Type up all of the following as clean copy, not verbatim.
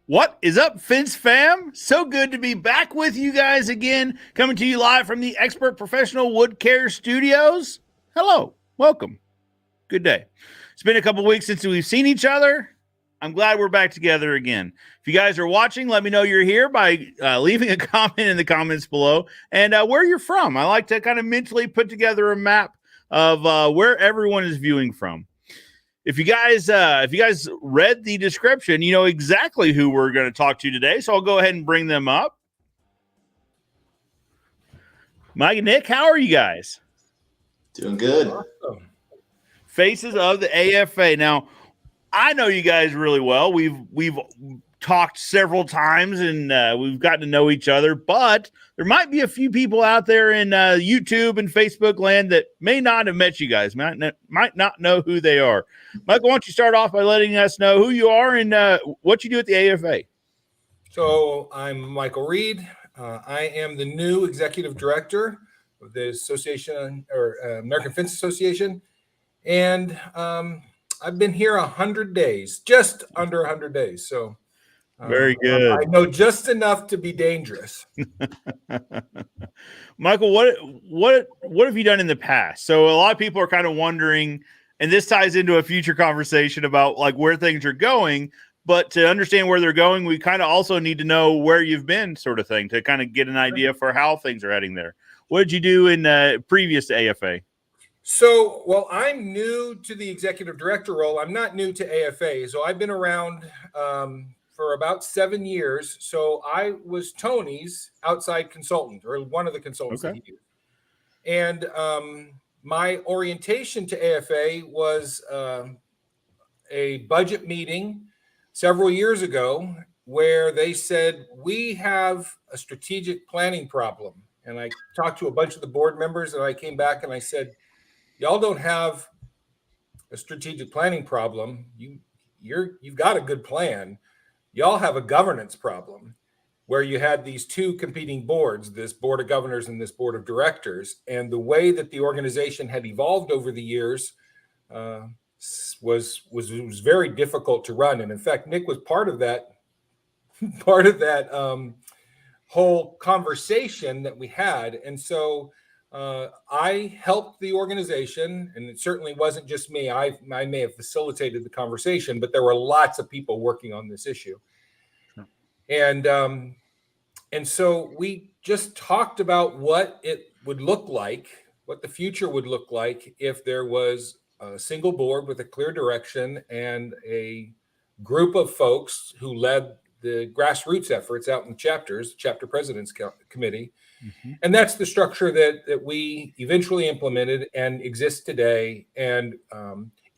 What is up, Fence fam? So good to be back with you guys again, coming to you live from the Expert Professional Wood Care Studios. Hello, welcome, good day. It's been a couple weeks since we've seen each other. I'm glad we're back together again. If you guys are watching, let me know you're here by leaving a comment in the comments below and where you're from. I like to kind of mentally put together a map of where everyone is viewing from. If you guys read the description, you know exactly who we're going to talk to today. So I'll go ahead and bring them up. Mike and Nick, how are you guys? Doing good. Awesome. Faces of the AFA. Now, I know you guys really well. We've talked several times and we've gotten to know each other, but there might be a few people out there in YouTube and Facebook land that may not have met you guys, might not know who they are. Michael, why don't you start off by letting us know who you are and what you do at the AFA? So I'm Michael Reed. I am the new executive director of the association, or American Fence Association, and I've been here 100 days, just under 100 days. So very good. I know just enough to be dangerous. Michael, what have you done in the past? So a lot of people are kind of wondering, and this ties into a future conversation about like where things are going. But to understand where they're going, we kind of also need to know where you've been, sort of thing, to kind of get an idea for how things are heading there. What did you do in previous to AFA? So, well, I'm new to the executive director role. I'm not new to AFA. So I've been around for about 7 years. So I was Tony's outside consultant, or one of the consultants that he used. And my orientation to AFA was a budget meeting several years ago where they said, we have a strategic planning problem. And I talked to a bunch of the board members and I came back and I said, y'all don't have a strategic planning problem. You've got a good plan. Y'all have a governance problem where you had these two competing boards, this board of governors and this board of directors. And the way that the organization had evolved over the years was very difficult to run. And in fact, Nick was part of that whole conversation that we had. And so I helped the organization, and it certainly wasn't just me. I may have facilitated the conversation, but there were lots of people working on this issue. Sure. And so we just talked about what it would look like, what the future would look like if there was a single board with a clear direction and a group of folks who led the grassroots efforts out in the chapters, chapter president's committee. Mm-hmm. And that's the structure that we eventually implemented and exists today, and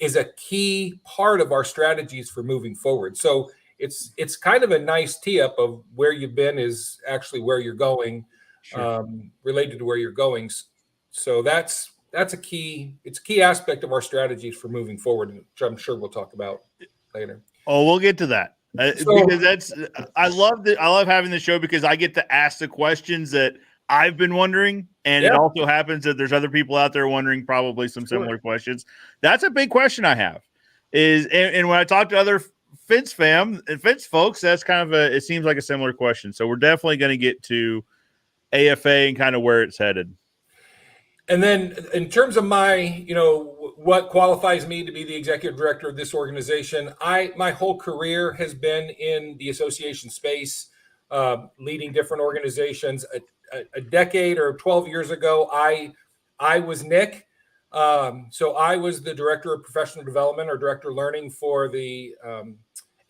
is a key part of our strategies for moving forward. So it's kind of a nice tee up of where you've been is actually where you're going, sure. Related to where you're going. So it's a key aspect of our strategies for moving forward, which I'm sure we'll talk about later. Oh, we'll get to that. Because I love having the show because I get to ask the questions that I've been wondering, and it also happens that there's other people out there wondering probably some similar questions. That's a big question I have and when I talk to other fence folks, that's kind of it seems like a similar question. So we're definitely going to get to AFA and kind of where it's headed. And then in terms of my, what qualifies me to be the executive director of this organization, my whole career has been in the association space, leading different organizations. A decade or 12 years ago, I was Nick. So I was the director of professional development or director of learning for the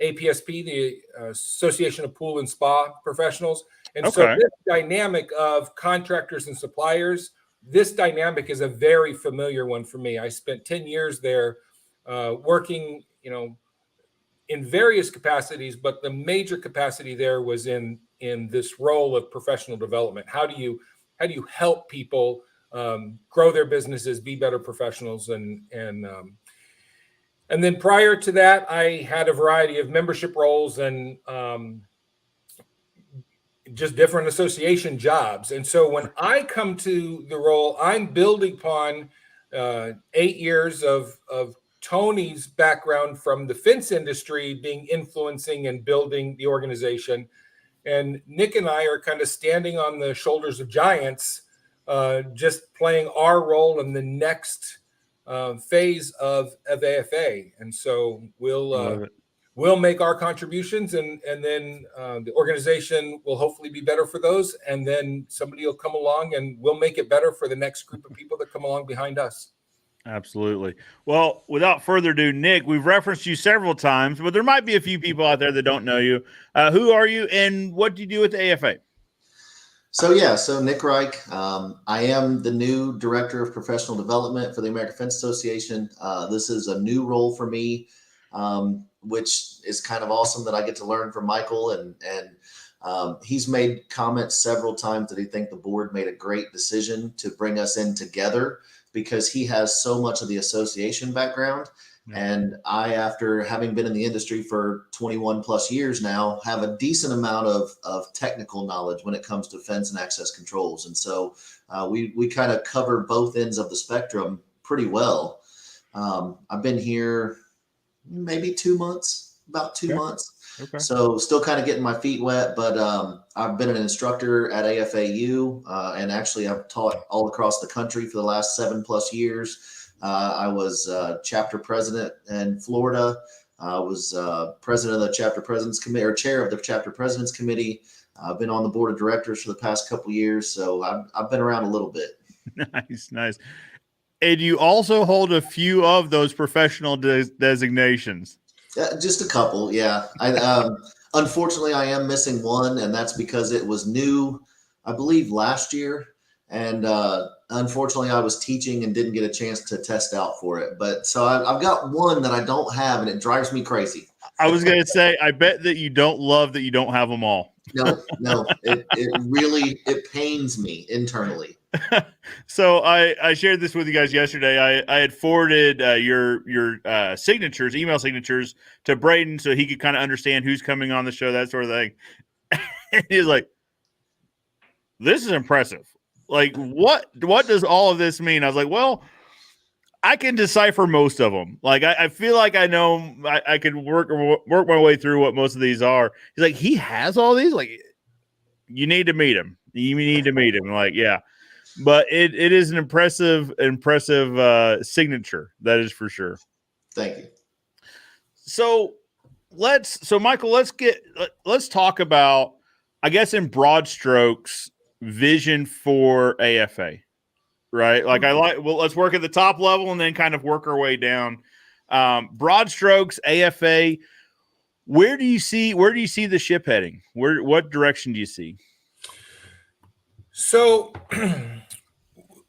APSP, the Association of Pool and Spa Professionals. And so this dynamic of contractors and suppliers, this dynamic is a very familiar one for me. I spent 10 years there working, in various capacities, but the major capacity there was in this role of professional development. How do you help people grow their businesses, be better professionals, and then prior to that, I had a variety of membership roles and just different association jobs. And so when I come to the role, I'm building upon 8 years of Tony's background from the fence industry being influencing and building the organization. And Nick and I are kind of standing on the shoulders of giants, just playing our role in the next phase of AFA. And so we'll make our contributions, and then the organization will hopefully be better for those. And then somebody will come along and we'll make it better for the next group of people that come along behind us. Absolutely. Well, without further ado, Nick, we've referenced you several times, but there might be a few people out there that don't know you. Who are you and what do you do with the AFA? So Nick Rike, I am the new Director of Professional Development for the American Fence Association. This is a new role for me, which is kind of awesome that I get to learn from Michael. And he's made comments several times that he thinks the board made a great decision to bring us in together because he has so much of the association background. And I, after having been in the industry for 21 plus years now, have a decent amount of technical knowledge when it comes to fence and access controls. And so we kind of cover both ends of the spectrum pretty well. I've been here maybe 2 months, about 2 months. Okay. So still kind of getting my feet wet, but I've been an instructor at AFAU, and actually I've taught all across the country for the last 7+ years. I was chapter president in Florida. I was president of the chapter presidents committee, or chair of the chapter presidents committee. I've been on the board of directors for the past couple of years, so I've been around a little bit. Nice. And you also hold a few of those professional designations. Just a couple, yeah. Unfortunately, I am missing one, and that's because it was new, I believe, last year. And unfortunately, I was teaching and didn't get a chance to test out for it. But so I've got one that I don't have, and it drives me crazy. I was going to say, I bet that you don't love that you don't have them all. No, it really pains me internally. So I shared this with you guys yesterday. I had forwarded your signatures, email signatures, to Braden so he could kind of understand who's coming on the show, that sort of thing. And he's like, "This is impressive. Like, what does all of this mean?" I was like, "Well, I can decipher most of them. Like, I feel like I know I can work my way through what most of these are." He's like, "He has all these? Like, you need to meet him. You need to meet him." I'm like, yeah. But it is an impressive signature. That is for sure. Thank you. So Michael, let's talk about, I guess, in broad strokes, vision for AFA, right? Like let's work at the top level and then kind of work our way down. Broad strokes, AFA. Where do you see the ship heading? What direction do you see? So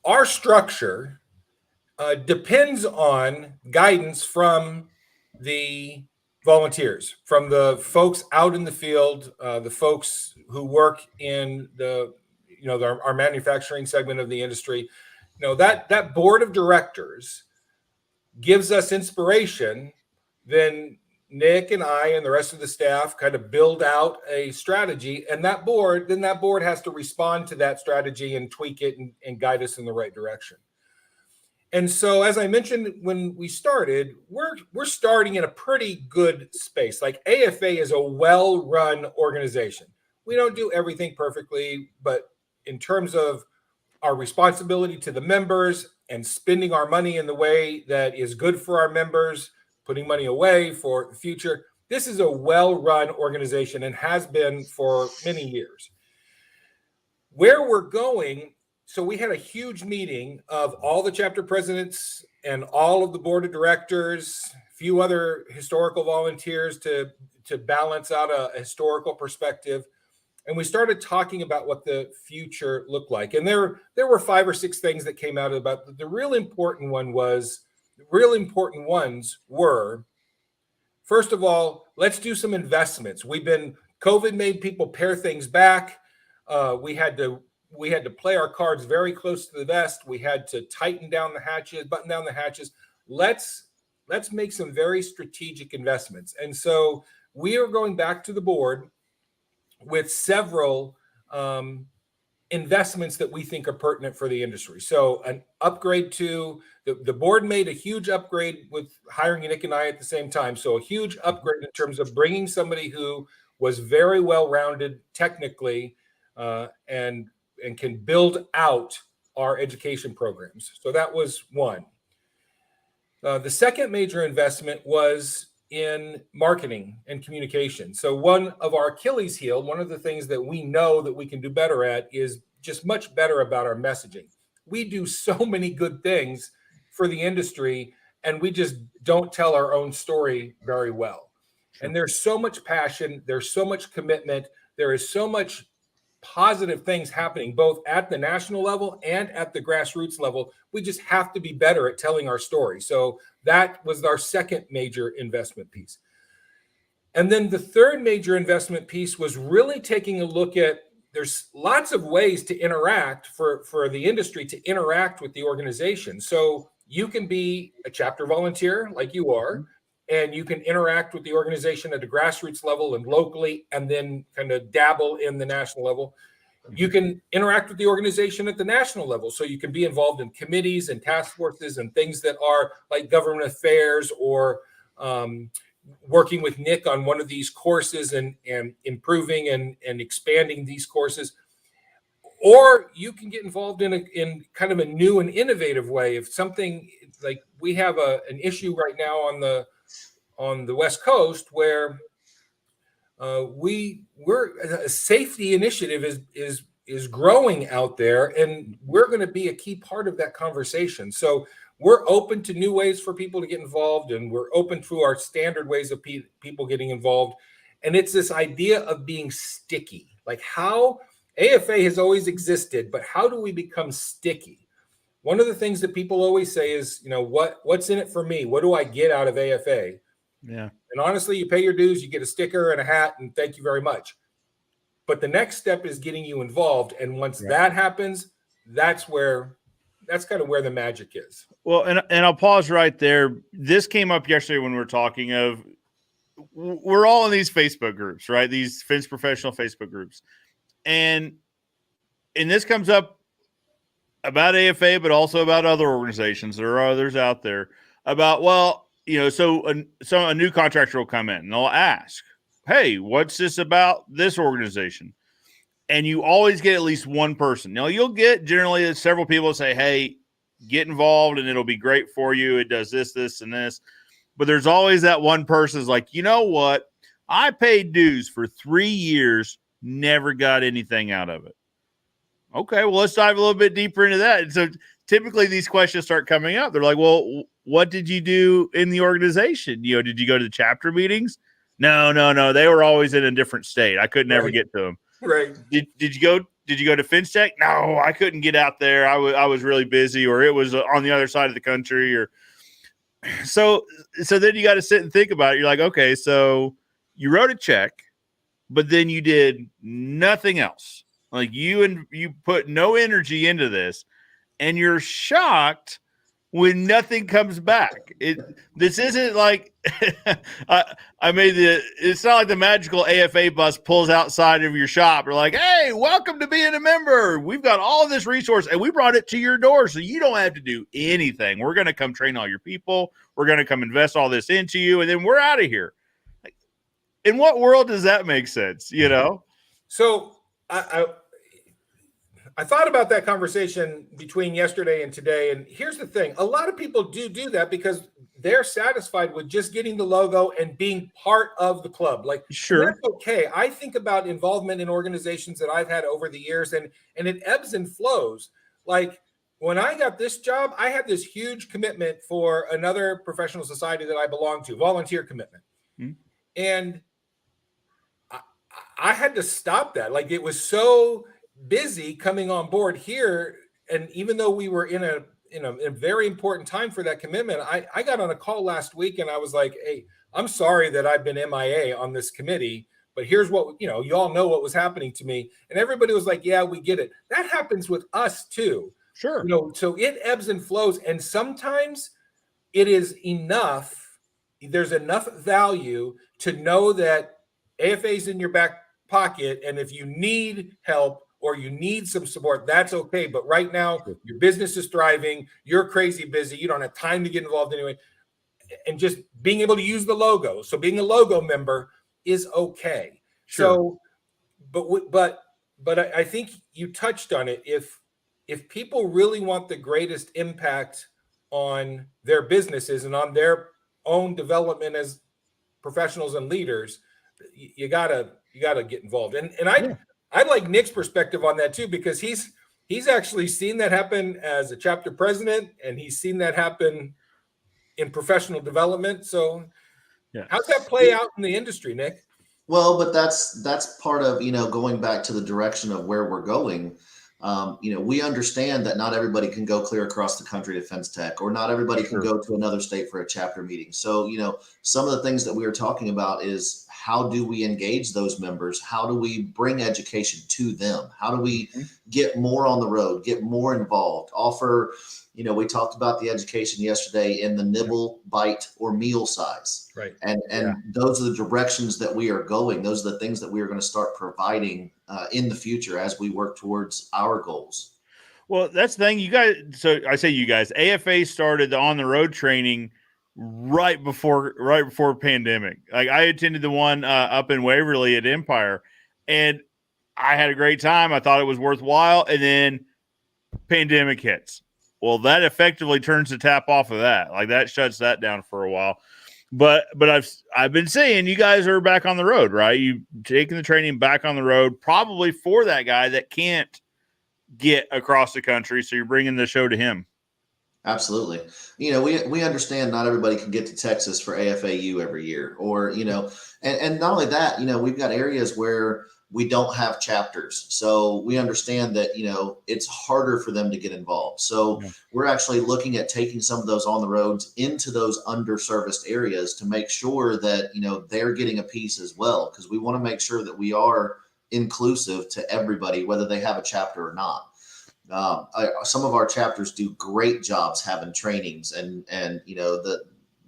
our structure depends on guidance from the volunteers, from the folks out in the field, the folks who work in our manufacturing segment of the industry. That board of directors gives us inspiration. Then Nick and I and the rest of the staff kind of build out a strategy, and that board has to respond to that strategy and tweak it and guide us in the right direction. And so, as I mentioned when we started, we're starting in a pretty good space. Like, AFA is a well-run organization. We don't do everything perfectly, but in terms of our responsibility to the members and spending our money in the way that is good for our members, putting money away for the future, this is a well-run organization and has been for many years. Where we're going, so we had a huge meeting of all the chapter presidents and all of the board of directors, a few other historical volunteers to balance out a historical perspective. And we started talking about what the future looked like. And there were 5 or 6 things that came out about. The real important ones were, first of all, let's do some investments. COVID made people pare things back. We had to play our cards very close to the vest. We had to button down the hatches. Let's make some very strategic investments. And so we are going back to the board with several investments that we think are pertinent for the industry. So an upgrade to the board made a huge upgrade with hiring Nick and I at the same time. So a huge upgrade in terms of bringing somebody who was very well-rounded technically and can build out our education programs. So that was one. The second major investment was in marketing and communication. So one of our Achilles heel, one of the things that we know that we can do better at is just much better about our messaging. We do so many good things for the industry, and we just don't tell our own story very well. Sure. And there's so much passion, there's so much commitment, there is so much positive things happening both at the national level and at the grassroots level. We just have to be better at telling our story. So that was our second major investment piece. And then the third major investment piece was really taking a look at, there's lots of ways to interact for the industry to interact with the organization. So you can be a chapter volunteer like you are, and you can interact with the organization at the grassroots level and locally, and then kind of dabble in the national level. You can interact with the organization at the national level. So you can be involved in committees and task forces and things that are like government affairs, or working with Nick on one of these courses and improving and expanding these courses. Or you can get involved in kind of a new and innovative way. If something like we have an issue right now on the West Coast where we're a safety initiative is growing out there, and we're going to be a key part of that conversation. So we're open to new ways for people to get involved, and we're open to our standard ways of people getting involved. And it's this idea of being sticky, like how AFA has always existed, but how do we become sticky? One of the things that people always say is, what's in it for me? What do I get out of AFA? Yeah. And honestly, you pay your dues, you get a sticker and a hat, and thank you very much. But the next step is getting you involved. And once that happens, that's kind of where the magic is. Well, and I'll pause right there. This came up yesterday when we were talking of, we're all in these Facebook groups, right? These fence professional Facebook groups. And this comes up about AFA, but also about other organizations. There are others out there about, so a new contractor will come in and they'll ask, hey, what's this about this organization? And you always get at least one person. Now, you'll get generally several people say, hey, get involved and it'll be great for you. It does this, this, and this. But there's always that one person who's like, you know what? I paid dues for 3 years, never got anything out of it. Okay, well, let's dive a little bit deeper into that. And so typically these questions start coming up. They're like, well, what did you do in the organization? Did you go to the chapter meetings? No. They were always in a different state. I could never get to them. Right. Did you go to FinTech? No, I couldn't get out there. I was really busy, or it was on the other side of the country, or so then you got to sit and think about it. You're like, okay, so you wrote a check, but then you did nothing else. Like you put no energy into this, and you're shocked when nothing comes back. This isn't like it's not like the magical AFA bus pulls outside of your shop. They're like, hey, welcome to being a member. We've got all of this resource and we brought it to your door, so you don't have to do anything. We're going to come train all your people. We're going to come invest all this into you, and then we're out of here. Like, in what world does that make sense? So I thought about that conversation between yesterday and today. And here's the thing. A lot of people do that because they're satisfied with just getting the logo and being part of the club. Like, sure, that's okay. I think about involvement in organizations that I've had over the years, and it ebbs and flows. Like when I got this job, I had this huge commitment for another professional society that I belong to, volunteer commitment. Mm-hmm. And I had to stop that. Like it was so busy coming on board here, and even though we were in a very important time for that commitment, I got on a call last week and I was like, hey, I'm sorry that I've been MIA on this committee, but here's what you all know what was happening to me. And everybody was like, yeah, we get it. That happens with us too. Sure. So it ebbs and flows, and sometimes it is enough, there's enough value to know that AFA's in your back pocket, and if you need help, or you need some support, that's okay. But right now, your business is thriving. You're crazy busy. You don't have time to get involved anyway. And just being able to use the logo. So being a logo member is okay. Sure. So, but I think you touched on it. If people really want the greatest impact on their businesses and on their own development as professionals and leaders, you gotta get involved. And I like Nick's perspective on that too, because he's actually seen that happen as a chapter president, and he's seen that happen in professional development. So how's that play out in the industry, Nick? Well, but that's part of, going back to the direction of where we're going. We understand that not everybody can go clear across the country to Fence Tech, or not everybody can go to another state for a chapter meeting. So, some of the things that we are talking about is, how do we engage those members? How do we bring education to them? How do we get more on the road, get more involved, offer, we talked about the education yesterday in the nibble, bite, or meal size. Right. And those are the directions that we are going. Those are the things that we are going to start providing in the future as we work towards our goals. Well, that's the thing, you guys. So I say you guys, AFA started the on the road training right before pandemic. Like, I attended the one up in Waverly at Empire, and I had a great time. I thought it was worthwhile. And then pandemic hits. Well, that effectively turns the tap off of that. Like, that shuts that down for a while. But I've been saying you guys are back on the road, right? You taking the training back on the road, probably for that guy that can't get across the country. So you're bringing the show to him. Absolutely. We understand not everybody can get to Texas for AFAU every year, or, and not only that, we've got areas where we don't have chapters. So we understand that, it's harder for them to get involved. So we're actually looking at taking some of those on the roads into those underserviced areas to make sure that, they're getting a piece as well. Because we want to make sure that we are inclusive to everybody, whether they have a chapter or not. Some of our chapters do great jobs having trainings, and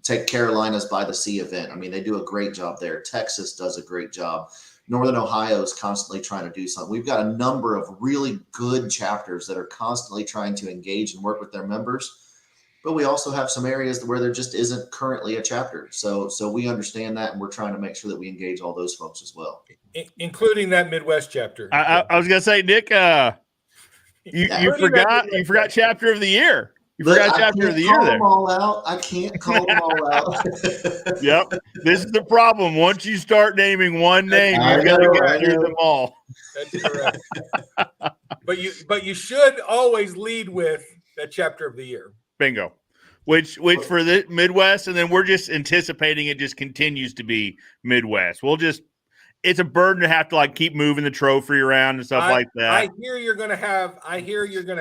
take Carolinas by the Sea event. I mean, they do a great job there. Texas does a great job. Northern Ohio is constantly trying to do something. We've got a number of really good chapters that are constantly trying to engage and work with their members. But we also have some areas where there just isn't currently a chapter. So we understand that, and we're trying to make sure that we engage all those folks as well, including that Midwest chapter. I was gonna say, Nick, you forgot chapter of the year. Forgot chapter of the year there. Them all out. I can't call them all out. Yep. This is the problem. Once you start naming one name, you've got to get through them all. That's correct. But you should always lead with that chapter of the year. Bingo. Which for the Midwest, and then we're just anticipating it just continues to be Midwest. It's a burden to have to keep moving the trophy around and stuff like that. I hear you're going to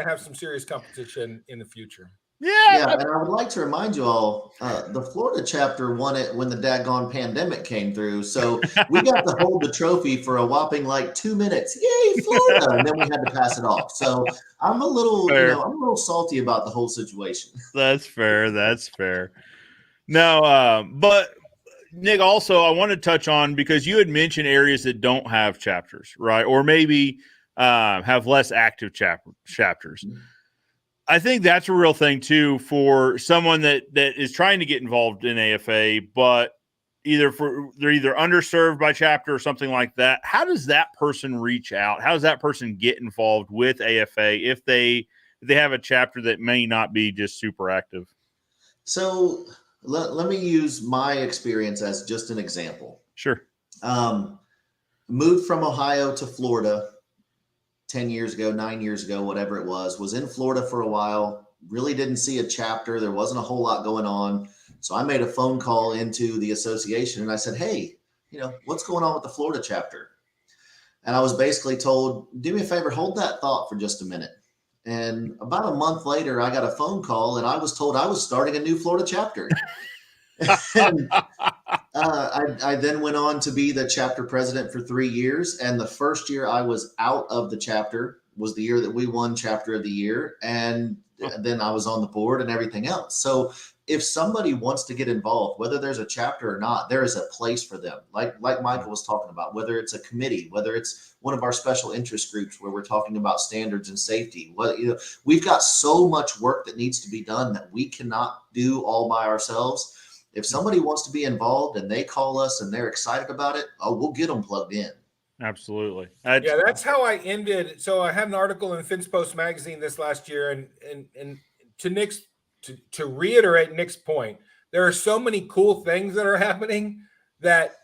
have some serious competition in the future. Yeah, and I would like to remind you all, the Florida chapter won it when the daggone pandemic came through. So we got to hold the trophy for a whopping 2 minutes. Yay, Florida! And then we had to pass it off. So I'm a little salty about the whole situation. That's fair. No, but Nick, also, I want to touch on, because you had mentioned areas that don't have chapters, right? Or maybe have less active chapters. Mm-hmm. I think that's a real thing, too, for someone that is trying to get involved in AFA, but they're either underserved by chapter or something like that. How does that person reach out? How does that person get involved with AFA if they have a chapter that may not be just super active? So let me use my experience as just an example. Sure. Moved from Ohio to Florida 10 years ago, 9 years ago, whatever it was in Florida for a while, really didn't see a chapter. There wasn't a whole lot going on. So I made a phone call into the association and I said, hey, what's going on with the Florida chapter? And I was basically told, do me a favor, hold that thought for just a minute. And about a month later, I got a phone call and I was told I was starting a new Florida chapter. And, I then went on to be the chapter president for 3 years. And the first year I was out of the chapter was the year that we won chapter of the year. And then I was on the board and everything else. So if somebody wants to get involved, whether there's a chapter or not, there is a place for them. Like Michael was talking about, whether it's a committee, whether it's one of our special interest groups where we're talking about standards and safety. We've got so much work that needs to be done that we cannot do all by ourselves. If somebody wants to be involved and they call us and they're excited about it, we'll get them plugged in. Absolutely. Yeah, that's how I ended. So I had an article in Fins Post magazine this last year, and to reiterate Nick's point, there are so many cool things that are happening that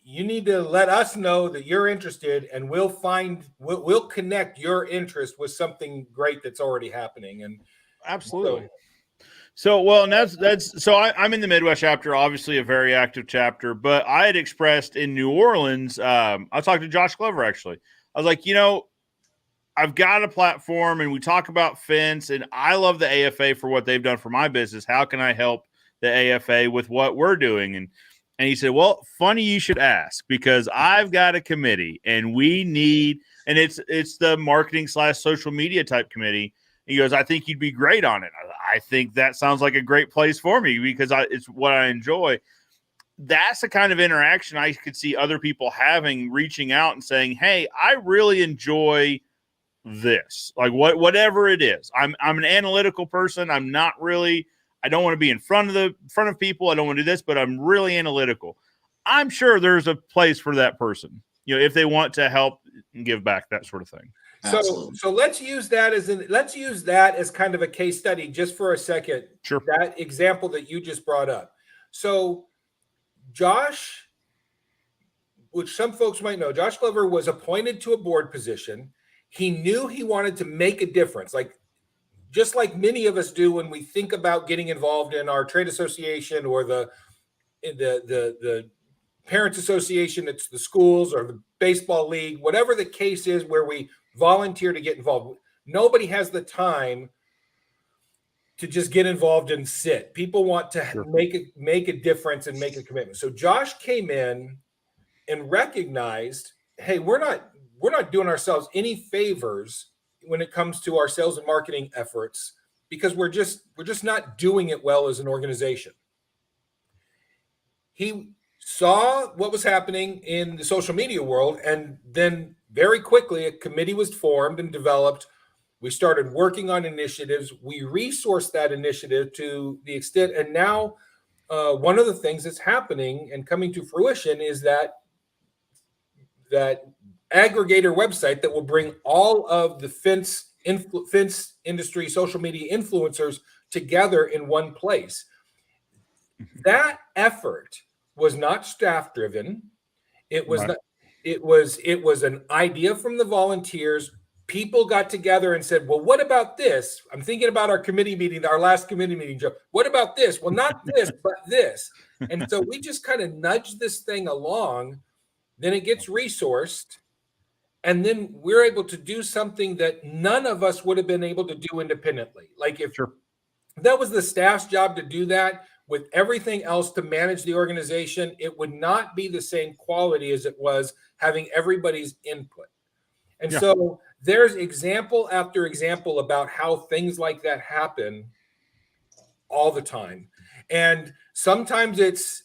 you need to let us know that you're interested, and we'll connect your interest with something great that's already happening. And absolutely. And that's so I'm in the Midwest chapter, obviously a very active chapter, but I had expressed in New Orleans, I talked to Josh Glover, actually. I was like, I've got a platform and we talk about fence, and I love the AFA for what they've done for my business. How can I help the AFA with what we're doing? And he said, well, funny you should ask, because I've got a committee and we need, and it's the marketing / social media type committee. He goes, I think you'd be great on it. I think that sounds like a great place for me because it's what I enjoy. That's the kind of interaction I could see other people having, reaching out and saying, hey, I really enjoy this. Like whatever it is. I'm an analytical person. I don't want to be in front of people. I don't want to do this, but I'm really analytical. I'm sure there's a place for that person, if they want to help and give back, that sort of thing. So let's use that as kind of a case study just for a second. Sure. That example that you just brought up. So Josh, which some folks might know, Josh Glover was appointed to a board position. He knew he wanted to make a difference, just like many of us do when we think about getting involved in our trade association or the parents association, it's the schools or the baseball league, whatever the case is where we volunteer to get involved. Nobody has the time to just get involved and sit. People want to make a difference and make a commitment. So Josh came in and recognized, hey, we're not doing ourselves any favors when it comes to our sales and marketing efforts, because we're just not doing it well as an organization. He saw what was happening in the social media world, and then very quickly a committee was formed and developed. We started working on initiatives. We resourced that initiative to the extent, and now one of the things that's happening and coming to fruition is that aggregator website that will bring all of the fence industry social media influencers together in one place. That effort was not staff driven. It was not. It was an idea from the volunteers. People got together and said, well, what about this? I'm thinking about our committee meeting, our last committee meeting, Joe. What about this? Well, not this, but this. And so we just kind of nudged this thing along. Then it gets resourced. And then we're able to do something that none of us would have been able to do independently. Like if that was the staff's job to do that, with everything else to manage the organization, it would not be the same quality as it was having everybody's input. And so there's example after example about how things like that happen all the time. And sometimes it's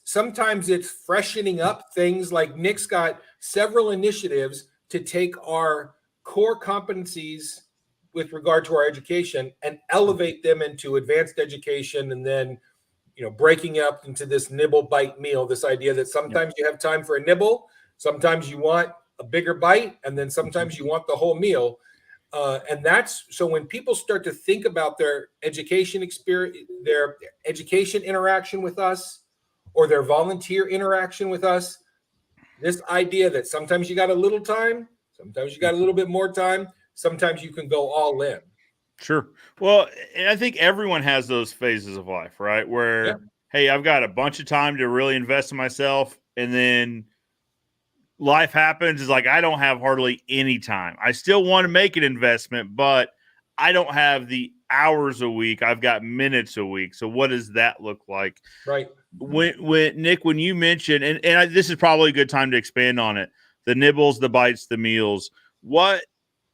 freshening up things. Like Nick's got several initiatives to take our core competencies with regard to our education and elevate them into advanced education, and then breaking up into this nibble bite meal, this idea that sometimes you have time for a nibble, sometimes you want a bigger bite, and then sometimes you want the whole meal. And that's so when people start to think about their education experience, their education interaction with us, or their volunteer interaction with us, this idea that sometimes you got a little time, sometimes you got a little bit more time, sometimes you can go all in. Sure. Well, and I think everyone has those phases of life, right? Where, hey, I've got a bunch of time to really invest in myself, and then life happens. It's like I don't have hardly any time. I still want to make an investment, but I don't have the hours a week. I've got minutes a week. So what does that look like? Right. When Nick, when you mentioned, and this is probably a good time to expand on it, the nibbles, the bites, the meals, what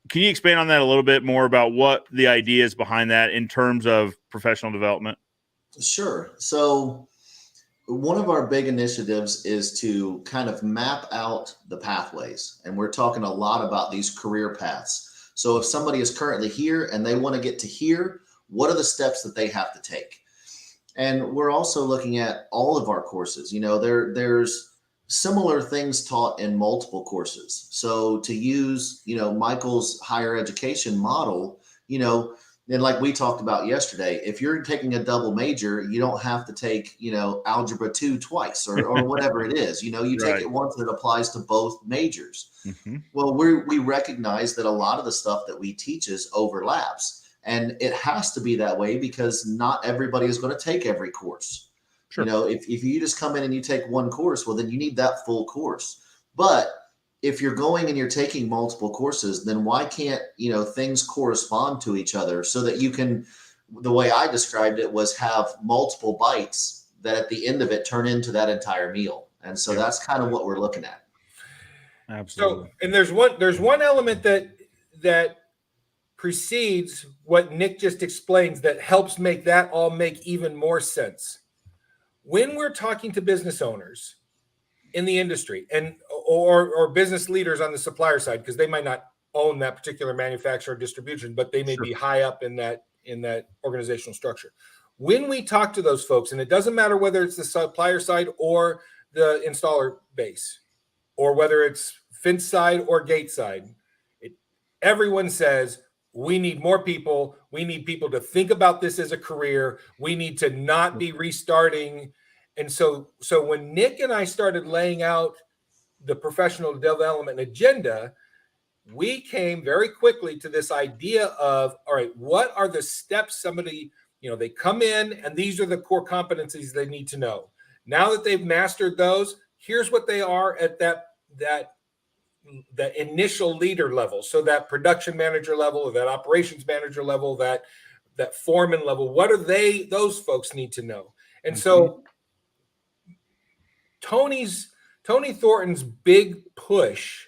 can you expand on that a little bit more about what the idea is behind that in terms of professional development? Sure. So one of our big initiatives is to kind of map out the pathways. And we're talking a lot about these career paths. So if somebody is currently here and they want to get to here, what are the steps that they have to take? And we're also looking at all of our courses. There's similar things taught in multiple courses. So to use, Michael's higher education model, and like we talked about yesterday, if you're taking a double major, you don't have to take, algebra 2 twice or whatever it is. You take Right. it once and it applies to both majors. Mm-hmm. Well, we recognize that a lot of the stuff that we teach is overlaps. And it has to be that way because not everybody is going to take every course. Sure. If you just come in and you take one course, well, then you need that full course. But if you're going and you're taking multiple courses, then why can't, things correspond to each other so that you can, the way I described it was have multiple bites that at the end of it turn into that entire meal. And so that's kind of what we're looking at. Absolutely. So, and there's one element that precedes what Nick just explains that helps make that all make even more sense. When we're talking to business owners in the industry and or business leaders on the supplier side, because they might not own that particular manufacturer or distribution, but they may be high up in that organizational structure. When we talk to those folks, and it doesn't matter whether it's the supplier side or the installer base, or whether it's fence side or gate side, everyone says, we need more people. We need people to think about this as a career. We need to not be restarting. And so when Nick and I started laying out the professional development agenda, we came very quickly to this idea of, all right, what are the steps somebody, they come in and these are the core competencies they need to know. Now that they've mastered those, here's what they are at that initial leader level. So that production manager level, or that operations manager level, that foreman level, what are those folks need to know? And so Tony Thornton's big push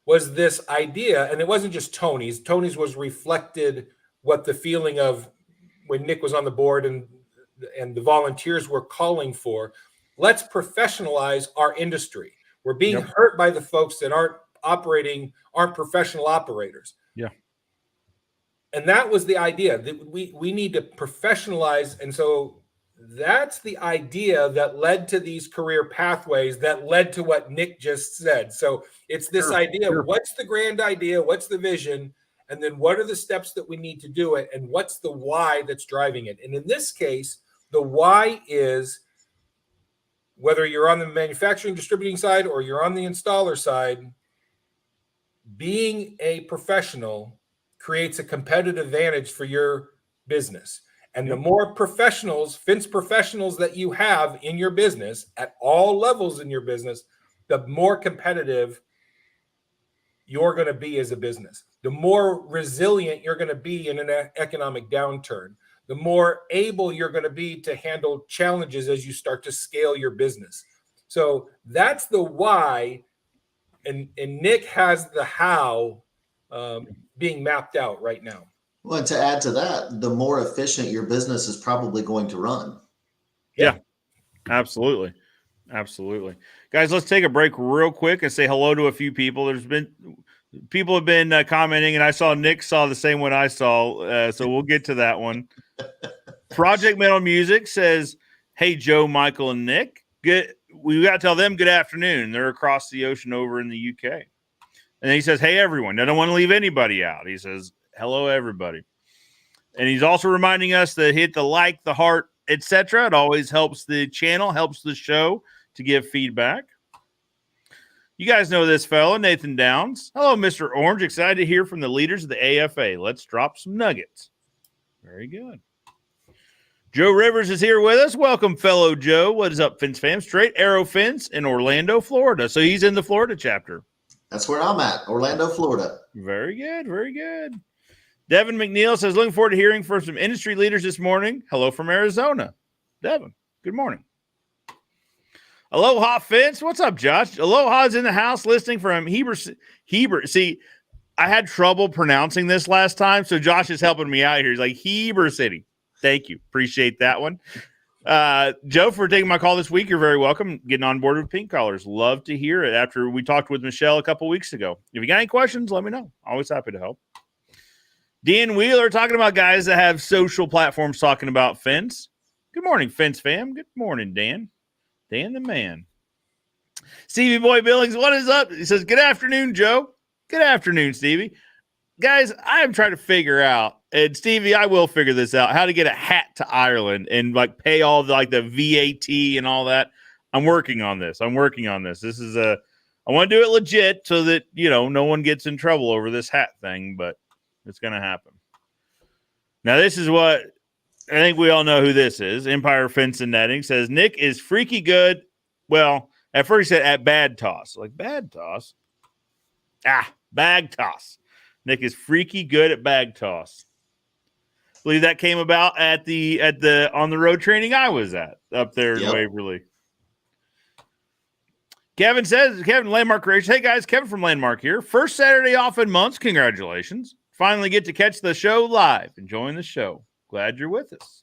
was this idea, and it wasn't just Tony's. Tony's was reflected what the feeling of when Nick was on the board and the volunteers were calling for. Let's professionalize our industry. We're being hurt by the folks that aren't professional operators. Yeah. And that was the idea, that we need to professionalize. And so that's the idea that led to these career pathways that led to what Nick just said. So it's this idea of what's the grand idea, what's the vision, and then what are the steps that we need to do it, and what's the why that's driving it. And in this case, the why is, whether you're on the manufacturing distributing side or you're on the installer side, being a professional creates a competitive advantage for your business. And the more fence professionals that you have in your business at all levels in your business, the more competitive you're going to be as a business. The more resilient you're going to be in an economic downturn. The more able you're going to be to handle challenges as you start to scale your business. So that's the why, and Nick has the how being mapped out right now. Well, and to add to that, the more efficient your business is probably going to run. Yeah, absolutely. Absolutely. Guys, let's take a break real quick and say hello to a few people. People have been commenting, and I saw Nick saw the same one I saw, so we'll get to that one. Project Metal Music says, hey, Joe, Michael, and Nick. We got to tell them good afternoon. They're across the ocean over in the UK. And then he says, hey, everyone. I don't want to leave anybody out. He says, hello, everybody. And he's also reminding us to hit the like, the heart, etc. It always helps the channel, helps the show to give feedback. You guys know this fella, Nathan Downs. Hello, Mr. Orange. Excited to hear from the leaders of the AFA. Let's drop some nuggets. Very good. Joe Rivers is here with us. Welcome, fellow Joe. What is up, Fence fam? Straight Arrow Fence in Orlando, Florida. So he's in the Florida chapter. That's where I'm at, Orlando, Florida. Very good. Very good. Devin McNeil says, looking forward to hearing from some industry leaders this morning. Hello from Arizona. Devin, good morning. Aloha Fence. What's up, Josh? Aloha's in the house listening from Heber. See, I had trouble pronouncing this last time, so Josh is helping me out here. He's like, Heber City. Thank you. Appreciate that one. Joe, for taking my call this week, you're very welcome. Getting on board with Pink Collars. Love to hear it after we talked with Michelle a couple weeks ago. If you got any questions, let me know. Always happy to help. Dan Wheeler talking about guys that have social platforms talking about fence. Good morning, Fence fam. Good morning, Dan. Dan the man. Stevie Boy Billings, what is up? He says, good afternoon, Joe. Good afternoon, Stevie. Guys, I am trying to figure out, and Stevie, I will figure this out, how to get a hat to Ireland and like pay all the VAT and all that. I'm working on this. This is I want to do it legit so that, no one gets in trouble over this hat thing, but it's going to happen. Now, this is what I think we all know who this is. Empire Fence and Netting says, Nick is freaky good. Well, at first he said at bad toss. Like, bad toss? Bag toss. Nick is freaky good at bag toss. I believe that came about at the on the road training I was at up there in Waverly. Kevin Landmark Race. Hey guys, Kevin from Landmark here. First Saturday off in months. Congratulations. Finally get to catch the show live. Enjoying the show. Glad you're with us.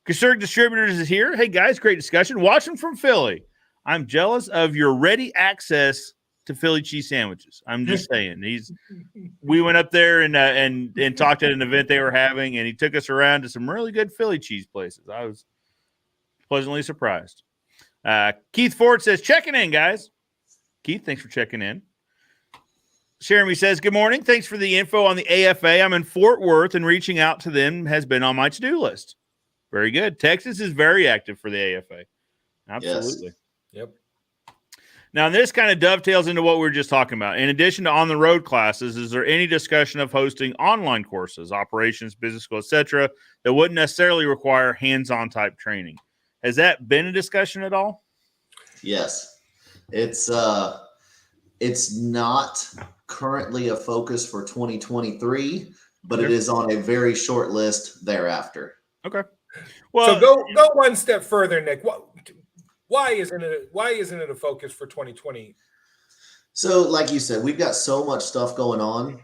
Conserg Distributors is here. Hey guys, great discussion. Watching from Philly. I'm jealous of your ready access to Philly cheese sandwiches. I'm just saying. We went up there and talked at an event they were having, and he took us around to some really good Philly cheese places. I was pleasantly surprised. Keith Ford says, checking in, guys. Keith, thanks for checking in. Jeremy says, good morning. Thanks for the info on the AFA. I'm in Fort Worth, and reaching out to them has been on my to-do list. Very good. Texas is very active for the AFA. Absolutely. Yes. Yep. Now, this kind of dovetails into what we were just talking about. In addition to on-the-road classes, is there any discussion of hosting online courses, operations, business school, etc., that wouldn't necessarily require hands-on type training? Has that been a discussion at all? Yes. It's not currently a focus for 2023, but it is on a very short list thereafter. Okay. Well, so go one step further, Nick. Why isn't it a focus for 2020? So, like you said, we've got so much stuff going on.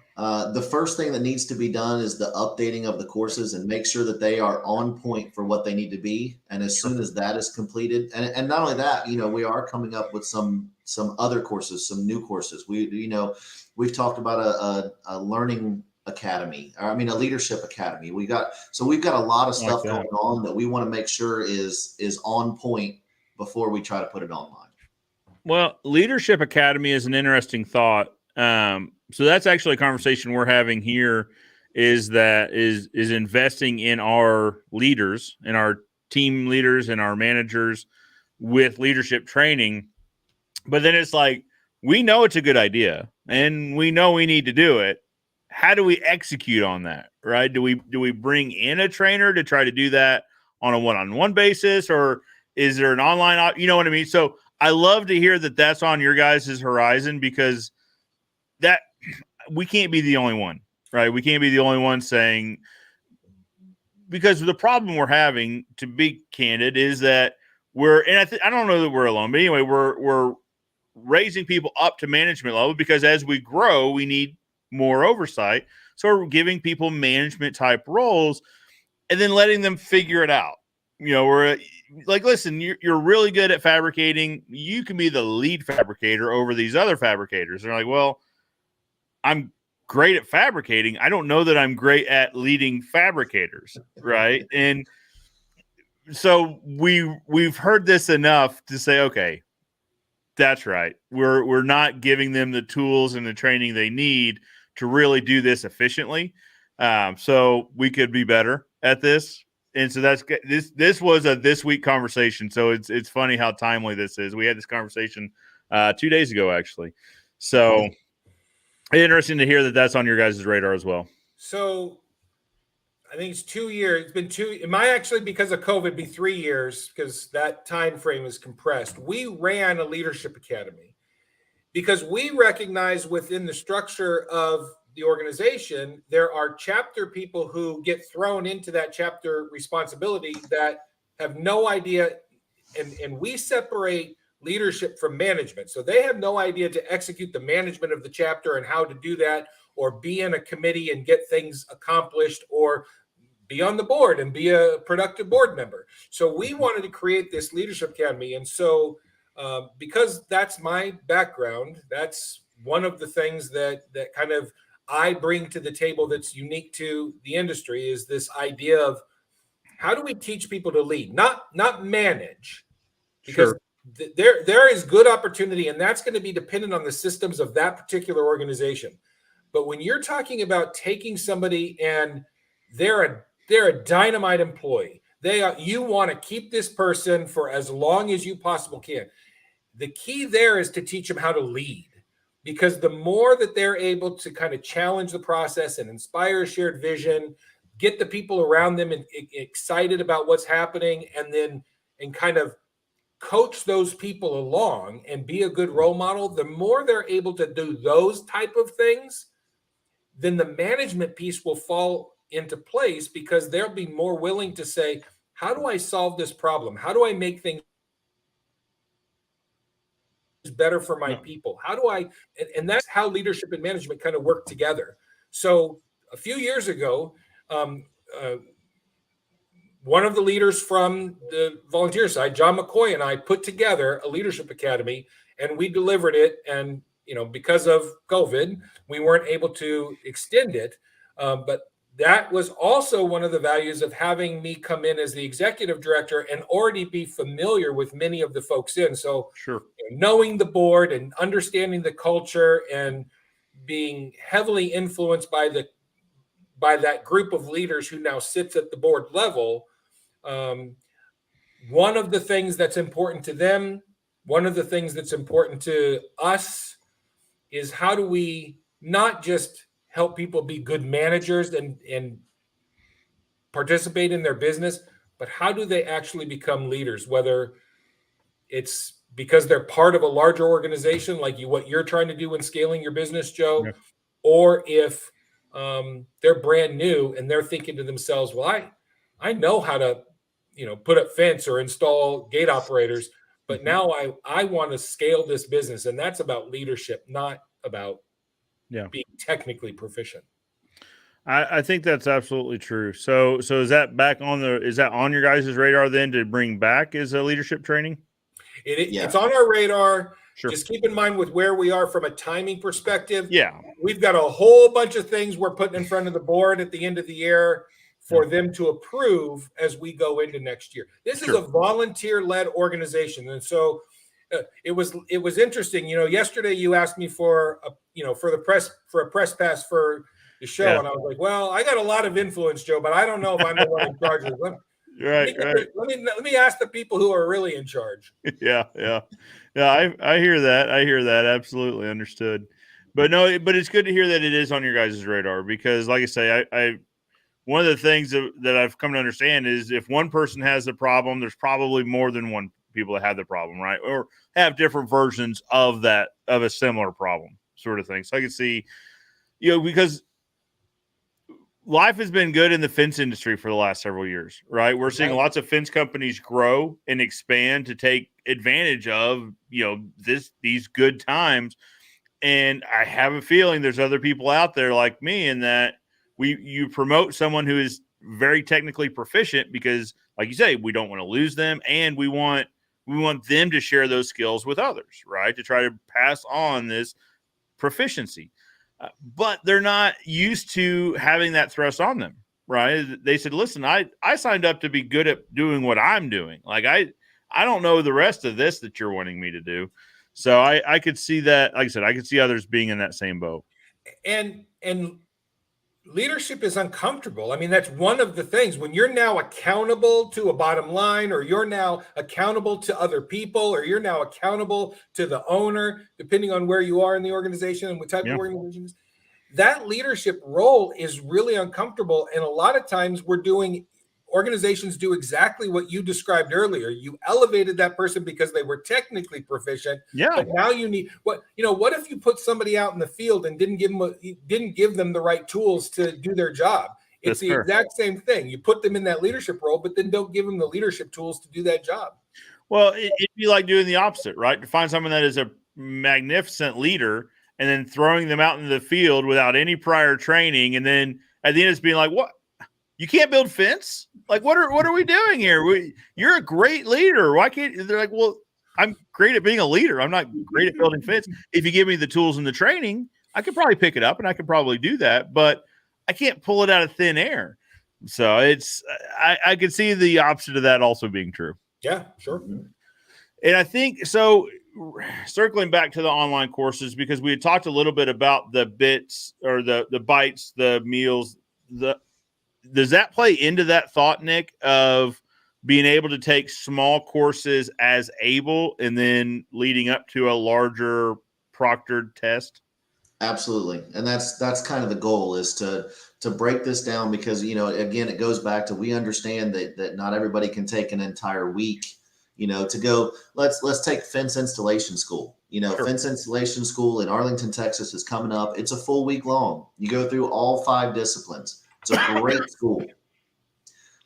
The first thing that needs to be done is the updating of the courses and make sure that they are on point for what they need to be. And as soon as that is completed, and not only that, we are coming up with some other courses, some new courses. We've talked about a learning academy, a leadership academy. We've got a lot of stuff going on that we want to make sure is on point before we try to put it online. Well, Leadership Academy is an interesting thought. So that's actually a conversation we're having here is investing in our leaders and our team leaders and our managers with leadership training. But then it's like, we know it's a good idea and we know we need to do it. How do we execute on that? Right? Do we bring in a trainer to try to do that on a one-on-one basis, or is there an online, you know what I mean? So I love to hear that that's on your guys' horizon, because that we can't be the only one, right? We can't be the only one saying, because the problem we're having, to be candid, is that I don't know that we're alone, but anyway, we're raising people up to management level, because as we grow, we need more oversight. So we're giving people management type roles and then letting them figure it out. We're like, listen, you're really good at fabricating. You can be the lead fabricator over these other fabricators. They're like, well, I'm great at fabricating. I don't know that I'm great at leading fabricators, right? And so we've heard this enough to say, okay, that's right. We're not giving them the tools and the training they need to really do this efficiently. So we could be better at this. And so this was a this week conversation. So it's funny how timely this is. We had this conversation 2 days ago, actually. So interesting to hear that that's on your guys' radar as well. So I think it's 2 years. It's been it might actually, because of COVID, be 3 years, because that time frame is compressed. We ran a leadership academy because we recognize within the structure of the organization, there are chapter people who get thrown into that chapter responsibility that have no idea. And we separate leadership from management. So they have no idea to execute the management of the chapter and how to do that, or be in a committee and get things accomplished, or be on the board and be a productive board member. So we wanted to create this leadership academy. And so because that's my background, that's one of the things that kind of I bring to the table that's unique to the industry, is this idea of how do we teach people to lead, not manage, because there is good opportunity, and that's going to be dependent on the systems of that particular organization. But when you're talking about taking somebody and they're a dynamite employee, you want to keep this person for as long as you possibly can. The key there is to teach them how to lead, because the more that they're able to kind of challenge the process and inspire a shared vision, get the people around them excited about what's happening, and kind of coach those people along and be a good role model, the more they're able to do those type of things, then the management piece will fall into place, because they'll be more willing to say, how do I solve this problem? How do I make things better for my people? How do I, and that's how leadership and management kind of work together. So a few years ago, one of the leaders from the volunteer side, John McCoy, and I put together a leadership academy, and we delivered it. And, because of COVID, we weren't able to extend it. But that was also one of the values of having me come in as the executive director and already be familiar with many of the folks in. So knowing the board and understanding the culture and being heavily influenced by that group of leaders who now sits at the board level. One of the things that's important to them, one of the things that's important to us, is how do we not just help people be good managers and participate in their business, but how do they actually become leaders, whether it's because they're part of a larger organization like what you're trying to do in scaling your business, Joe, or if they're brand new and they're thinking to themselves, well, I know how to, put up fence or install gate operators, but now I want to scale this business. And that's about leadership, not about being technically proficient. I think that's absolutely true. So is that is that on your guys' radar then to bring back as a leadership training? It's on our radar. Just keep in mind with where we are from a timing perspective. We've got a whole bunch of things we're putting in front of the board at the end of the year for them to approve as we go into next year. This is a volunteer-led organization. And so it was interesting. Yesterday you asked me for a press pass for the show. And I was like, well, I got a lot of influence, Joe, but I don't know if I'm the one in charge of it. Let me ask the people who are really in charge. Yeah. I hear that. Absolutely understood. But it's good to hear that it is on your guys' radar, because like I say, I one of the things that I've come to understand is if one person has the problem, there's probably more than one people that have the problem, right? Or have different versions of a similar problem sort of thing. So I can see, because life has been good in the fence industry for the last several years, right? We're seeing lots of fence companies grow and expand to take advantage of, these good times. And I have a feeling there's other people out there like me in that you promote someone who is very technically proficient because, like you say, we don't want to lose them, and we want them to share those skills with others, right? To try to pass on this proficiency. But they're not used to having that thrust on them, right? They said, listen, I signed up to be good at doing what I'm doing. Like, I don't know the rest of this that you're wanting me to do. So I could see that. Like I said, I could see others being in that same boat. And leadership is uncomfortable. I mean, that's one of the things when you're now accountable to a bottom line, or you're now accountable to other people, or you're now accountable to the owner, depending on where you are in the organization and what type of organization. That leadership role is really uncomfortable. And a lot of times organizations do exactly what you described earlier. You elevated that person because they were technically proficient. But now you need what if you put somebody out in the field and didn't give them the right tools to do their job? It's the exact same thing. You put them in that leadership role, but then don't give them the leadership tools to do that job. Well, it'd be like doing the opposite, right? To find someone that is a magnificent leader and then throwing them out in the field without any prior training. And then at the end, it's being like, what? You can't build fence? Like, what are we doing here? You're a great leader. Why can't they're like, well, I'm great at being a leader. I'm not great at building fence. If you give me the tools and the training, I could probably pick it up and I could probably do that, but I can't pull it out of thin air. So I could see the opposite of that also being true. Yeah, sure. And I think so. Circling back to the online courses, because we had talked a little bit about the bits or the bites, the meals. Does that play into that thought, Nick, of being able to take small courses as able and then leading up to a larger proctored test? Absolutely. And that's kind of the goal, is to break this down, because, you know, again, it goes back to, we understand that not everybody can take an entire week, you know, to go, let's take fence installation school. You know, Sure. Fence installation school in Arlington, Texas is coming up. It's a full week long. You go through all 5 disciplines. It's a great school.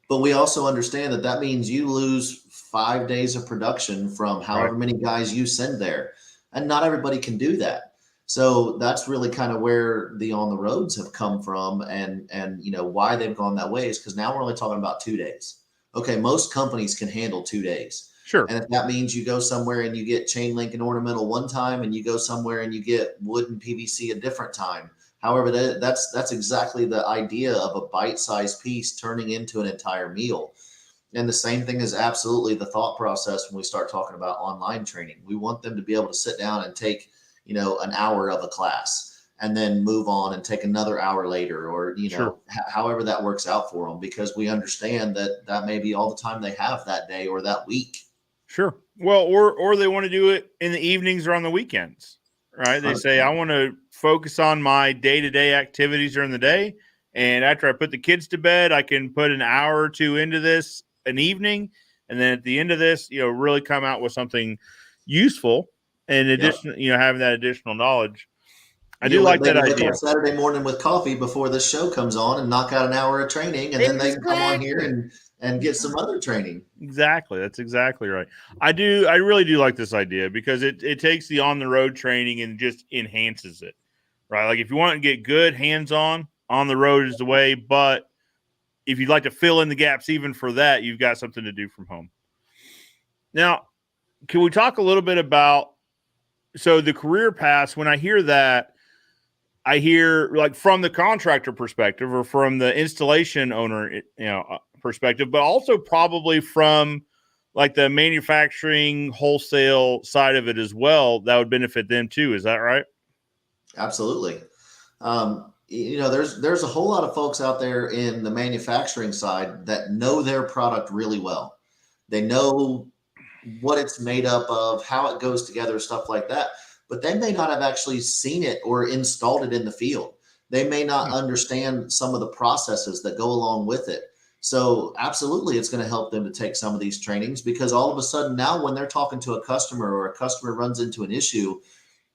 But we also understand that means you lose 5 days of production from however many guys you send there. And not everybody can do that. So that's really kind of where the on the roads have come from, and you know why they've gone that way is because now we're only talking about 2 days. Okay, most companies can handle 2 days. Sure. And if that means you go somewhere and you get chain link and ornamental one time, and you go somewhere and you get wood and PVC a different time. However, that's exactly the idea of a bite-sized piece turning into an entire meal. And the same thing is absolutely the thought process when we start talking about online training. We want them to be able to sit down and take, you know, an hour of a class and then move on and take another hour later, or, you know, Sure. However that works out for them, because we understand that may be all the time they have that day or that week. Sure. Well, or they want to do it in the evenings or on the weekends, right? They say, I want to focus on my day-to-day activities during the day. And after I put the kids to bed, I can put an hour or two into this an evening. And then at the end of this, you know, really come out with something useful, and addition, you know, having that additional knowledge. I do like that idea. Saturday morning with coffee before this show comes on and knock out an hour of training, and then they can come on here and get some other training. Exactly. That's exactly right. I really do like this idea, because it takes the on the road training and just enhances it, right? Like, if you want to get good hands-on, on the road is the way. But if you'd like to fill in the gaps even for that, you've got something to do from home. Now, can we talk a little bit about, so the career paths? When I hear that, I hear, like, from the contractor perspective or from the installation owner, you know, perspective, but also probably from, like, the manufacturing wholesale side of it as well. That would benefit them too. Is that right? Absolutely. You know, there's a whole lot of folks out there in the manufacturing side that know their product really well. They know what it's made up of, how it goes together, stuff like that. But they may not have actually seen it or installed it in the field. They may not understand some of the processes that go along with it. So absolutely, it's going to help them to take some of these trainings, because all of a sudden now, when they're talking to a customer or a customer runs into an issue,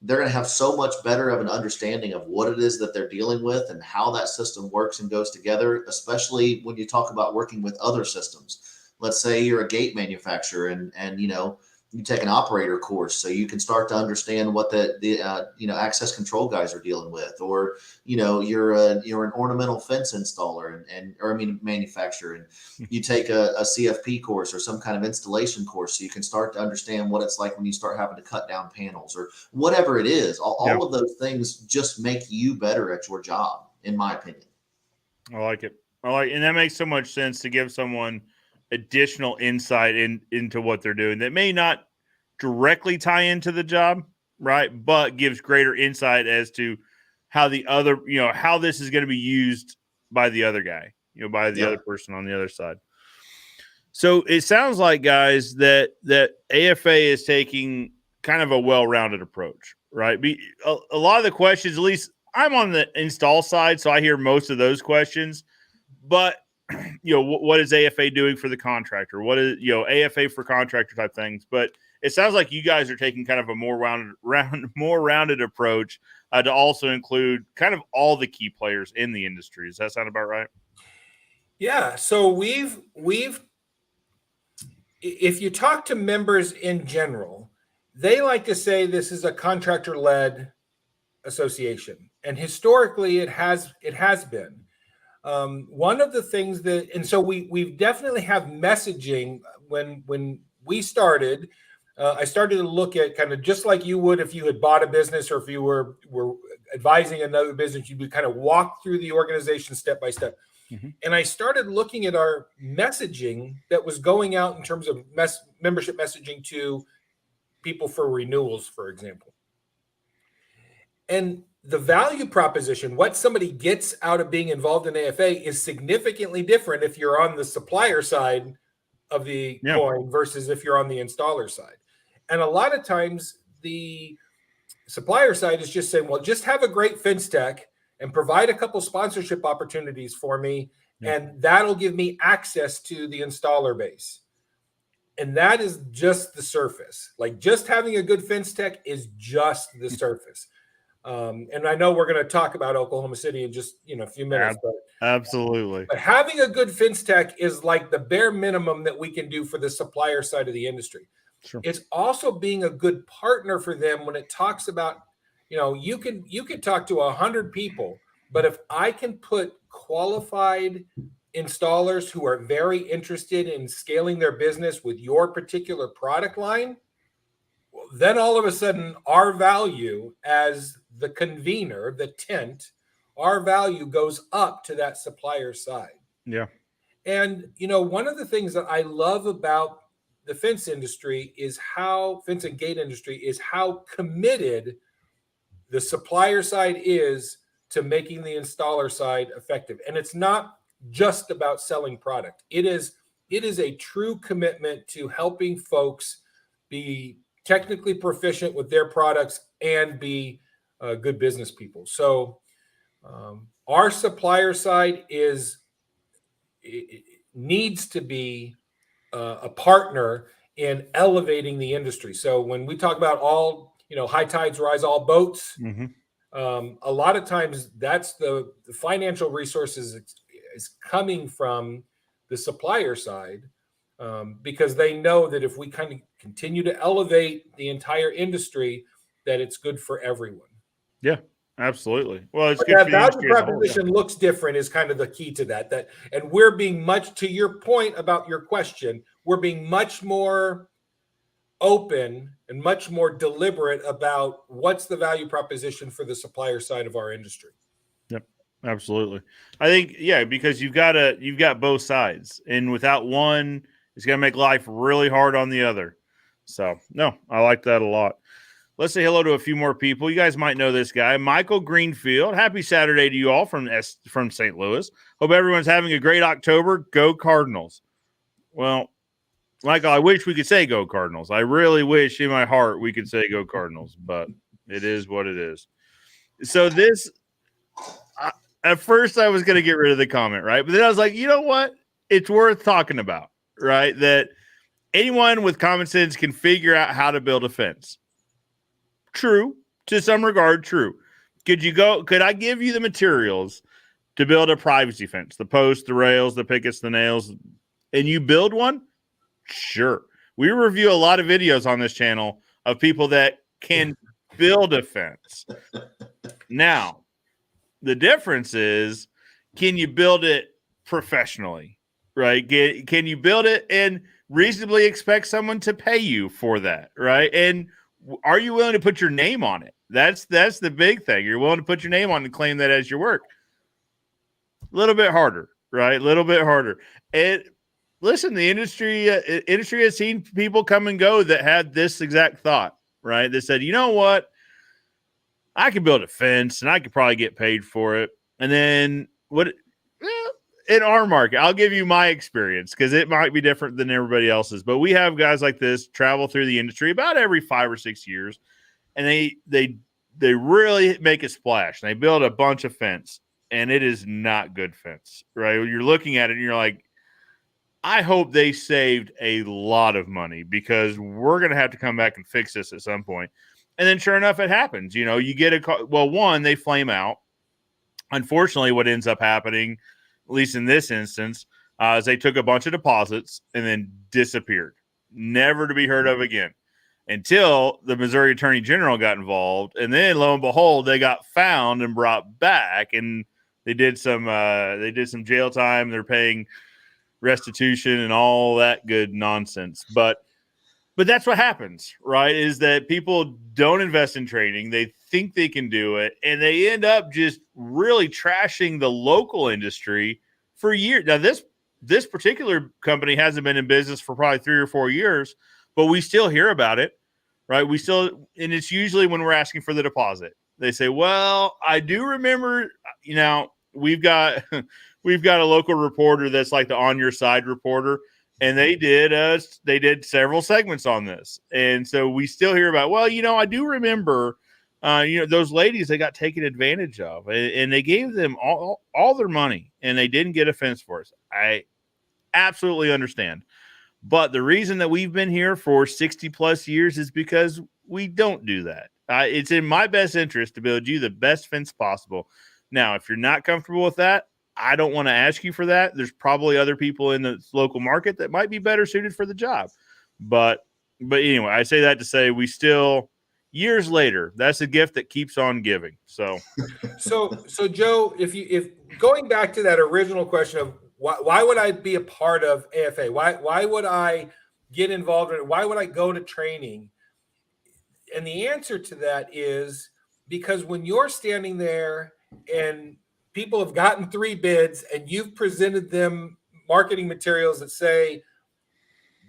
they're going to have so much better of an understanding of what it is that they're dealing with and how that system works and goes together, especially when you talk about working with other systems. Let's say you're a gate manufacturer and you know, you take an operator course so you can start to understand what the you know, access control guys are dealing with, or, you know, you're an ornamental fence installer or manufacturer, and you take a CFP course or some kind of installation course so you can start to understand what it's like when you start having to cut down panels or whatever it is. All of those things just make you better at your job, in my opinion. I like it. And that makes so much sense, to give someone additional insight into what they're doing that may not directly tie into the job, right? But gives greater insight as to how the other, you know, how this is going to be used by the other guy, you know, by the other person on the other side. So it sounds like, guys, that AFA is taking kind of a well-rounded approach, right? A lot of the questions, at least I'm on the install side, so I hear most of those questions. But, you know, what is AFA doing for the contractor? What is, you know, AFA for contractor type things? But it sounds like you guys are taking kind of a more rounded approach to also include kind of all the key players in the industry. Does that sound about right? Yeah. So we've if you talk to members in general, they like to say this is a contractor-led association, and historically it has been. One of the things that, and so we've definitely have messaging. When we started, I started to look at kind of just like you would if you had bought a business, or if you were advising another business, you would kind of walk through the organization step by step. Mm-hmm. And I started looking at our messaging that was going out in terms of membership messaging to people for renewals, for example. And the value proposition, what somebody gets out of being involved in AFA, is significantly different if you're on the supplier side of the coin versus if you're on the installer side. And a lot of times the supplier side is just saying, well, just have a great fence tech and provide a couple sponsorship opportunities for me, and that'll give me access to the installer base. And that is just the surface. Like, just having a good fence tech is just the surface. And I know we're going to talk about Oklahoma City in just a few minutes. Absolutely. But having a good fence tech is like the bare minimum that we can do for the supplier side of the industry. Sure. It's also being a good partner for them when it talks about, you can talk to 100 people, but if I can put qualified installers who are very interested in scaling their business with your particular product line, well, then all of a sudden our value as the convener, the tent, our value goes up to that supplier side. Yeah. And, one of the things that I love about the fence industry is fence and gate industry is how committed the supplier side is to making the installer side effective. And it's not just about selling product. It is a true commitment to helping folks be technically proficient with their products and be good business people. So our supplier side needs to be a partner in elevating the industry. So when we talk about high tides rise all boats, a lot of times that's the financial resources is coming from the supplier side, because they know that if we kind of continue to elevate the entire industry, that it's good for everyone. Yeah, absolutely. Well, it's but good. That value proposition looks different is kind of the key to that. And we're being much, to your point about your question, we're being much more open and much more deliberate about what's the value proposition for the supplier side of our industry. Yep, absolutely. I think, because you've got both sides, and without one, it's going to make life really hard on the other. So, no, I like that a lot. Let's say hello to a few more people. You guys might know this guy, Michael Greenfield. Happy Saturday to you all from St. Louis. Hope everyone's having a great October. Go Cardinals. Well, Michael, I wish we could say go Cardinals. I really wish in my heart we could say go Cardinals, but it is what it is. So at first I was going to get rid of the comment, right? But then I was like, you know what? It's worth talking about, right? That anyone with common sense can figure out how to build a fence. True. To some regard, true. Could I give you the materials to build a privacy fence? The posts, the rails, the pickets, the nails, and you build one? Sure. We review a lot of videos on this channel of people that can build a fence. Now, the difference is, can you build it professionally, right? Can you build it and reasonably expect someone to pay you for that, right? And are you willing to put your name on it? That's the big thing. You're willing to put your name on and claim that as your work. A little bit harder, right? A little bit harder. And listen, the industry has seen people come and go that had this exact thought, right? They said, you know what? I could build a fence and I could probably get paid for it. And then in our market, I'll give you my experience because it might be different than everybody else's, but we have guys like this travel through the industry about every 5 or 6 years, and they really make a splash and they build a bunch of fence, and it is not good fence, right? You're looking at it and you're like, I hope they saved a lot of money because we're going to have to come back and fix this at some point. And then sure enough, it happens. You get one, they flame out. Unfortunately, what ends up happening, at least in this instance, is they took a bunch of deposits and then disappeared, never to be heard of again. until the Missouri Attorney General got involved. And then lo and behold, they got found and brought back, and they did some jail time. They're paying restitution and all that good nonsense. But that's what happens, right? Is that people don't invest in training. They think they can do it, and they end up just really trashing the local industry for years. Now, this particular company hasn't been in business for probably 3 or 4 years, but we still hear about it, right? And it's usually when we're asking for the deposit. They say, well, I do remember, we've got a local reporter that's like the On Your Side reporter, and they did several segments on this. And so we still hear about, well, I do remember, those ladies, they got taken advantage of, and they gave them all their money, and they didn't get a fence for us. I absolutely understand. But the reason that we've been here for 60 plus years is because we don't do that. It's in my best interest to build you the best fence possible. Now, if you're not comfortable with that, I don't want to ask you for that. There's probably other people in the local market that might be better suited for the job. But anyway, I say that to say we still, years later, that's a gift that keeps on giving. So Joe, if going back to that original question of why would I be a part of AFA? Why would I get involved in it? Why would I go to training? And the answer to that is because when you're standing there and people have gotten 3 bids and you've presented them marketing materials that say,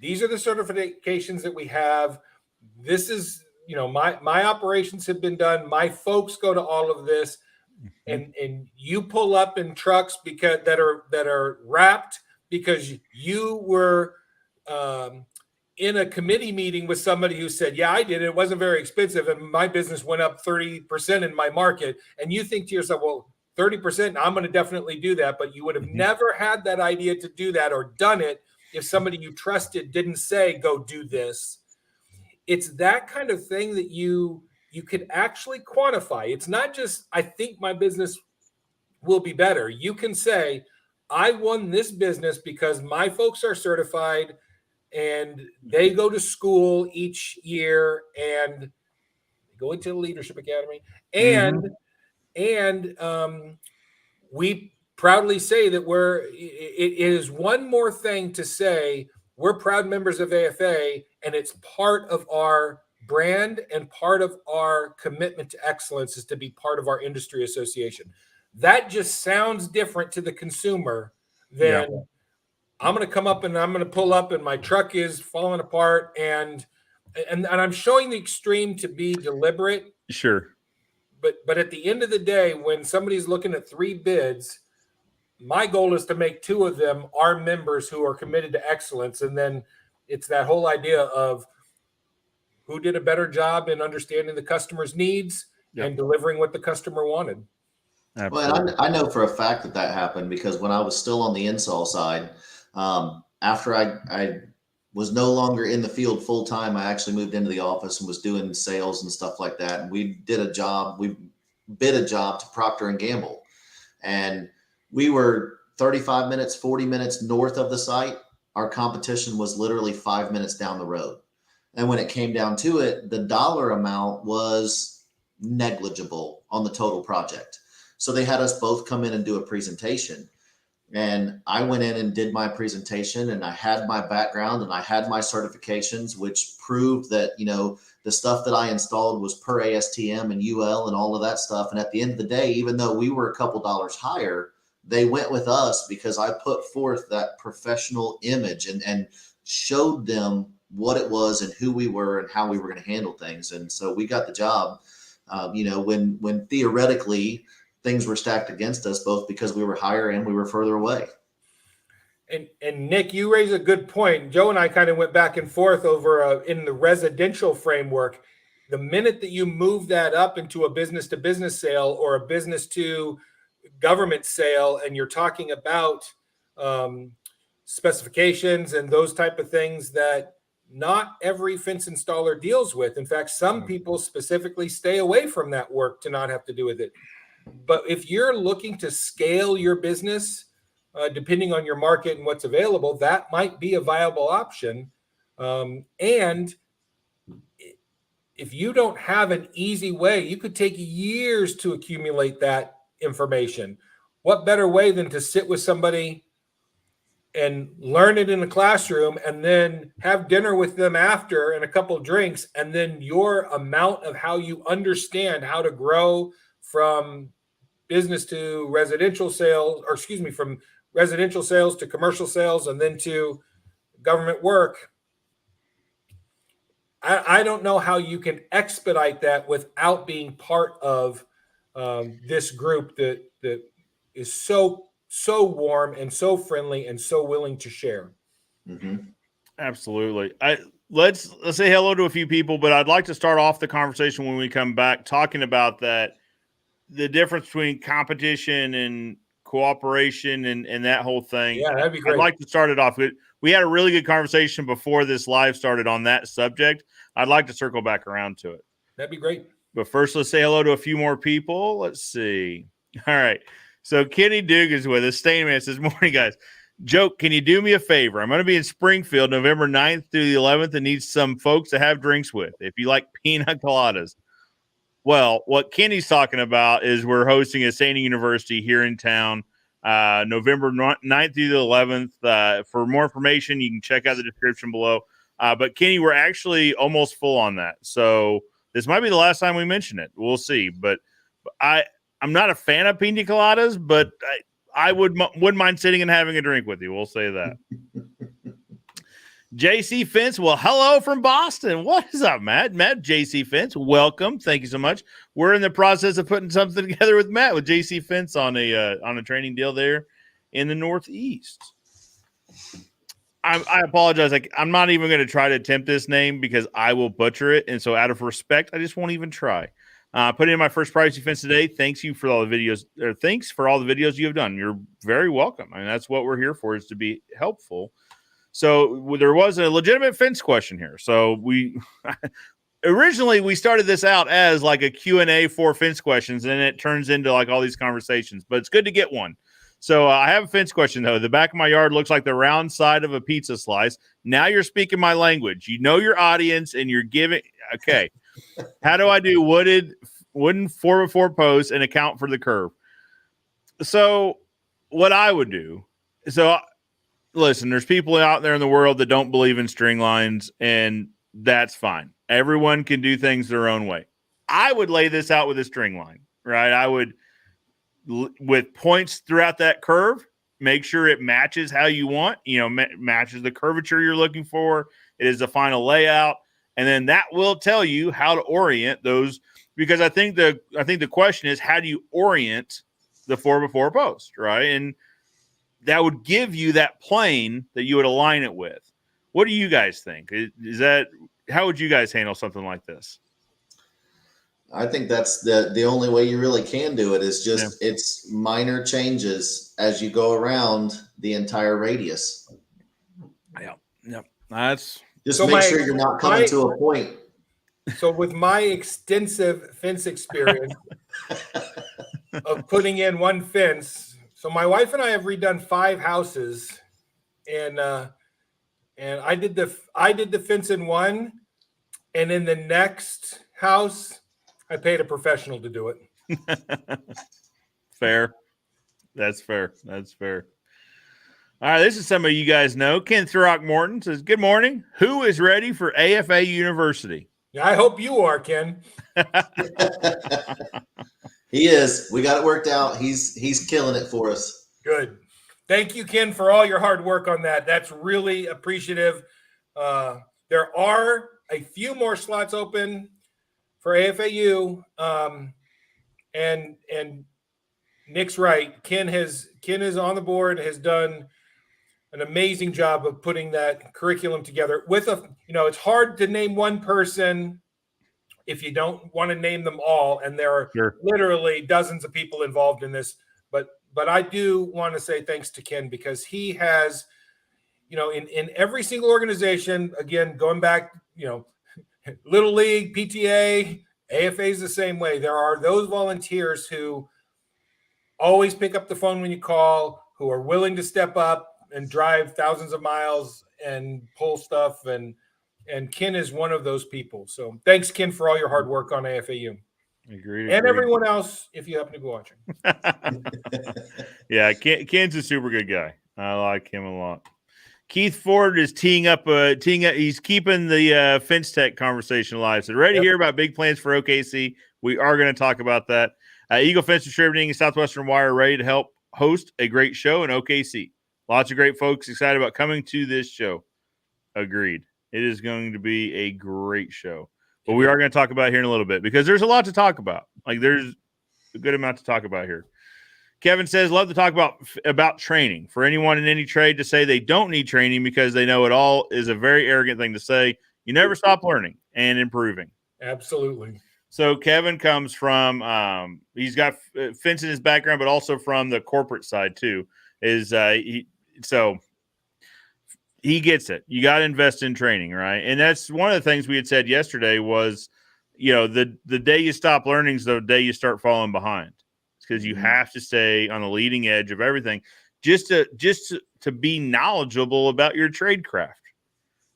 these are the certifications that we have. This is, my operations have been done. My folks go to all of this. And you pull up in trucks because that are wrapped because you were in a committee meeting with somebody who said, yeah, I did it. It wasn't very expensive. And my business went up 30% in my market. And you think to yourself, well, 30%, I'm going to definitely do that. But you would have never had that idea to do that or done it if somebody you trusted didn't say, go do this. It's that kind of thing that you could actually quantify. It's not just, I think my business will be better. You can say, I won this business because my folks are certified and they go to school each year and go into the Leadership Academy. And we proudly say that it is one more thing to say we're proud members of AFA, and it's part of our brand and part of our commitment to excellence is to be part of our industry association. That just sounds different to the consumer than I'm going to come up and I'm going to pull up and my truck is falling apart and I'm showing the extreme to be deliberate. Sure. But at the end of the day, when somebody's looking at 3 bids, my goal is to make 2 of them our members who are committed to excellence. And then it's that whole idea of who did a better job in understanding the customer's needs and delivering what the customer wanted. Absolutely. Well, I know for a fact that happened because when I was still on the install side, after I was no longer in the field full time, I actually moved into the office and was doing sales and stuff like that. And we bid a job to Procter and Gamble, and we were 35 minutes, 40 minutes north of the site. Our competition was literally 5 minutes down the road. And when it came down to it, the dollar amount was negligible on the total project. So they had us both come in and do a presentation. And I went in and did my presentation, and I had my background and I had my certifications, which proved that, the stuff that I installed was per ASTM and UL and all of that stuff. And at the end of the day, even though we were a couple dollars higher, they went with us because I put forth that professional image and showed them what it was and who we were and how we were going to handle things. And so we got the job, when theoretically things were stacked against us, both because we were higher and we were further away. And Nick, you raise a good point. Joe and I kind of went back and forth over in the residential framework. The minute that you move that up into a business to business sale or a business to government sale, and you're talking about specifications and those type of things that not every fence installer deals with. In fact, some people specifically stay away from that work to not have to do with it. But if you're looking to scale your business, depending on your market and what's available, that might be a viable option. And if you don't have an easy way, you could take years to accumulate that information. What better way than to sit with somebody and learn it in the classroom and then have dinner with them after and a couple of drinks, and then your amount of how you understand how to grow from business to residential sales, or excuse me, from residential sales to commercial sales and then to government work. I don't know how you can expedite that without being part of this group that is so warm and so friendly and so willing to share. Mm-hmm. Absolutely. Let's say hello to a few people, but I'd like to start off the conversation when we come back talking about that, the difference between competition and cooperation and that whole thing. Yeah, that'd be great. I'd like to start it off. We had a really good conversation before this live started on that subject. I'd like to circle back around to it. That'd be great. But first, let's say hello to a few more people. Let's see. All right. So Kenny Dugan's with us. Stainman says, morning, guys. Joke, can you do me a favor? I'm going to be in Springfield November 9th through the 11th and need some folks to have drinks with. If you like pina coladas. Well, what Kenny's talking about is we're hosting a Sandy University here in town November 9th through the 11th. For more information, you can check out the description below. But Kenny, we're actually almost full on that. So this might be the last time we mention it. We'll see. But I'm not a fan of pina coladas, but I wouldn't mind sitting and having a drink with you. We'll say that. JC Fence, well, hello from Boston. What is up, Matt? JC Fence, welcome. Thank you so much. We're in the process of putting something together with Matt with JC Fence on a training deal there in the Northeast. I apologize. I'm not even going to try to attempt this name because I will butcher it. And so out of respect, I just won't even try. Put in my first privacy fence today. Thanks for all the videos you have done. You're very welcome. I mean, that's what we're here for, is to be helpful. So there was a legitimate fence question here. So we originally we started this out as like a Q&A for fence questions, and then it turns into like all these conversations. But it's good to get one. So I have a fence question, though. The back of my yard looks like the round side of a pizza slice. Now you're speaking my language. You know your audience, and you're giving – okay. How do I do wooden 4x4 posts and account for the curve? So what I would do – listen, there's people out there in the world that don't believe in string lines, and that's fine. Everyone can do things their own way. I would lay this out with a string line, right? I would, with points throughout that curve, make sure it matches how you want, matches the curvature you're looking for. It is the final layout. And then that will tell you how to orient those, because I think the question is, how do you orient the 4x4 post, right? And that would give you that plane that you would align it with. What do you guys think? How would you guys handle something like this? I think that's the only way you really can do it is just it's minor changes as you go around the entire radius. Yeah. That's just so make sure you're not coming to a point. So with my extensive fence experience of putting in one fence, so my wife and I have redone 5 houses, and I did the fence in one, and in the next house, I paid a professional to do it. Fair. That's fair. All right, this is somebody you guys know. Ken Throckmorton says, good morning. Who is ready for AFA University? I hope you are, Ken. He is. We got it worked out. He's killing it for us. Good. Thank you, Ken, for all your hard work on that. That's really appreciative. There are a few more slots open for AFAU, and Nick's right. Ken is on the board, has done an amazing job of putting that curriculum together. It's hard to name one person if you don't want to name them all, and there are literally dozens of people involved in this. But I do want to say thanks to Ken, because he has, in every single organization, again, going back, Little League, PTA, AFA is the same way. There are those volunteers who always pick up the phone when you call, who are willing to step up and drive thousands of miles and pull stuff. And And Ken is one of those people. So thanks, Ken, for all your hard work on AFAU. Agreed. And everyone else, if you happen to be watching. Yeah, Ken's a super good guy. I like him a lot. Keith Ford is teeing up. He's keeping the Fence Tech conversation alive. So ready to hear about big plans for OKC. We are going to talk about that. Eagle Fence Distributing and Southwestern Wire ready to help host a great show in OKC. Lots of great folks excited about coming to this show. Agreed. It is going to be a great show. But we are going to talk about it here in a little bit because there's a lot to talk about. Like there's a good amount to talk about here. Kevin says, love to talk about training. For anyone in any trade to say they don't need training because they know it all is a very arrogant thing to say. You never stop learning and improving. Absolutely. So Kevin comes from, he's got fence in his background, but also from the corporate side too. So he gets it. You got to invest in training, right? And that's one of the things we had said yesterday was, the day you stop learning is the day you start falling behind. Because you have to stay on the leading edge of everything just to be knowledgeable about your trade craft,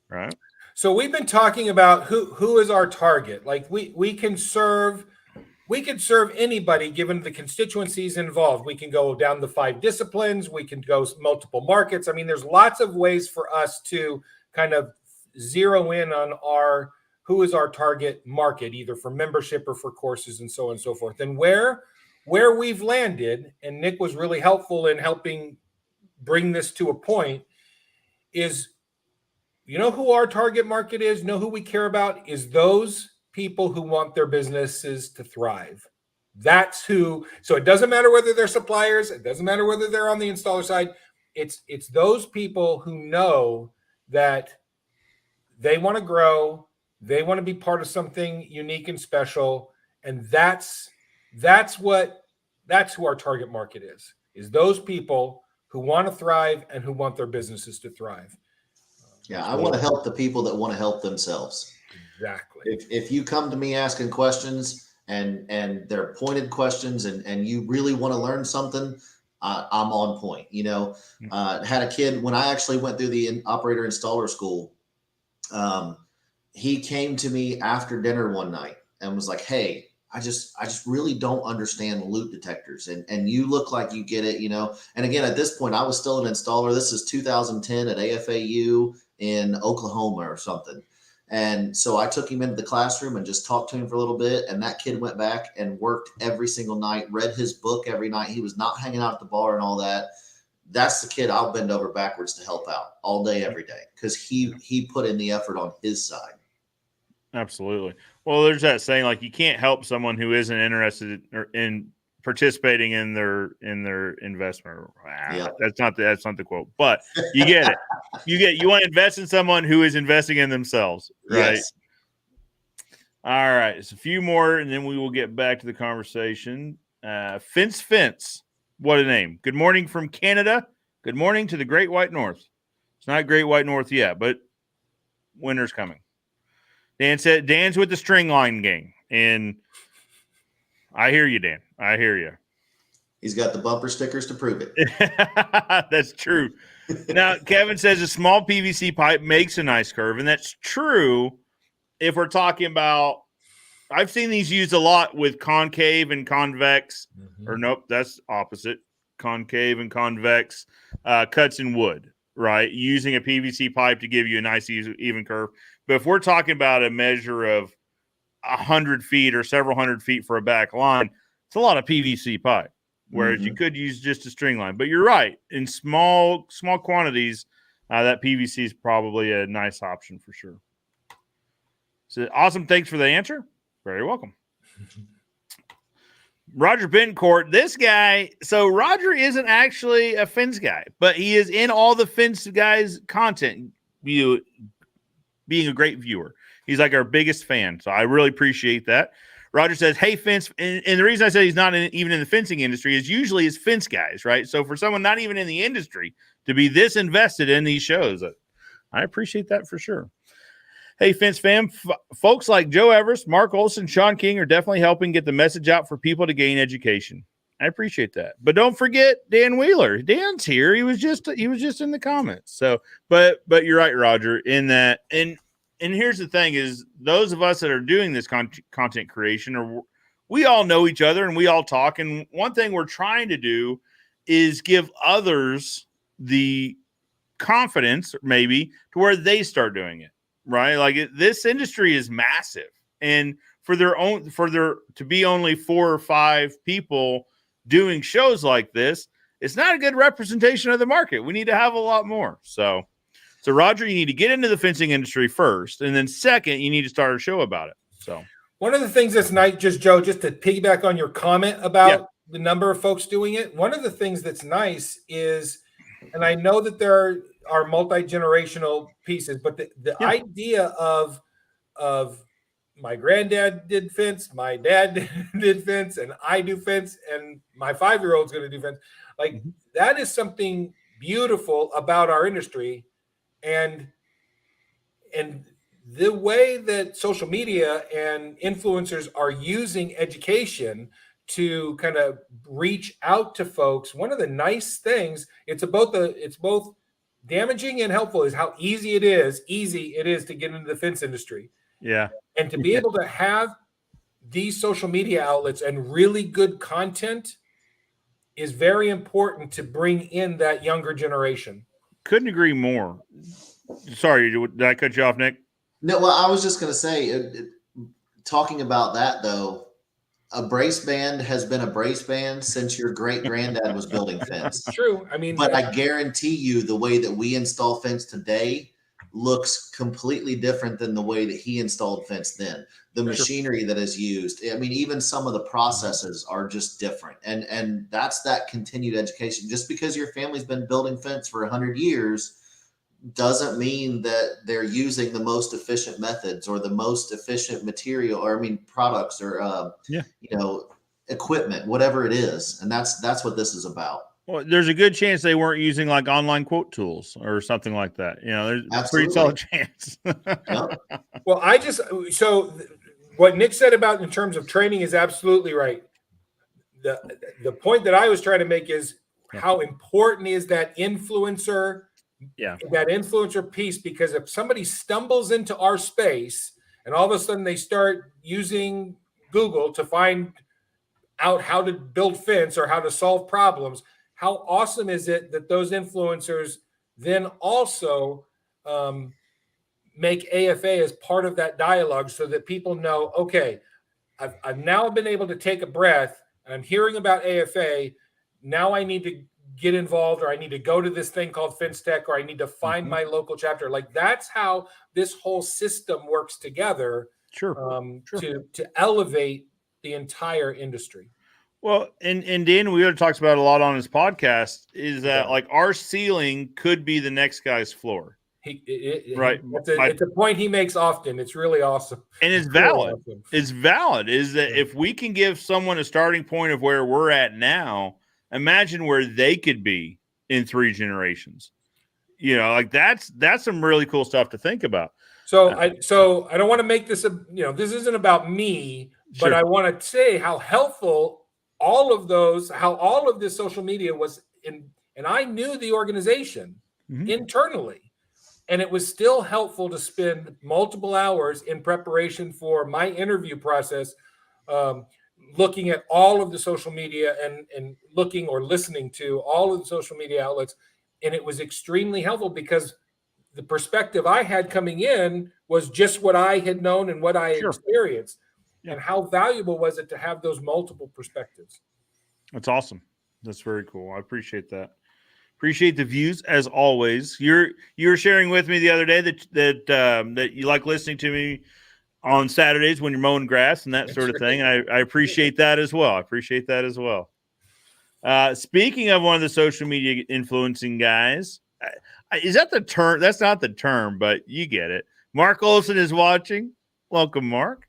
right? So we've been talking about who is our target. Like we can serve anybody given the constituencies involved. We can go down the 5 disciplines. We can go multiple markets. I mean, there's lots of ways for us to kind of zero in on who is our target market, either for membership or for courses and so on and so forth. And where we've landed, and Nick was really helpful in helping bring this to a point, is who our target market is, who we care about, is those people who want their businesses to thrive. That's who. So it doesn't matter whether they're suppliers. It doesn't matter whether they're on the installer side. It's those people who know that they want to grow. They want to be part of something unique and special. And that's who our target market is those people who want to thrive and who want their businesses to thrive. Yeah, I want to help the people that want to help themselves. Exactly. If you come to me asking questions and they're pointed questions and you really want to learn something, I'm on point. Had a kid when I actually went through the operator installer school. He came to me after dinner one night and was like, "Hey, I just really don't understand loop detectors. And you look like you get it, And again, at this point, I was still an installer. This is 2010 at AFAU in Oklahoma or something. And so I took him into the classroom and just talked to him for a little bit. And that kid went back and worked every single night, read his book every night. He was not hanging out at the bar and all that. That's the kid I'll bend over backwards to help out all day, every day, because he put in the effort on his side. Absolutely. Well, there's that saying, like, you can't help someone who isn't interested in participating in their investment. Yeah. That's not the quote, but you get it. You want to invest in someone who is investing in themselves, right? Yes. All right. It's a few more, and then we will get back to the conversation. Fence. What a name. Good morning from Canada. Good morning to the Great White North. It's not Great White North yet, but winter's coming. Dan said, Dan's with the string line gang. And I hear you, Dan. I hear you. He's got the bumper stickers to prove it. That's true. Now, Kevin says a small PVC pipe makes a nice curve. And that's true if we're talking about, I've seen these used a lot with concave and convex. Or nope, that's opposite. Concave and convex cuts in wood, right? Using a PVC pipe to give you a nice even curve. But if we're talking about a measure of 100 feet or several hundred feet for a back line, it's a lot of PVC pipe, whereas you could use just a string line. But you're right. In small quantities, that PVC is probably a nice option for sure. So awesome. Thanks for the answer. Very welcome. Roger Bencourt, this guy. So Roger isn't actually a fence guy, but he is in all the fence guys' content. Being a great viewer. He's like our biggest fan. So I really appreciate that. Roger says, hey, fence. And the reason I said he's not even in the fencing industry is usually it's fence guys, right? So for someone not even in the industry to be this invested in these shows, I appreciate that for sure. Hey, fence fam, folks like Joe Everest, Mark Olson, Sean King are definitely helping get the message out for people to gain education. I appreciate that. But don't forget Dan Wheeler. Dan's here. He was just in the comments. So, but you're right, Roger, in that. And and here's the thing is those of us that are doing this content creation, we all know each other and we all talk. And one thing we're trying to do is give others the confidence maybe to where they start doing it, right? Like this industry is massive. And for there to be only 4 or 5 people doing shows like this, it's not a good representation of the market. We need to have a lot more. So Roger, you need to get into the fencing industry first, and then second, you need to start a show about it. So one of the things that's nice, Joe, just to piggyback on your comment about the number of folks doing it, one of the things that's nice is, and I know that there are multi-generational pieces, but the idea of my granddad did fence, my dad did fence, and I do fence, and my 5-year-old's going to do fence. Like that is something beautiful about our industry. And the way that social media and influencers are using education to kind of reach out to folks, one of the nice things, it's both damaging and helpful, is how easy it is to get into the fence industry. Yeah. And to be able to have these social media outlets and really good content is very important to bring in that younger generation. Couldn't agree more. Sorry, did I cut you off, Nick? No, well, I was just going to say, talking about that, though, a brace band has been a brace band since your great-granddad was building fence. True. I mean, but I guarantee you the way that we install fence today looks completely different than the way that he installed fence then. The machinery that is used, I mean, even some of the processes are just different. And that's that continued education. Just because your family's been building fence for 100 years doesn't mean that they're using the most efficient methods or the most efficient material, or products or equipment, whatever it is. And that's what this is about. Well, there's a good chance they weren't using like online quote tools or something like that. There's a pretty solid chance. Well, so what Nick said about in terms of training is absolutely right. The point that I was trying to make is how important is that influencer piece, because if somebody stumbles into our space and all of a sudden they start using Google to find out how to build fence or how to solve problems, how awesome is it that those influencers then also make AFA as part of that dialogue, so that people know, okay, I've now been able to take a breath and I'm hearing about AFA. Now I need to get involved, or I need to go to this thing called Fence Tech, or I need to find my local chapter. Like that's how this whole system works together to elevate the entire industry. Well, and Dan, we talks about a lot on his podcast, is that like our ceiling could be the next guy's floor. Right. It's a point he makes often. It's really awesome. And it's valid. Really awesome. It's valid is that if we can give someone a starting point of where we're at now, imagine where they could be in 3 generations. Like that's some really cool stuff to think about. So I don't want to make this this isn't about me, but I want to say how helpful all of this social media was in, and I knew the organization internally, and it was still helpful to spend multiple hours in preparation for my interview process, looking at all of the social media and looking or listening to all of the social media outlets. And it was extremely helpful because the perspective I had coming in was just what I had known and what I experienced. Yeah. And how valuable was it to have those multiple perspectives? That's awesome. That's very cool. I appreciate that. Appreciate the views as always. You were sharing with me the other day that you like listening to me on Saturdays when you're mowing grass and that sort of thing. And I appreciate that as well. Speaking of one of the social media influencing guys, is that the term? That's not the term, but you get it. Mark Olson is watching. Welcome, Mark.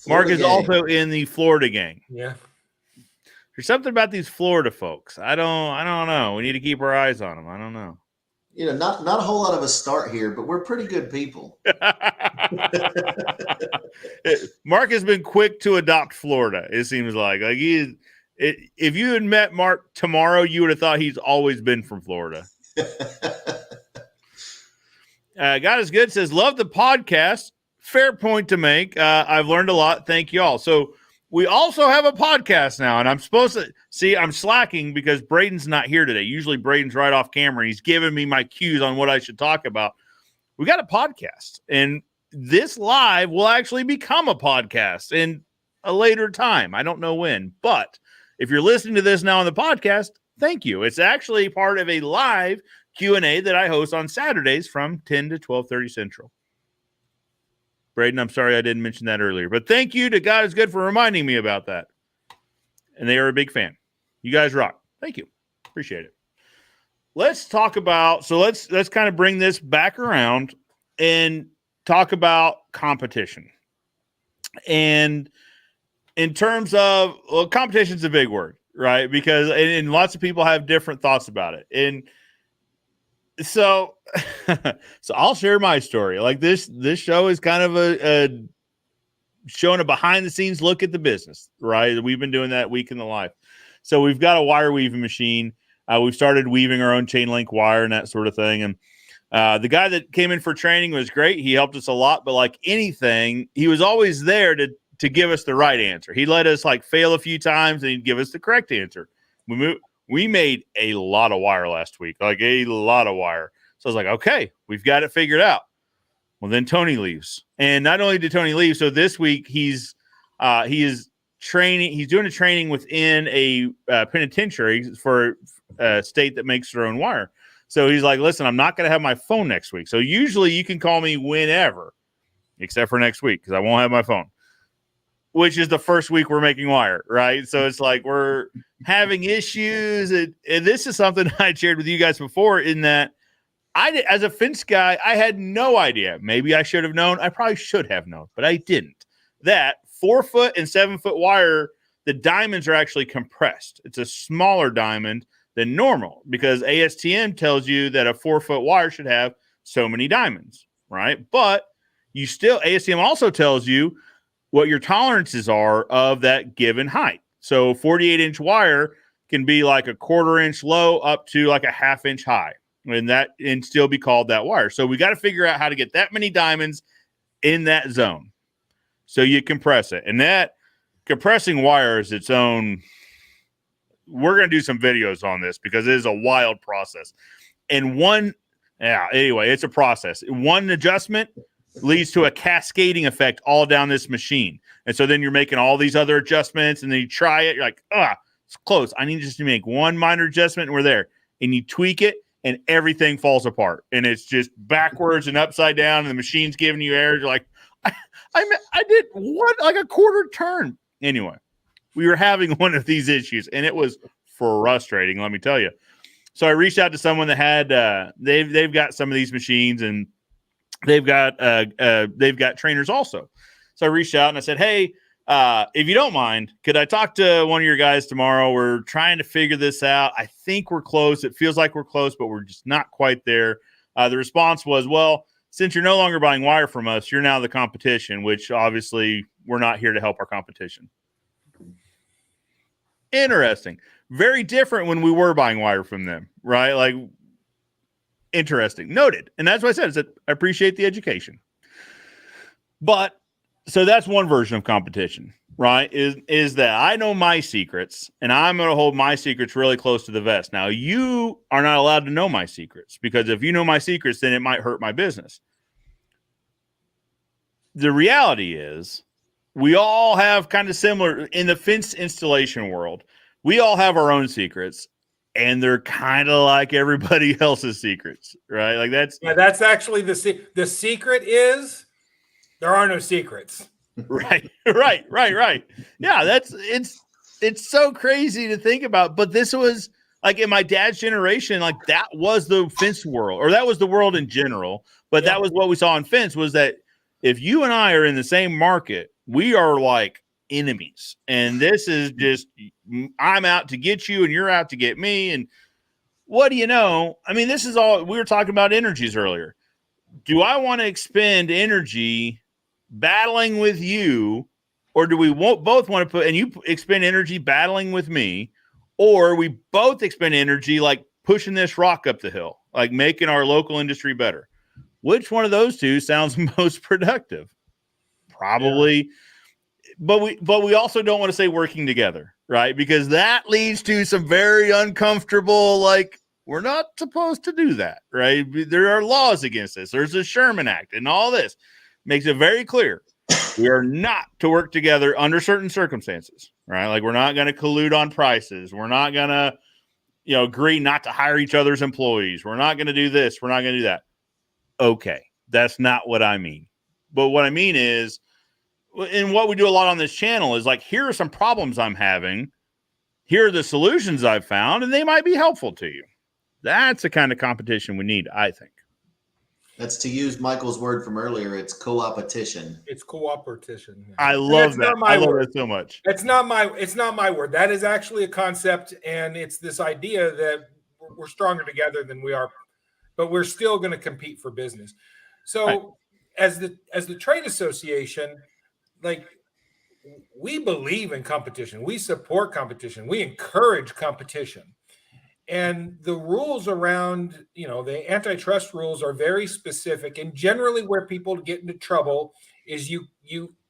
Mark is also in the Florida gang. Yeah. There's something about these Florida folks. I don't know. We need to keep our eyes on them. I don't know. Not a whole lot of us start here, but we're pretty good people. Mark has been quick to adopt Florida, it seems like. If you had met Mark tomorrow, you would have thought he's always been from Florida. God is Good says, love the podcast. Fair point to make. I've learned a lot. Thank you all. So we also have a podcast now, and I'm supposed to see, I'm slacking because Braden's not here today. Usually Braden's right off camera. He's giving me my cues on what I should talk about. We got a podcast, and this live will actually become a podcast in a later time. I don't know when, but if you're listening to this now on the podcast, thank you. It's actually part of a live Q&A that I host on Saturdays from 10 to 12:30 Central. Braden, I'm sorry I didn't mention that earlier, but thank you to God is Good for reminding me about that. And they are a big fan. You guys rock. Thank you. Appreciate it. Let's talk about, so let's kind of bring this back around and talk about competition. And in terms of, well, competition is a big word, right? Because, and lots of people have different thoughts about it. And so I'll share my story. Like this show is kind of a showing a behind the scenes look at the business, right? We've been doing that week in the life. So we've got a wire weaving machine. We've started weaving our own chain link wire and that sort of thing. And the guy that came in for training was great. He helped us a lot, but like anything, he was always there to give us the right answer. He let us like fail a few times and he'd give us the correct answer. We made a lot of wire last week, like a lot of wire. So I was like, okay, we've got it figured out. Well, then Tony leaves. And not only did Tony leave, so this week he is training. He's doing a training within a penitentiary for a state that makes their own wire. So he's like, listen, I'm not going to have my phone next week. So usually you can call me whenever, except for next week because I won't have my phone, which is the first week we're making wire, right? So it's like we're having issues. And this is something I shared with you guys before in that as a fence guy, I had no idea. Maybe I should have known. I probably should have known, but I didn't. That 4-foot and 7-foot wire, the diamonds are actually compressed. It's a smaller diamond than normal because ASTM tells you that a 4-foot wire should have so many diamonds, right? But ASTM also tells you what your tolerances are of that given height. So 48-inch wire can be like a 1/4 inch low up to like a 1/2 inch high, and still be called that wire. So we got to figure out how to get that many diamonds in that zone. So you compress it, and that compressing wire is its own. We're going to do some videos on this because it is a wild process. And anyway, it's a process. One adjustment leads to a cascading effect all down this machine. And so then you're making all these other adjustments and then you try it. You're like, it's close. I need just to make one minor adjustment and we're there. And you tweak it and everything falls apart. And it's just backwards and upside down and the machine's giving you errors. You're like, I did what? Like a 1/4 turn. Anyway, we were having one of these issues and it was frustrating, let me tell you. So I reached out to someone that had, they've got some of these machines and they've got trainers also. So I reached out and I said, hey, if you don't mind, could I talk to one of your guys tomorrow? We're trying to figure this out. I think we're close. It feels like we're close, but we're just not quite there. The response was, well, since you're no longer buying wire from us, you're now the competition, which obviously we're not here to help our competition. Interesting. Very different when we were buying wire from them, right? Like, interesting. Noted. And that's what I said. I appreciate the education. But so that's one version of competition, right? Is that I know my secrets and I'm going to hold my secrets really close to the vest. Now, you are not allowed to know my secrets because if you know my secrets, then it might hurt my business. The reality is we all have kind of similar in the fence installation world. We all have our own secrets. And they're kind of like everybody else's secrets, right? Like that's actually the secret is there are no secrets. Right. Yeah, it's so crazy to think about. But this was like in my dad's generation, like that was the fence world, or that was the world in general. But that was what we saw in fence was that if you and I are in the same market, we are like enemies. And this is just I'm out to get you and you're out to get me. And what do you know? I mean, this is all we were talking about energies earlier. Do I want to expend energy battling with you, or do we both want to and you expend energy battling with me, or we both expend energy like pushing this rock up the hill, like making our local industry better? Which one of those two sounds most productive? Probably. Yeah. But we also don't want to say working together, right? Because that leads to some very uncomfortable, like, we're not supposed to do that, right? There are laws against this. There's a Sherman Act and all this makes it very clear. We are not to work together under certain circumstances, right? Like, we're not going to collude on prices. We're not going to, agree not to hire each other's employees. We're not going to do this. We're not going to do that. Okay. That's not what I mean. But what I mean is, and what we do a lot on this channel is like, here are some problems I'm having. Here are the solutions I've found, and they might be helpful to you. That's the kind of competition we need, I think. That's, to use Michael's word from earlier, it's co-opetition. It's co-opetition. I love that. I love it so much. It's not my word. That is actually a concept, and it's this idea that we're stronger together than we are, but we're still going to compete for business. So right. as the trade association, like, we believe in competition. We support competition. We encourage competition. And the rules around, the antitrust rules are very specific. And generally where people get into trouble is you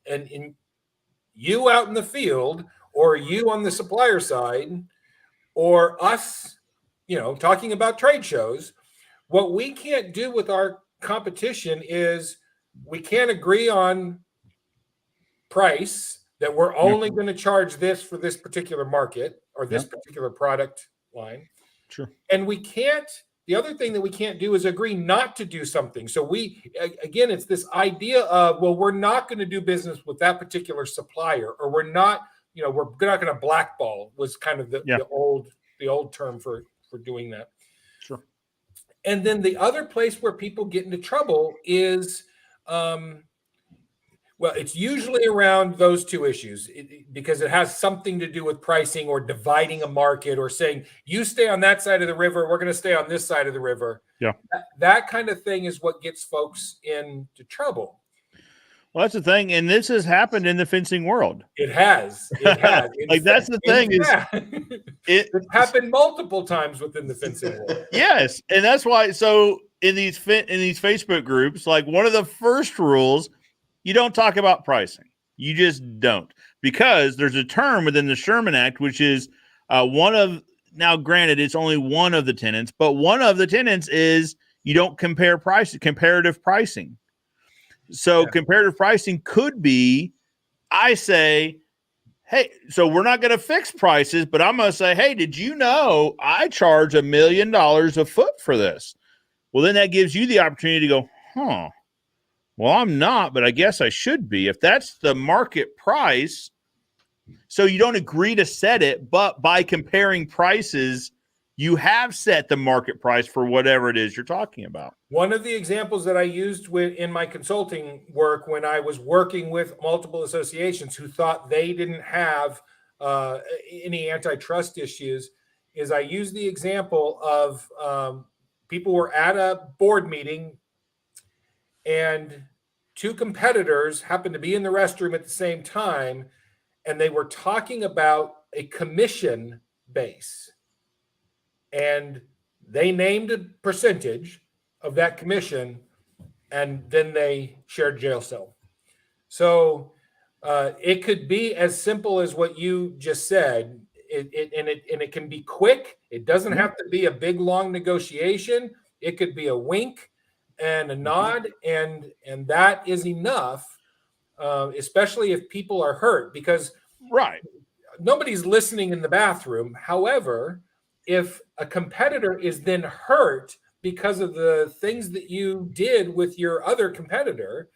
out in the field, or you on the supplier side, or us, talking about trade shows. What we can't do with our competition is we can't agree on price, that we're only going to charge this for this particular market or this particular product line. Sure. And the other thing that we can't do is agree not to do something. So it's this idea of, well, we're not going to do business with that particular supplier, or we're not going to blackball, was kind of the old term for doing that. Sure. And then the other place where people get into trouble is, it's usually around those two issues, because it has something to do with pricing or dividing a market, or saying, you stay on that side of the river, we're going to stay on this side of the river. Yeah. That kind of thing is what gets folks into trouble. Well, that's the thing. And this has happened in the fencing world. It has. That's the thing it's happened multiple times within the fencing world. Yes. And that's why. So in these Facebook groups, like, one of the first rules, you don't talk about pricing. You just don't, because there's a term within the Sherman Act, which is now granted, it's only one of the tenets, but one of the tenets is you don't compare prices, comparative pricing. So comparative pricing could be, I say, hey, so we're not going to fix prices, but I'm going to say, hey, did you know I charge $1 million a foot for this? Well, then that gives you the opportunity to go, well, I'm not, but I guess I should be. If that's the market price, so you don't agree to set it, but by comparing prices, you have set the market price for whatever it is you're talking about. One of the examples that I used in my consulting work, when I was working with multiple associations who thought they didn't have any antitrust issues, is I used the example of people were at a board meeting, and two competitors happened to be in the restroom at the same time, and they were talking about a commission base. And they named a percentage of that commission, and then they shared jail cell. So it could be as simple as what you just said. It can be quick. It doesn't have to be a big, long negotiation. It could be a wink and a nod, and that is enough, especially if people are hurt, because nobody's listening in the bathroom. However, if a competitor is then hurt because of the things that you did with your other competitor,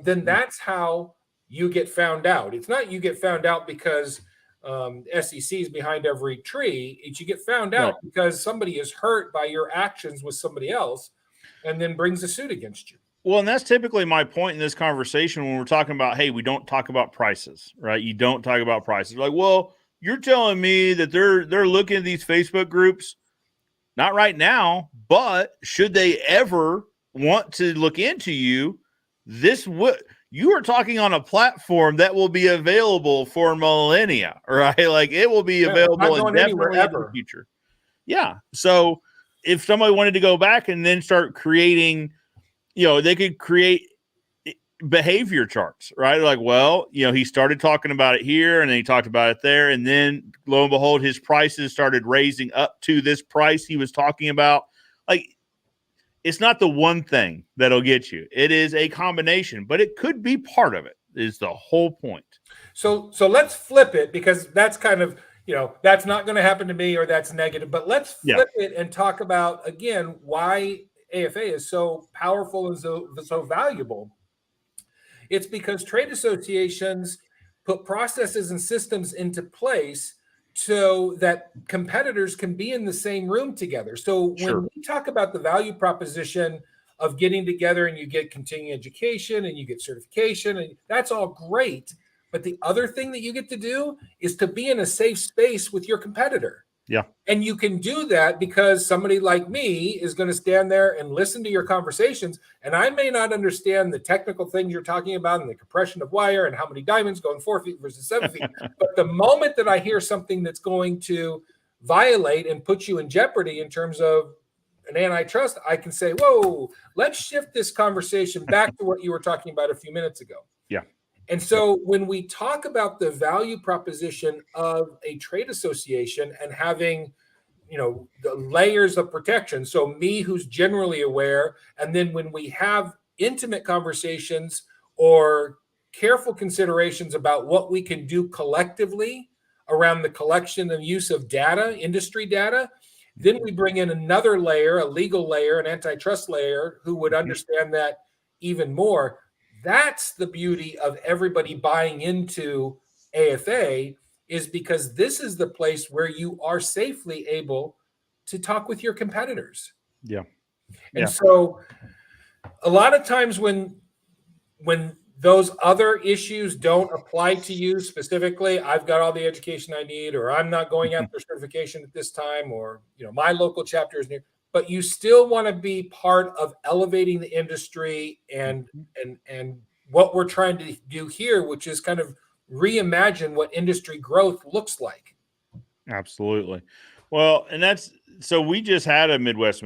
then that's how you get found out. It's not you get found out because SEC is behind every tree. It's you get found out because somebody is hurt by your actions with somebody else, and then brings a suit against you. Well, and that's typically my point in this conversation when we're talking about, hey, we don't talk about prices, right? You don't talk about prices. Like, well, you're telling me that they're looking at these Facebook groups, not right now, but should they ever want to look into you, you are talking on a platform that will be available for millennia, right? Like, it will be available indefinitely in the future. Yeah. So if somebody wanted to go back and then start creating they could create behavior charts, right? Like, well, he started talking about it here and then he talked about it there. And then lo and behold, his prices started raising up to this price he was talking about. Like, it's not the one thing that'll get you. It is a combination, but it could be part of it, is the whole point. So let's flip it, because that's kind of, that's not going to happen to me, or that's negative, but let's flip it and talk about, again, why AFA is so powerful and so valuable. It's because trade associations put processes and systems into place so that competitors can be in the same room together. So when we talk about the value proposition of getting together, and you get continuing education and you get certification, and that's all great. But the other thing that you get to do is to be in a safe space with your competitor. Yeah. And you can do that because somebody like me is going to stand there and listen to your conversations. And I may not understand the technical things you're talking about and the compression of wire and how many diamonds going 4 feet versus 7 feet. But the moment that I hear something that's going to violate and put you in jeopardy in terms of an antitrust, I can say, whoa, let's shift this conversation back to what you were talking about a few minutes ago. Yeah. And so when we talk about the value proposition of a trade association and having, the layers of protection, so me who's generally aware, and then when we have intimate conversations or careful considerations about what we can do collectively around the collection and use of data, industry data, then we bring in another layer, a legal layer, an antitrust layer, who would understand that even more. That's the beauty of everybody buying into AFA, is because this is the place where you are safely able to talk with your competitors. Yeah. And so a lot of times when those other issues don't apply to you specifically, I've got all the education I need, or I'm not going after certification at this time, or, my local chapter is near, but you still want to be part of elevating the industry and what we're trying to do here, which is kind of reimagine what industry growth looks like. Absolutely. Well, and so we just had a Midwest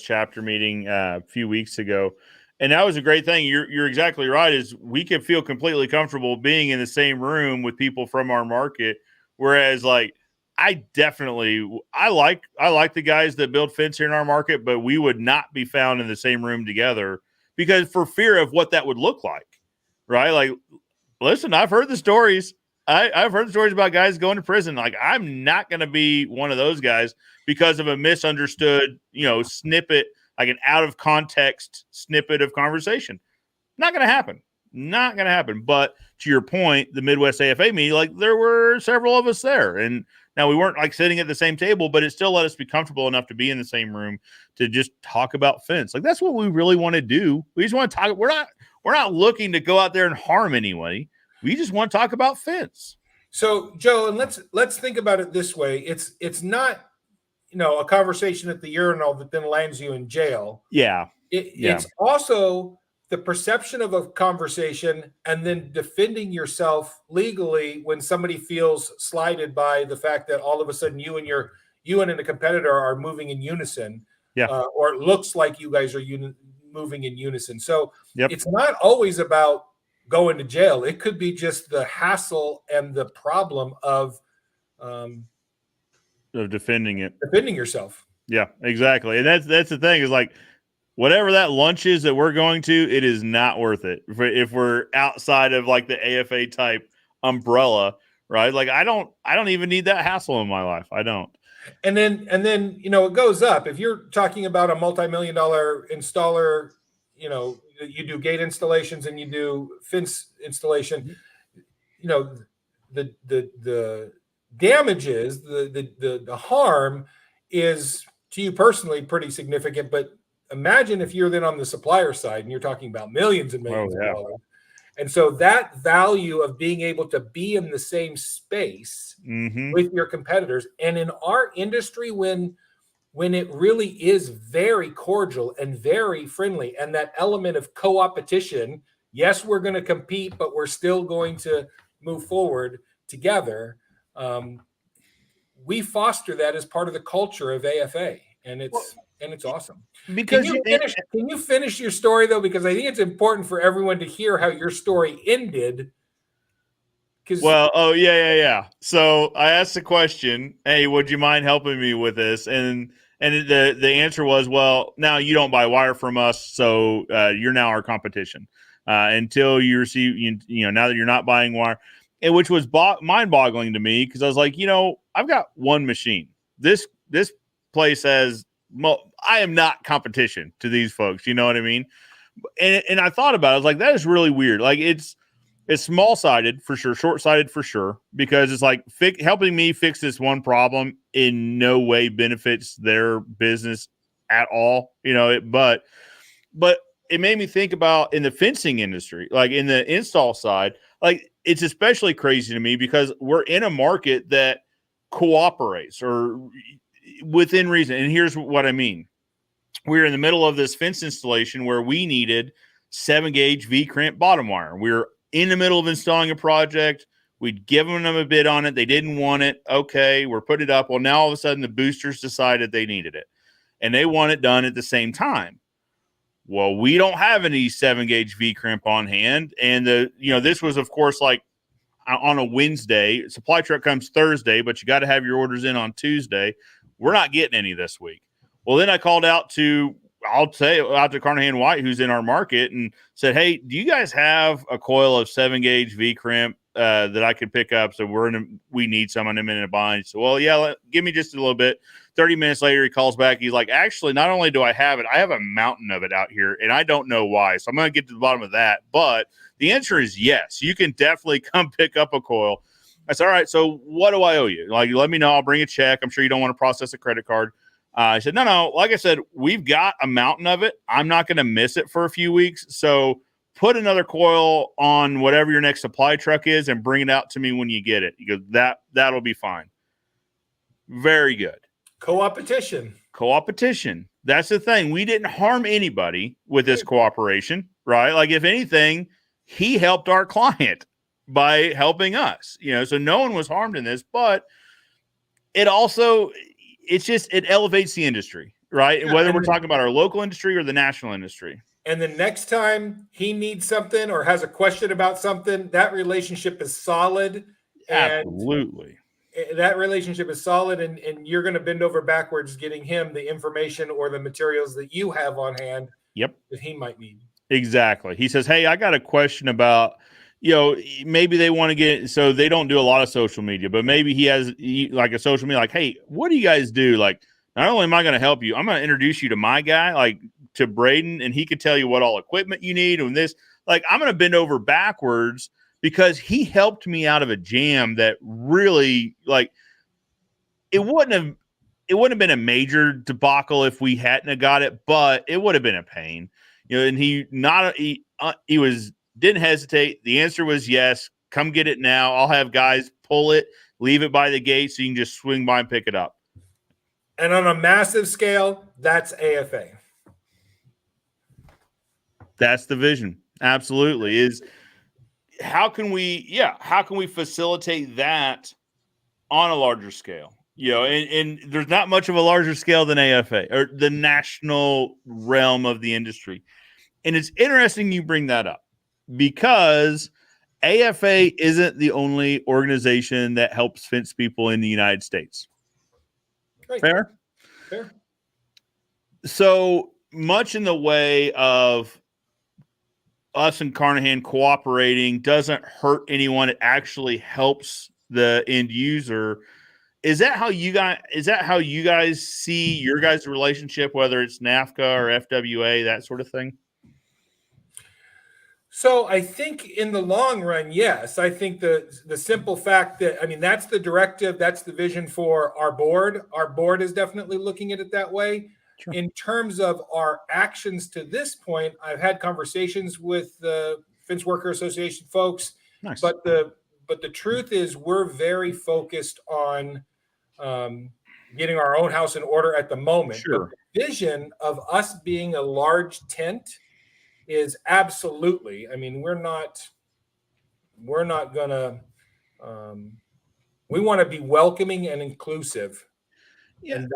chapter meeting a few weeks ago. And that was a great thing. You're exactly right. Is we could feel completely comfortable being in the same room with people from our market. Whereas, like, I like the guys that build fence here in our market, but we would not be found in the same room together because for fear of what that would look like, right? Like, listen, I've heard the stories. I've heard the stories about guys going to prison. Like, I'm not going to be one of those guys because of a misunderstood, snippet, like an out of context snippet of conversation. Not going to happen. Not going to happen. But to your point, the Midwest AFA meeting, like, there were several of us there. And now we weren't like sitting at the same table, but it still let us be comfortable enough to be in the same room to just talk about fence. Like, that's what we really want to do. We just want to talk. We're not looking to go out there and harm anybody. We just want to talk about fence. So, Joe, and let's think about it this way. It's not, a conversation at the urinal that then lands you in jail. Yeah. It's also the perception of a conversation and then defending yourself legally when somebody feels slighted by the fact that all of a sudden you and a competitor are moving in unison. Yeah. Or it looks like you guys are moving in unison. So It's not always about going to jail. It could be just the hassle and the problem of defending yourself. Yeah, exactly. And that's the thing, is like, whatever that lunch is that we're going to, it is not worth it if we're outside of like the AFA type umbrella, right? Like, I don't even need that hassle in my life. I don't. And then it goes up. If you're talking about a multi-million-dollar installer, you do gate installations and you do fence installation, the damages, the harm is to you personally pretty significant. But imagine if you're then on the supplier side and you're talking about millions and millions of dollars. And so that value of being able to be in the same space with your competitors, and in our industry, when it really is very cordial and very friendly, and that element of co-opetition, yes, we're going to compete, but we're still going to move forward together. We foster that as part of the culture of AFA, and And it's awesome. Because Can you finish your story though? Because I think it's important for everyone to hear how your story ended. Well, oh yeah. So I asked the question, "Hey, would you mind helping me with this?" And the answer was, "Well, now you don't buy wire from us, so you're now our competition until you receive now that you're not buying wire." And which was mind-boggling to me because I was like, I've got one machine. This place has. I am not competition to these folks. You know what I mean? And I thought about it. I was like, that is really weird. Like it's small-sided for sure, short-sighted for sure, because it's like helping me fix this one problem in no way benefits their business at all. But it made me think about in the fencing industry, like in the install side, like it's especially crazy to me because we're in a market that cooperates or within reason. And here's what I mean. We're in the middle of this fence installation where we needed 7-gauge V-crimp bottom wire. We were in the middle of installing a project. We'd given them a bid on it. They didn't want it. Okay, we're putting it up. Well, now all of a sudden the boosters decided they needed it. And they want it done at the same time. Well, we don't have any 7-gauge V-crimp on hand. And this was, of course, like on a Wednesday. Supply truck comes Thursday, but you got to have your orders in on Tuesday. We're not getting any this week. Well, then I called out to Carnahan White, who's in our market, and said, "Hey, do you guys have a coil of 7-gauge V-crimp that I could pick up? So we need some. I'm in a bind." So, well, yeah, give me just a little bit. 30 minutes later, he calls back. He's like, "Actually, not only do I have it, I have a mountain of it out here, and I don't know why. So I'm going to get to the bottom of that. But the answer is yes. You can definitely come pick up a coil." I said, "All right, so what do I owe you? Like, let me know. I'll bring a check. I'm sure you don't want to process a credit card." I said, no. Like I said, we've got a mountain of it. I'm not going to miss it for a few weeks. So put another coil on whatever your next supply truck is and bring it out to me when you get it. He goes, that'll be fine. Very good. Co-opetition. That's the thing. We didn't harm anybody with this cooperation, right? Like if anything, he helped our client by helping us, so no one was harmed in this, but it also, it elevates the industry, right? Yeah, whether we're talking about our local industry or the national industry. And the next time he needs something or has a question about something, that relationship is solid. Absolutely. And that relationship is solid, and you're going to bend over backwards getting him the information or the materials that you have on hand. Yep. That he might need. Exactly. He says, "Hey, I got a question about, maybe they want to get," so they don't do a lot of social media, but maybe he has like a social media, like, "Hey, what do you guys do? Like, not only am I going to help you, I'm going to introduce you to my guy, like to Braden, and he could tell you what all equipment you need." And this, like, I'm going to bend over backwards because he helped me out of a jam that really, like, it wouldn't have been a major debacle if we hadn't have got it, but it would have been a pain, and he didn't hesitate. The answer was yes. Come get it now. I'll have guys pull it, leave it by the gate so you can just swing by and pick it up. And on a massive scale, that's AFA. That's the vision. Absolutely. Is how can we facilitate that on a larger scale? And there's not much of a larger scale than AFA or the national realm of the industry. And it's interesting you bring that up because AFA isn't the only organization that helps fence people in the United States. Right. Fair? So much in the way of us and Carnahan cooperating doesn't hurt anyone. It actually helps the end user. Is that how you guys see your guys' relationship, whether it's NAFCA or FWA, that sort of thing? So I think in the long run, yes. I think the simple fact that, that's the directive, that's the vision for our board. Our board is definitely looking at it that way. Sure. In terms of our actions to this point, I've had conversations with the Fence Worker Association folks. Nice. But the truth is we're very focused on getting our own house in order at the moment. Sure. But the vision of us being a large tent is absolutely, we're not gonna, we want to be welcoming and inclusive. Yeah. And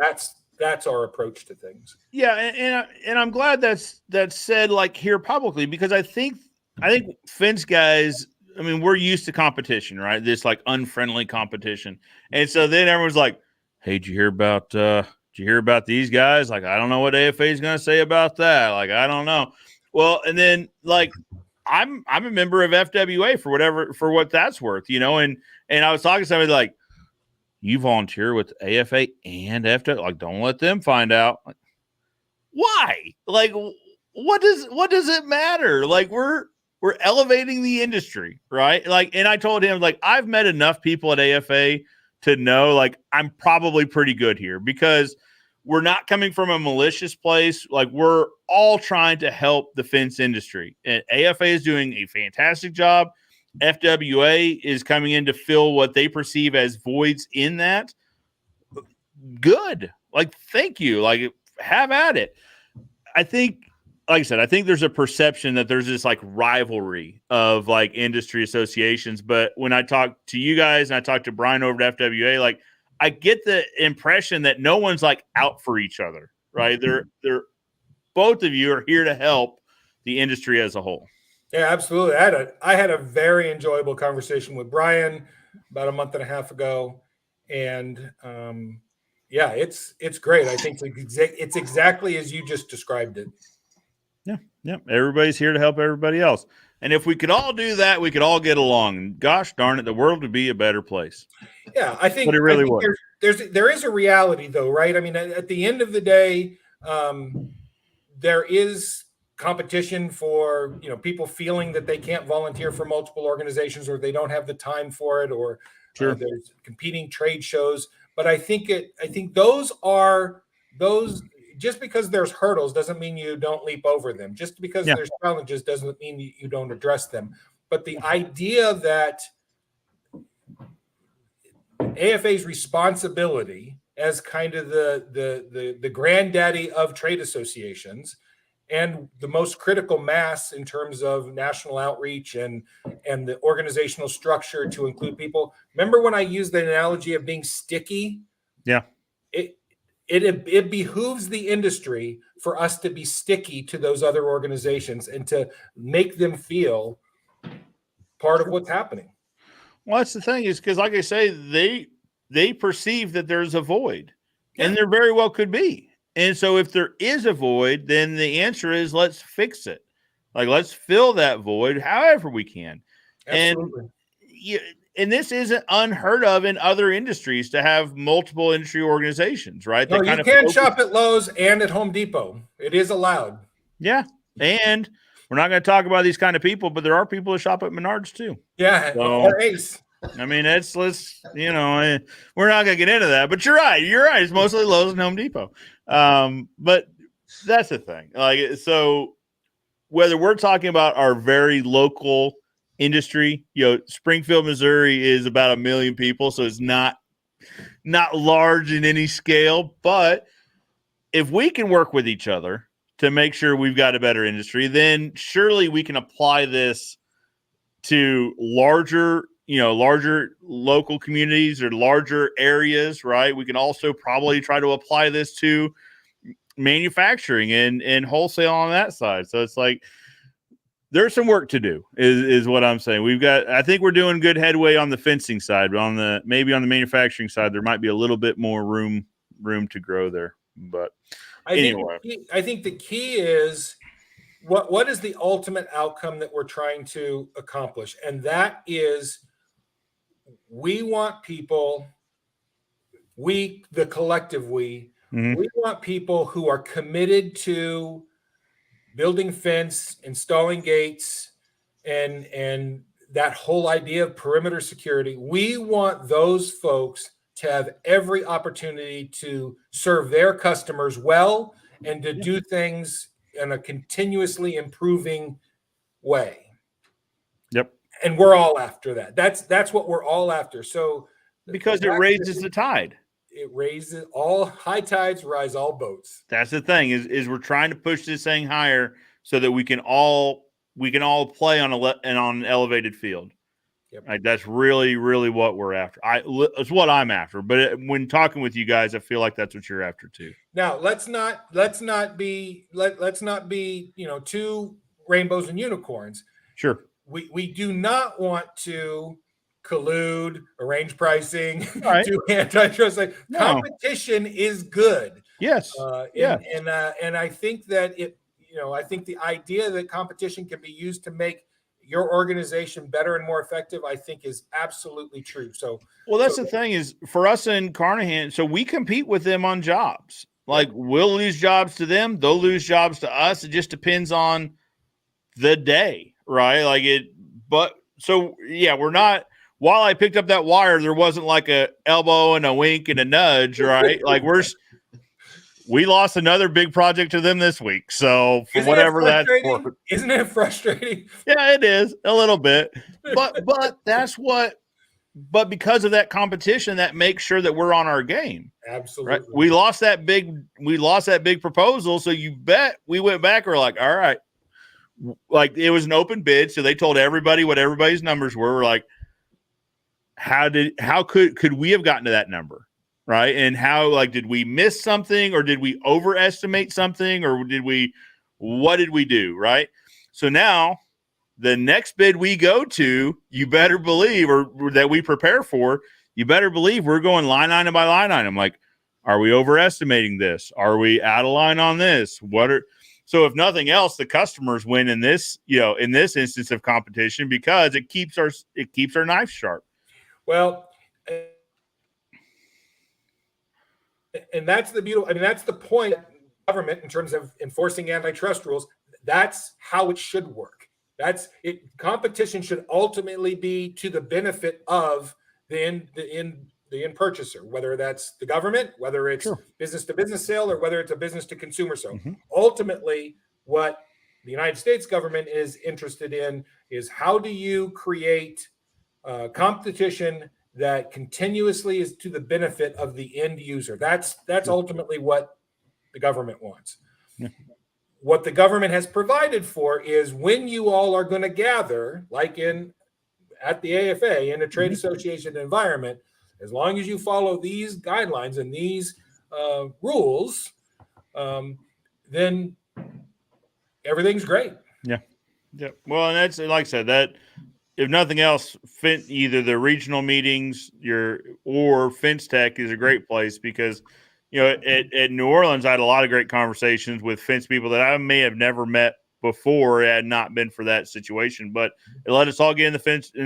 that's our approach to things. Yeah, and I'm glad that's said like here publicly, because I think fence guys, I mean, we're used to competition, right? This like unfriendly competition. And so then everyone's like, "Hey, did you hear about these guys? Like, I don't know what AFA is going to say about that. Like, I don't know." Well, and then like I'm a member of FWA for what that's worth, and I was talking to somebody like, "You volunteer with AFA and FWA, like, don't let them find out." Like, why? Like, what does it matter? Like, we're elevating the industry, right? Like, and I told him, like, I've met enough people at AFA to know, like, I'm probably pretty good here, because we're not coming from a malicious place. Like, we're all trying to help the fence industry, and AFA is doing a fantastic job. FWA is coming in to fill what they perceive as voids in that. Good. Like, thank you. Like, have at it. I think, like I said, I think there's a perception that there's this like rivalry of like industry associations. But when I talk to you guys and I talk to Brian over at FWA, like, I get the impression that no one's like out for each other, right? They're both of you are here to help the industry as a whole. Yeah, absolutely. I had a very enjoyable conversation with Brian about a month and a half ago, and yeah, it's great. I think it's exactly as you just described it. Yeah. Everybody's here to help everybody else, and if we could all do that, we could all get along. Gosh darn it, the world would be a better place. Yeah, I think, but it really would. There is a reality, though, right? I mean, at the end of the day, there is competition for people feeling that they can't volunteer for multiple organizations, or they don't have the time for it, or Sure. There's competing trade shows. But I think those just because there's hurdles doesn't mean you don't leap over them. Just because there's challenges doesn't mean you don't address them. But the idea that AFA's responsibility as kind of the granddaddy of trade associations and the most critical mass in terms of national outreach and the organizational structure to include people. Remember when I used the analogy of being sticky? Yeah. It behooves the industry for us to be sticky to those other organizations and to make them feel part of what's happening. Well, that's the thing, is because, like I say, they perceive that there's a void, and there very well could be. And so if there is a void, then the answer is let's fix it. Like, let's fill that void however we can. Absolutely. And this isn't unheard of in other industries to have multiple industry organizations, right? No, you can shop at Lowe's and at Home Depot. It is allowed. Yeah. And we're not going to talk about these kind of people, but there are people who shop at Menards too. Yeah. So, Ace. I mean, we're not going to get into that, but you're right. It's mostly Lowe's and Home Depot. But that's the thing. Like, so whether we're talking about our very local industry, Springfield, Missouri is about 1 million people. So it's not large in any scale, but if we can work with each other to make sure we've got a better industry, then surely we can apply this to larger local communities or larger areas, right? We can also probably try to apply this to manufacturing and wholesale on that side. So it's like, there's some work to do is what I'm saying. I think we're doing good headway on the fencing side, but maybe on the manufacturing side, there might be a little bit more room to grow there. But anyway, I think the key is what is the ultimate outcome that we're trying to accomplish? And that is, we want people, the collective we want people who are committed to building fence, installing gates, and that whole idea of perimeter security. We want those folks to have every opportunity to serve their customers well and to do things in a continuously improving way. Yep. And we're all after that. That's what we're all after. So because it raises the tide. It raises all high tides, rise all boats. That's the thing is we're trying to push this thing higher so that we can all play on an elevated field. Yep. Like that's really, really what we're after. It's what I'm after. But when talking with you guys, I feel like that's what you're after too. Now let's not be two rainbows and unicorns. Sure. We do not want to collude, arrange pricing, Right. do antitrust. No. Competition is good. Yes. And I think that I think the idea that competition can be used to make your organization better and more effective, I think is absolutely true. So, well, that's the thing is for us in Carnahan. So we compete with them on jobs. Like we'll lose jobs to them. They'll lose jobs to us. It just depends on the day, right? We're not, while I picked up that wire, there wasn't like a elbow and a wink and a nudge, right? Like we lost another big project to them this week. So for whatever that's worth. Isn't it frustrating? Yeah, it is a little bit, but but because of that competition, that makes sure that we're on our game. Absolutely. Right? We lost that big proposal. So you bet we went back. We're like, all right, like it was an open bid. So they told everybody what everybody's numbers were. We're like, how could we have gotten to that number? Right. And did we miss something or did we overestimate something or what did we do? Right. So now the next bid we go to, you better believe, or that we prepare for, you better believe we're going line item by line item. Like, are we overestimating this? Are we out of line on this? So if nothing else, the customers win in this, in this instance of competition because it keeps our knife sharp. Well, and that's the beautiful. I mean, that's the point of government in terms of enforcing antitrust rules. That's how it should work. That's it. Competition should ultimately be to the benefit of the end purchaser, whether that's the government, whether it's business to business sale, or whether it's a business to consumer sale. Mm-hmm. Ultimately, what the United States government is interested in is how do you create competition that continuously is to the benefit of the end user. That's ultimately what the government wants. Yeah. What the government has provided for is when you all are going to gather, like at the AFA in a trade association environment, as long as you follow these guidelines and these rules, then everything's great. Yeah. Yeah. Well, and that's, like I said, that if nothing else, either the regional meetings or Fence Tech is a great place because, at New Orleans, I had a lot of great conversations with fence people that I may have never met before had not been for that situation. But it let us all get in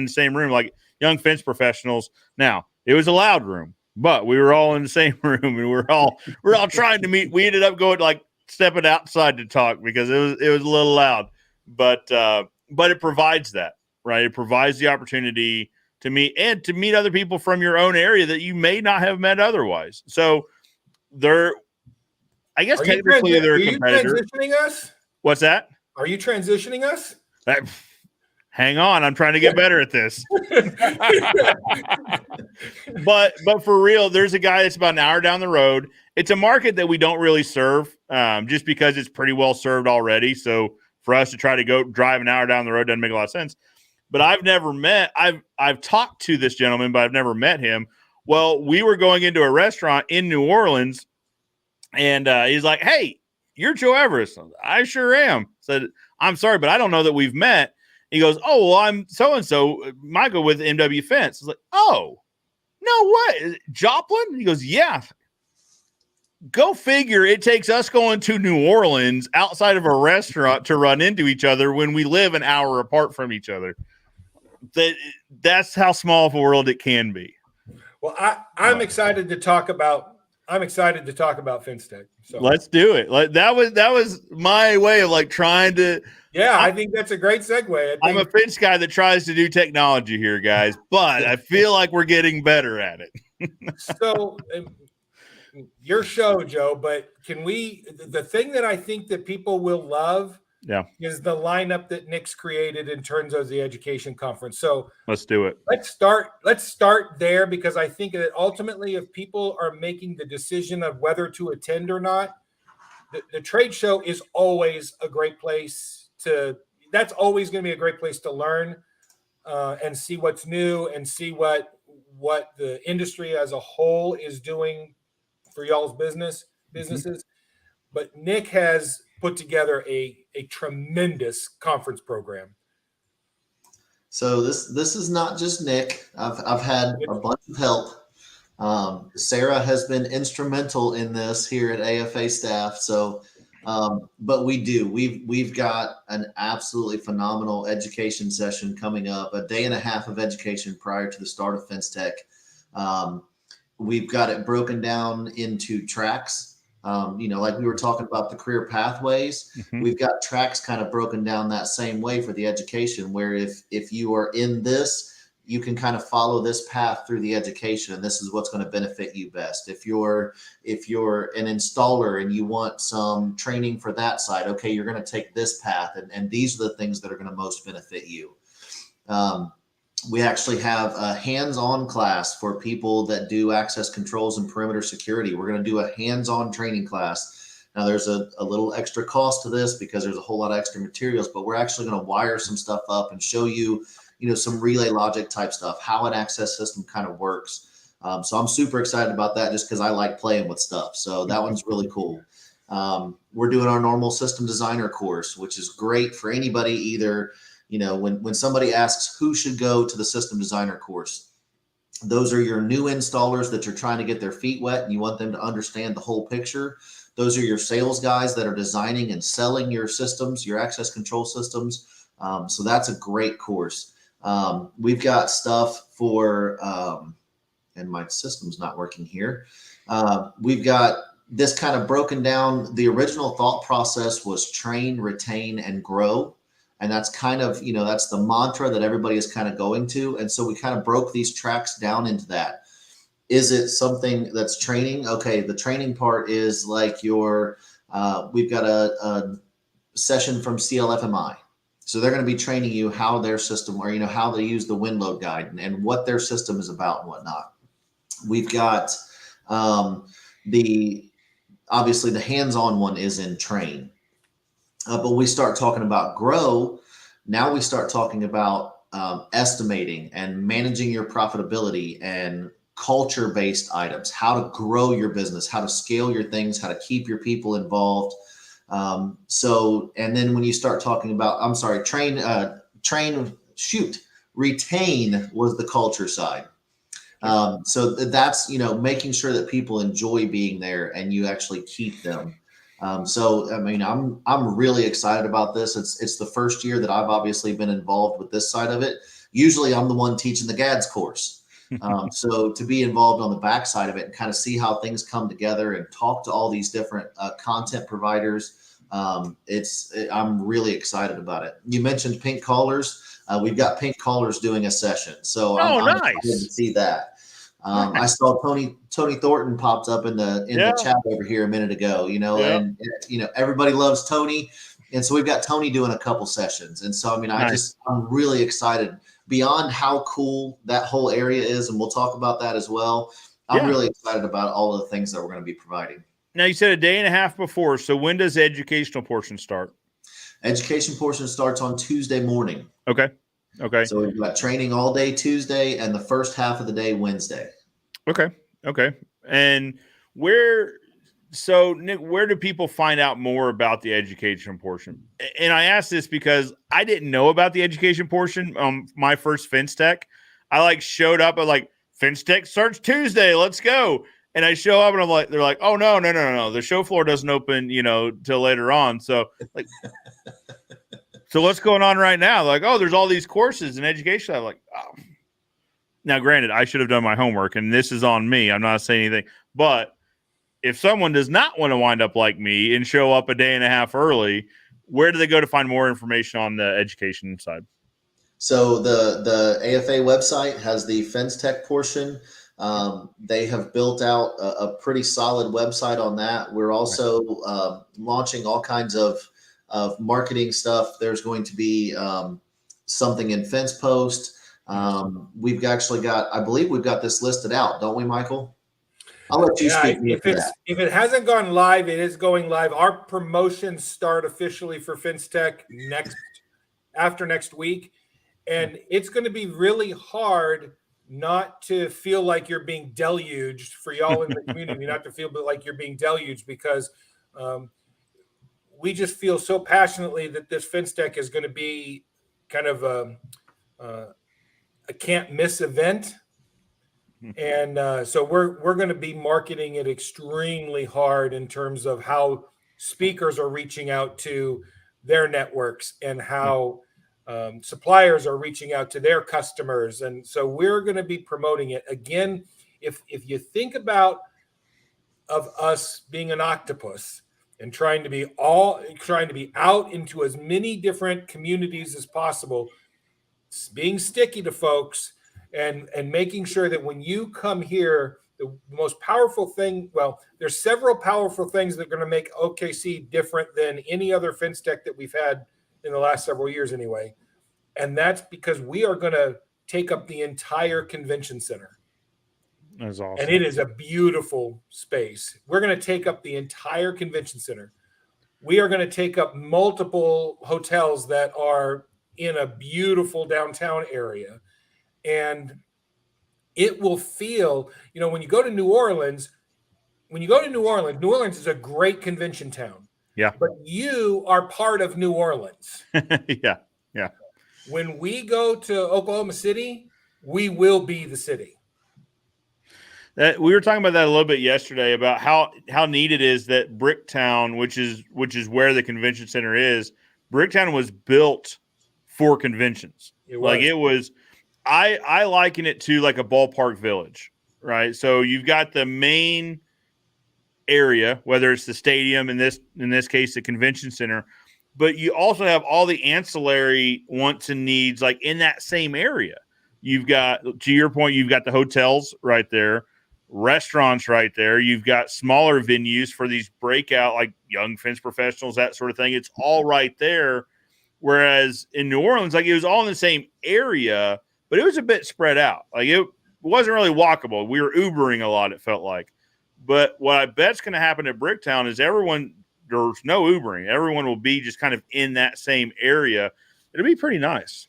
the same room, like young fence professionals. Now, it was a loud room, but we were all in the same room and we're all trying to meet. We ended up going stepping outside to talk because it was a little loud, but it provides that. Right. It provides the opportunity to meet other people from your own area that you may not have met otherwise. So I guess technically they're a competitor. Are you transitioning us? What's that? Are you transitioning us? Hang on. I'm trying to get better at this. But for real, there's a guy that's about an hour down the road. It's a market that we don't really serve just because it's pretty well served already. So for us to try to go drive an hour down the road doesn't make a lot of sense. But I've talked to this gentleman, but I've never met him. Well, we were going into a restaurant in New Orleans, and he's like, "Hey, you're Joe Everest." I sure am. Said, "I'm sorry, but I don't know that we've met." He goes, "Oh, well, I'm so-and-so, Michael with MW Fence." I was like, "Oh, no way. Joplin?" He goes, "Yeah." Go figure it takes us going to New Orleans outside of a restaurant to run into each other when we live an hour apart from each other. That's how small of a world it can be. Well, I'm excited to talk about Fence Tech. So let's do it. That was my way of trying to. Yeah, I think that's a great segue. I'm a fence guy that tries to do technology here, guys, but I feel like we're getting better at it. So your show, Joe, but the thing that I think that people will love is the lineup that Nick's created in terms of the education conference. So let's do it. Let's start there because I think that ultimately if people are making the decision of whether to attend or not, the trade show is always a great place that's always going to be a great place to learn. and see what's new and see what the industry as a whole is doing for y'all's businesses. But Nick has put together a tremendous conference program. So this is not just Nick. I've had a bunch of help. Sarah has been instrumental in this here at AFA staff. So, but we've got an absolutely phenomenal education session coming up, a day and a half of education prior to the start of Fence Tech. We've got it broken down into tracks. Like we were talking about the career pathways, we've got tracks kind of broken down that same way for the education, where if you are in this, you can kind of follow this path through the education, and this is what's going to benefit you best. If you're an installer and you want some training for that side, okay, you're going to take this path, and these are the things that are going to most benefit you. We actually have a hands-on class for people that do access controls and perimeter security. We're going to do a hands-on training class. Now, there's a little extra cost to this because there's a whole lot of extra materials, but we're actually going to wire some stuff up and show you, some relay logic type stuff, how an access system kind of works. So I'm super excited about that just because I like playing with stuff. So that one's really cool. We're doing our normal system designer course, which is great for anybody either. When somebody asks who should go to the system designer course, those are your new installers that you're trying to get their feet wet and you want them to understand the whole picture. Those are your sales guys that are designing and selling your systems, your access control systems. So that's a great course. We've got stuff for, and my system's not working here. We've got this kind of broken down. The original thought process was train, retain, and grow. And that's kind of, that's the mantra that everybody is kind of going to. And so we kind of broke these tracks down into that. Is it something that's training? Okay, the training part is like we've got a session from CLFMI. So they're going to be training you how their system, or, how they use the wind load guide and what their system is about and whatnot. We've got obviously the hands-on one is in train. But we start talking about grow. Now we start talking about estimating and managing your profitability and culture-based items, how to grow your business, how to scale your things, how to keep your people involved. And then when you start talking about, retain was the culture side. So that's, making sure that people enjoy being there and you actually keep them. I'm really excited about this. It's the first year that I've obviously been involved with this side of it. Usually I'm the one teaching the GADS course. So to be involved on the back side of it and kind of see how things come together and talk to all these different content providers, I'm really excited about it. You mentioned pink collars. We've got pink collars doing a session. So I'm nice excited to see that. I saw Tony Thornton popped up in the chat over here a minute ago, and everybody loves Tony. And so we've got Tony doing a couple sessions. And so, I'm really excited beyond how cool that whole area is. And we'll talk about that as well. I'm really excited about all of the things that we're going to be providing. Now, you said a day and a half before. So when does the educational portion start? Education portion starts on Tuesday morning. Okay. So we've got training all day Tuesday and the first half of the day Wednesday. Okay. And Nick, where do people find out more about the education portion? And I ask this because I didn't know about the education portion. My first Fence Tech, I showed up at Fence Tech starts Tuesday. Let's go. And I show up and I'm they're like, oh, no. The show floor doesn't open, till later on. So so what's going on right now? There's all these courses in education. I'm like, oh. Now, granted, I should have done my homework, and this is on me. I'm not saying anything. But if someone does not want to wind up like me and show up a day and a half early, where do they go to find more information on the education side? So the AFA website has the Fence Tech portion. They have built out a pretty solid website on that. We're also launching all kinds of marketing stuff. There's going to be something in Fence Post. We've actually got, I believe we've got this listed out, don't we, Michael? I'll let you speak. If it hasn't gone live, it is going live. Our promotions start officially for Fence Tech after next week. And it's going to be really hard not to feel like you're being deluged, for y'all in the community, not to feel like you're being deluged, because we just feel so passionately that this fence deck is going to be kind of a can't miss event. And so we're going to be marketing it extremely hard in terms of how speakers are reaching out to their networks and how suppliers are reaching out to their customers. And so we're going to be promoting it. Again, if you think about of us being an octopus and trying to be out into as many different communities as possible, being sticky to folks, and making sure that when you come here, the most powerful thing, well, there's several powerful things that are going to make OKC different than any other fence deck that we've had in the last several years anyway. And that's because we are going to take up the entire convention center. That's awesome. And it is a beautiful space. We're going to take up the entire convention center. We are going to take up multiple hotels that are in a beautiful downtown area. And it will feel, when you go to New Orleans, New Orleans is a great convention town. Yeah. But you are part of New Orleans. Yeah. When we go to Oklahoma City, we will be the city. We were talking about that a little bit yesterday, about how neat it is that Bricktown, which is where the convention center is, Bricktown was built for conventions. I liken it to like a ballpark village, right? So you've got the main area, whether it's the stadium, in this case, the convention center, but you also have all the ancillary wants and needs like in that same area. You've got, to your point, you've got the hotels right there, restaurants right there. You've got smaller venues for these breakout, like young fence professionals, that sort of thing. It's all right there. Whereas in New Orleans, like it was all in the same area, but it was a bit spread out. Like it wasn't really walkable. We were Ubering a lot, it felt like. But what I bet's going to happen at Bricktown is there's no Ubering. Everyone will be just kind of in that same area. It'll be pretty nice.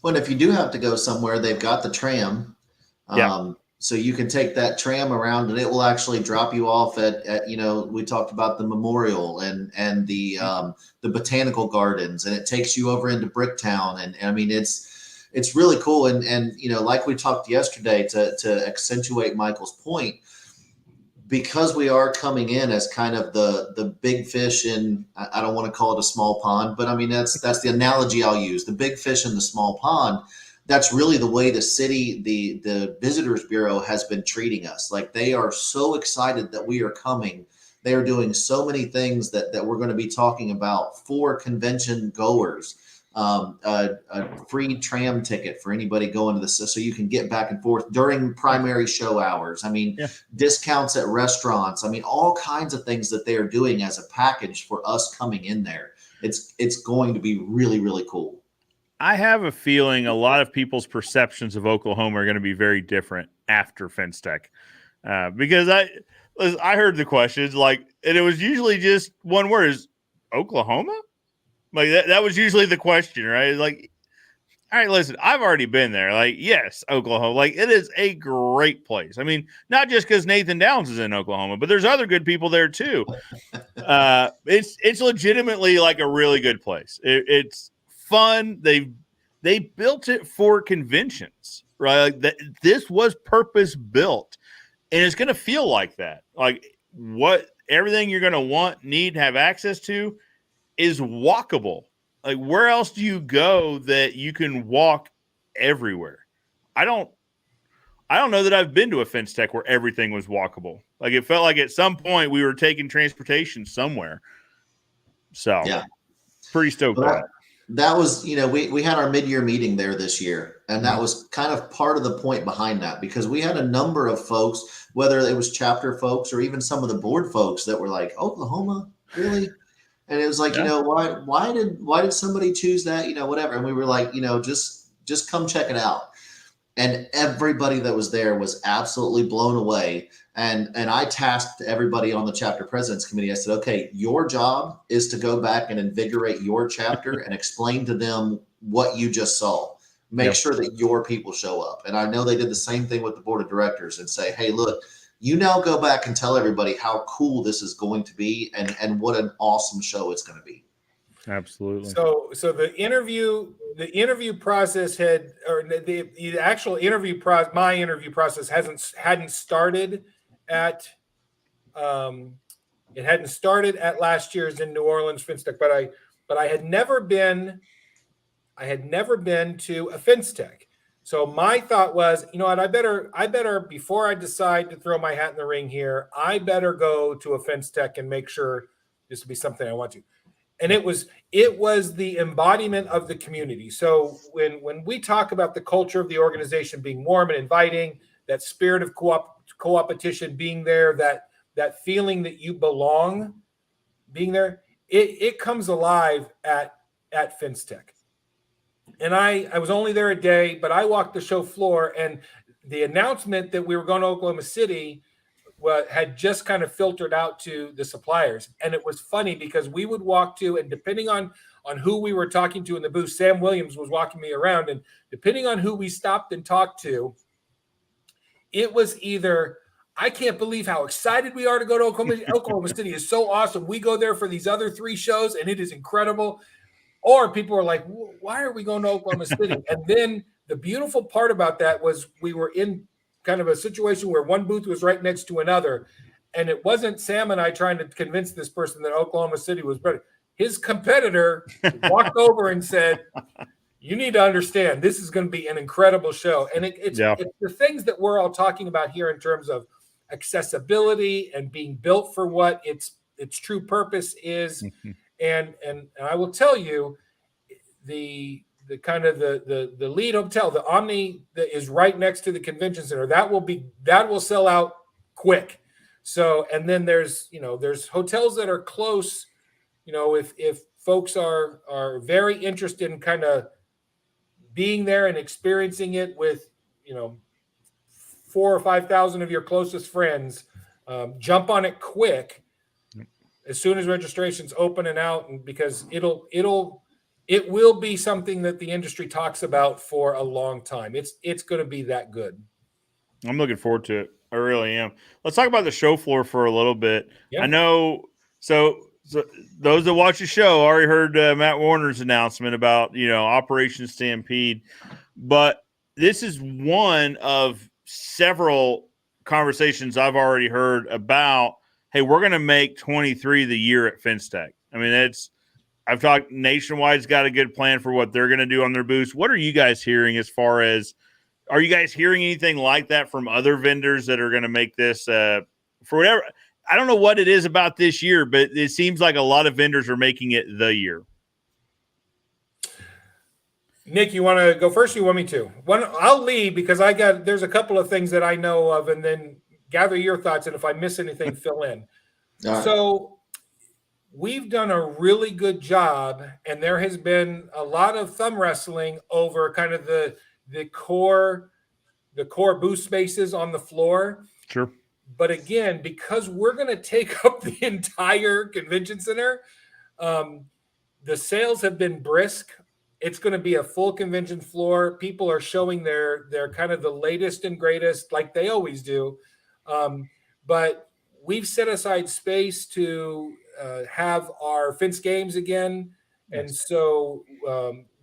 Well, if you do have to go somewhere, they've got the tram. So you can take that tram around and it will actually drop you off at we talked about the memorial and the botanical gardens, and it takes you over into Bricktown. And I mean, it's really cool. And like we talked yesterday, to accentuate Michael's point, because we are coming in as kind of the big fish in, I don't want to call it a small pond, but I mean, that's the analogy I'll use, the big fish in the small pond. That's really the way the city, the Visitors Bureau has been treating us. Like they are so excited that we are coming. They are doing so many things that we're going to be talking about for convention goers. A free tram ticket for anybody going to the, so you can get back and forth during primary show hours. I mean, discounts at restaurants. I mean, all kinds of things that they are doing as a package for us coming in there. It's going to be really, really cool. I have a feeling a lot of people's perceptions of Oklahoma are going to be very different after Fence Tech, because I heard the questions and it was usually just one word: is Oklahoma? Like that was usually the question, right? Like, all right, listen, I've already been there. Like, yes, Oklahoma, like it is a great place. I mean, not just because Nathan Downs is in Oklahoma, but there's other good people there too. It's legitimately like a really good place. It's fun. They built it for conventions, right? Like this was purpose built, and it's going to feel like that. Like everything you're going to want, need, have access to is walkable. Like where else do you go that you can walk everywhere? I don't know that I've been to a Fence Tech where everything was walkable. Like it felt like at some point we were taking transportation somewhere. So yeah, pretty stoked. Well, that was, we had our mid-year meeting there this year, and that was kind of part of the point behind that, because we had a number of folks, whether it was chapter folks or even some of the board folks, that were like, Oklahoma, really? And it was like, why did somebody choose that? Whatever. And we were like, just come check it out. And everybody that was there was absolutely blown away. And I tasked everybody on the chapter president's committee. I said, okay, your job is to go back and invigorate your chapter and explain to them what you just saw. make sure that your people show up. And I know they did the same thing with the board of directors and say, hey, look, you now go back and tell everybody how cool this is going to be and what an awesome show it's going to be. Absolutely. So the interview process the actual interview process, my interview process hadn't started at it hadn't started at last year's in New Orleans FinTech, but I had never been to a FinTech. So my thought was, you know what, I better before I decide to throw my hat in the ring here, I better go to a FinTech and make sure this will be something I want to. And it was the embodiment of the community. So when we talk about the culture of the organization being warm and inviting, that spirit of co-opetition being there, that feeling that you belong being there, it comes alive at FinTech. And I was only there a day, but I walked the show floor, and the announcement that we were going to Oklahoma City had just kind of filtered out to the suppliers. And it was funny because we would walk to, and depending on who we were talking to in the booth, Sam Williams was walking me around, and depending on who we stopped and talked to, it was either, I can't believe how excited we are to go to Oklahoma City. Is so awesome. We go there for these other 3 shows, and it is incredible. Or people were like, why are we going to Oklahoma City? And then the beautiful part about that was we were in kind of a situation where one booth was right next to another. And it wasn't Sam and I trying to convince this person that Oklahoma City was better. His competitor walked over and said, you need to understand, this is going to be an incredible show. And it's the things that we're all talking about here in terms of accessibility and being built for what its true purpose is. Mm-hmm. And I will tell you, the kind of the lead hotel, the Omni that is right next to the convention center, that will sell out quick. So, and then there's hotels that are close, if folks are very interested in kind of being there and experiencing it with, 4,000 or 5,000 of your closest friends, jump on it quick as soon as registration's open and out, and because it will be something that the industry talks about for a long time. It's going to be that good. I'm looking forward to it. I really am. Let's talk about the show floor for a little bit. Yeah. I know. So those that watch the show already heard Matt Warner's announcement about, Operation Stampede, but this is one of several conversations I've already heard about, hey, we're going to make 23 the year at FinTech. I mean, I've talked, Nationwide's got a good plan for what they're going to do on their booths. What are you guys hearing as far as, are you guys hearing anything like that from other vendors that are going to make this for whatever? I don't know what it is about this year, but it seems like a lot of vendors are making it the year. Nick, you want to go first? Or you want me to? I'll lead because there's a couple of things that I know of, and then gather your thoughts. And if I miss anything, fill in. Right. So we've done a really good job, and there has been a lot of thumb wrestling over kind of the core booth spaces on the floor. Sure. But again, because we're going to take up the entire convention center, the sales have been brisk. It's going to be a full convention floor. People are showing their kind of the latest and greatest, like they always do. But we've set aside space to have our Fince games again. And so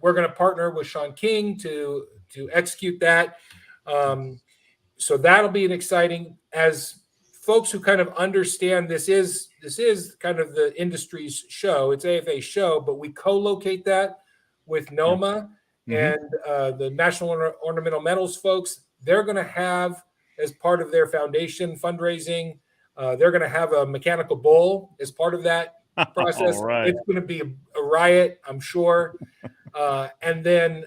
we're going to partner with Sean King to execute that. So that'll be an exciting, as folks who kind of understand this is kind of the industry's show. It's AFA's show, but we co-locate that with NOMA and the National Ornamental Metals folks. They're going to have, as part of their foundation fundraising, they're going to have a mechanical bull as part of that process. Right. It's going to be a riot, I'm sure. And then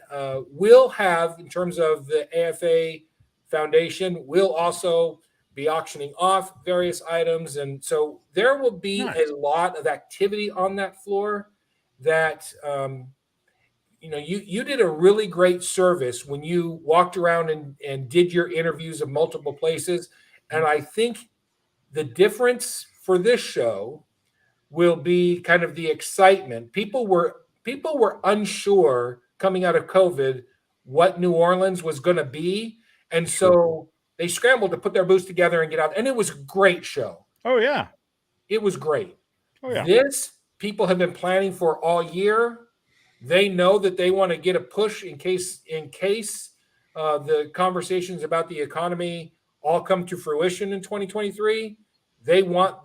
we'll have, in terms of the AFA Foundation, we'll also be auctioning off various items. And so there will be a lot of activity on that floor that, you did a really great service when you walked around and did your interviews of multiple places. And I think the difference for this show will be kind of the excitement. People were unsure coming out of COVID what New Orleans was going to be. And so they scrambled to put their booths together and get out. And it was a great show. Oh, yeah. It was great. Oh, yeah. This people have been planning for all year. They know that they want to get a push in case the conversations about the economy all come to fruition in 2023. They want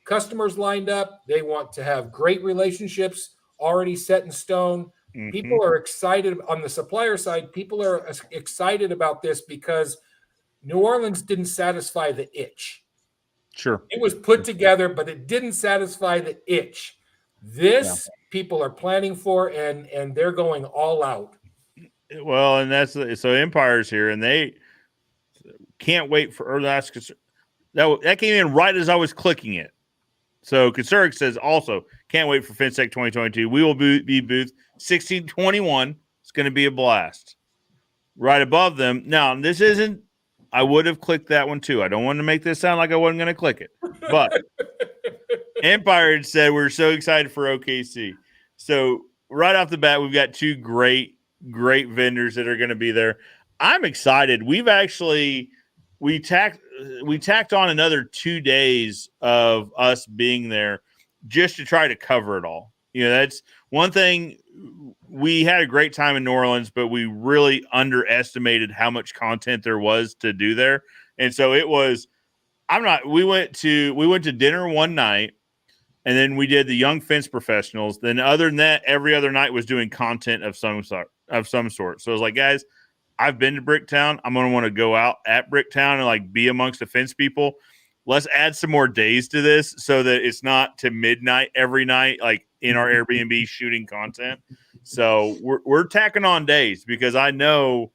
customers lined up. They want to have great relationships already set in stone. Mm-hmm. People are excited on the supplier side. People are excited about this because New Orleans didn't satisfy the itch. Sure. It was put together, but it didn't satisfy the itch. This people are planning for, and they're going all out. Well, and so Empire's here, and they can't wait for, or that came in right as I was clicking it. So Conserg says also, can't wait for FinTech 2022. We will be booth 1621. It's going to be a blast. Right above them. Now, this isn't, I would have clicked that one too. I don't want to make this sound like I wasn't going to click it. But Empire had said we're so excited for OKC. So right off the bat, we've got two great vendors that are going to be there. I'm excited. We tacked on another 2 days of us being there just to try to cover it all. You know, that's one thing. We had a great time in New Orleans, but we really underestimated how much content there was to do there. And so it was, we went to dinner one night, and then we did the Young Fence Professionals. Then other than that, every other night was doing content of some sort. So I was like, guys, I've been to Bricktown. I'm going to want to go out at Bricktown and like be amongst the fence people. Let's add some more days to this so that it's not to midnight every night, like in our Airbnb shooting content. So we're tacking on days because I know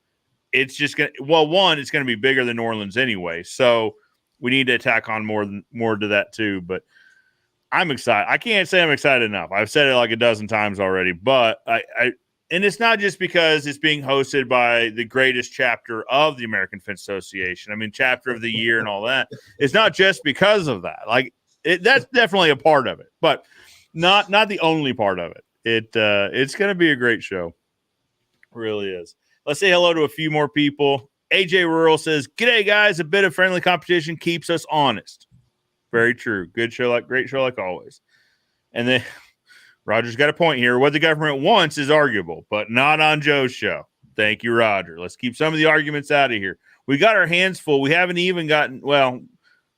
it's just going to, well, one, it's going to be bigger than New Orleans anyway. So we need to tack on more to that too. But I'm excited. I can't say I'm excited enough. I've said it like a dozen times already, but and it's not just because it's being hosted by the greatest chapter of the American Fence Association. I mean, chapter of the year and all that. It's not just because of that. Like that's definitely a part of it, but not the only part of it. It's going to be a great show. It really is. Let's say hello to a few more people. AJ Rural says, "G'day guys. A bit of friendly competition keeps us honest." Very true. Great show like always. And then Roger's got a point here. What the government wants is arguable, but not on Joe's show. Thank you, Roger. Let's keep some of the arguments out of here. We got our hands full. We haven't even gotten, well,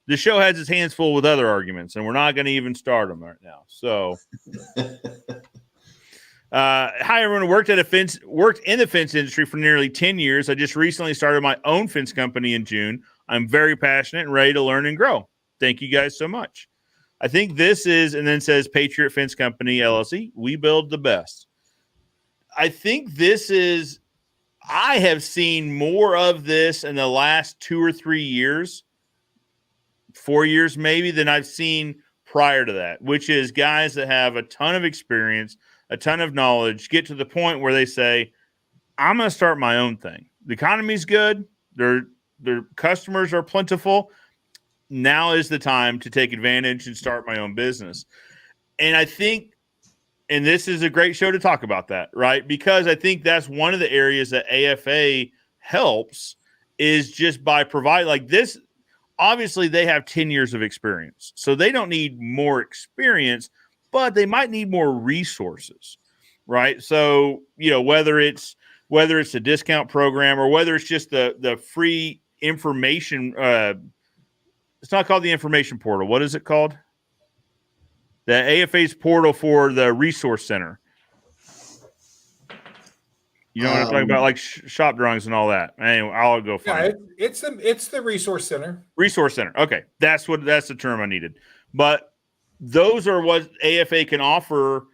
the show has its hands full with other arguments, and we're not going to even start them right now. So, hi, everyone. Worked in the fence industry for nearly 10 years. I just recently started my own fence company in June. I'm very passionate and ready to learn and grow. Thank you guys so much. I think this is, and then says Patriot Fence Company, LLC. We build the best. I think this is, I have seen more of this in the last 2 or 3 years, 4 years maybe, than I've seen prior to that, which is guys that have a ton of experience, a ton of knowledge, get to the point where they say, I'm going to start my own thing. The economy's good. Their customers are plentiful. Now is the time to take advantage and start my own business. And I think, and this is a great show to talk about that, right? Because I think that's one of the areas that AFA helps is just by providing like this. Obviously, they have 10 years of experience, so they don't need more experience, but they might need more resources, right? So, you know, whether it's a discount program or whether it's just the free information, it's not called the information portal. What is it called? The AFA's portal for the resource center. You know what I'm talking about, like shop drawings and all that. Anyway, I'll go find it. It's the resource center. Resource center. Okay, that's the term I needed. But those are what AFA can offer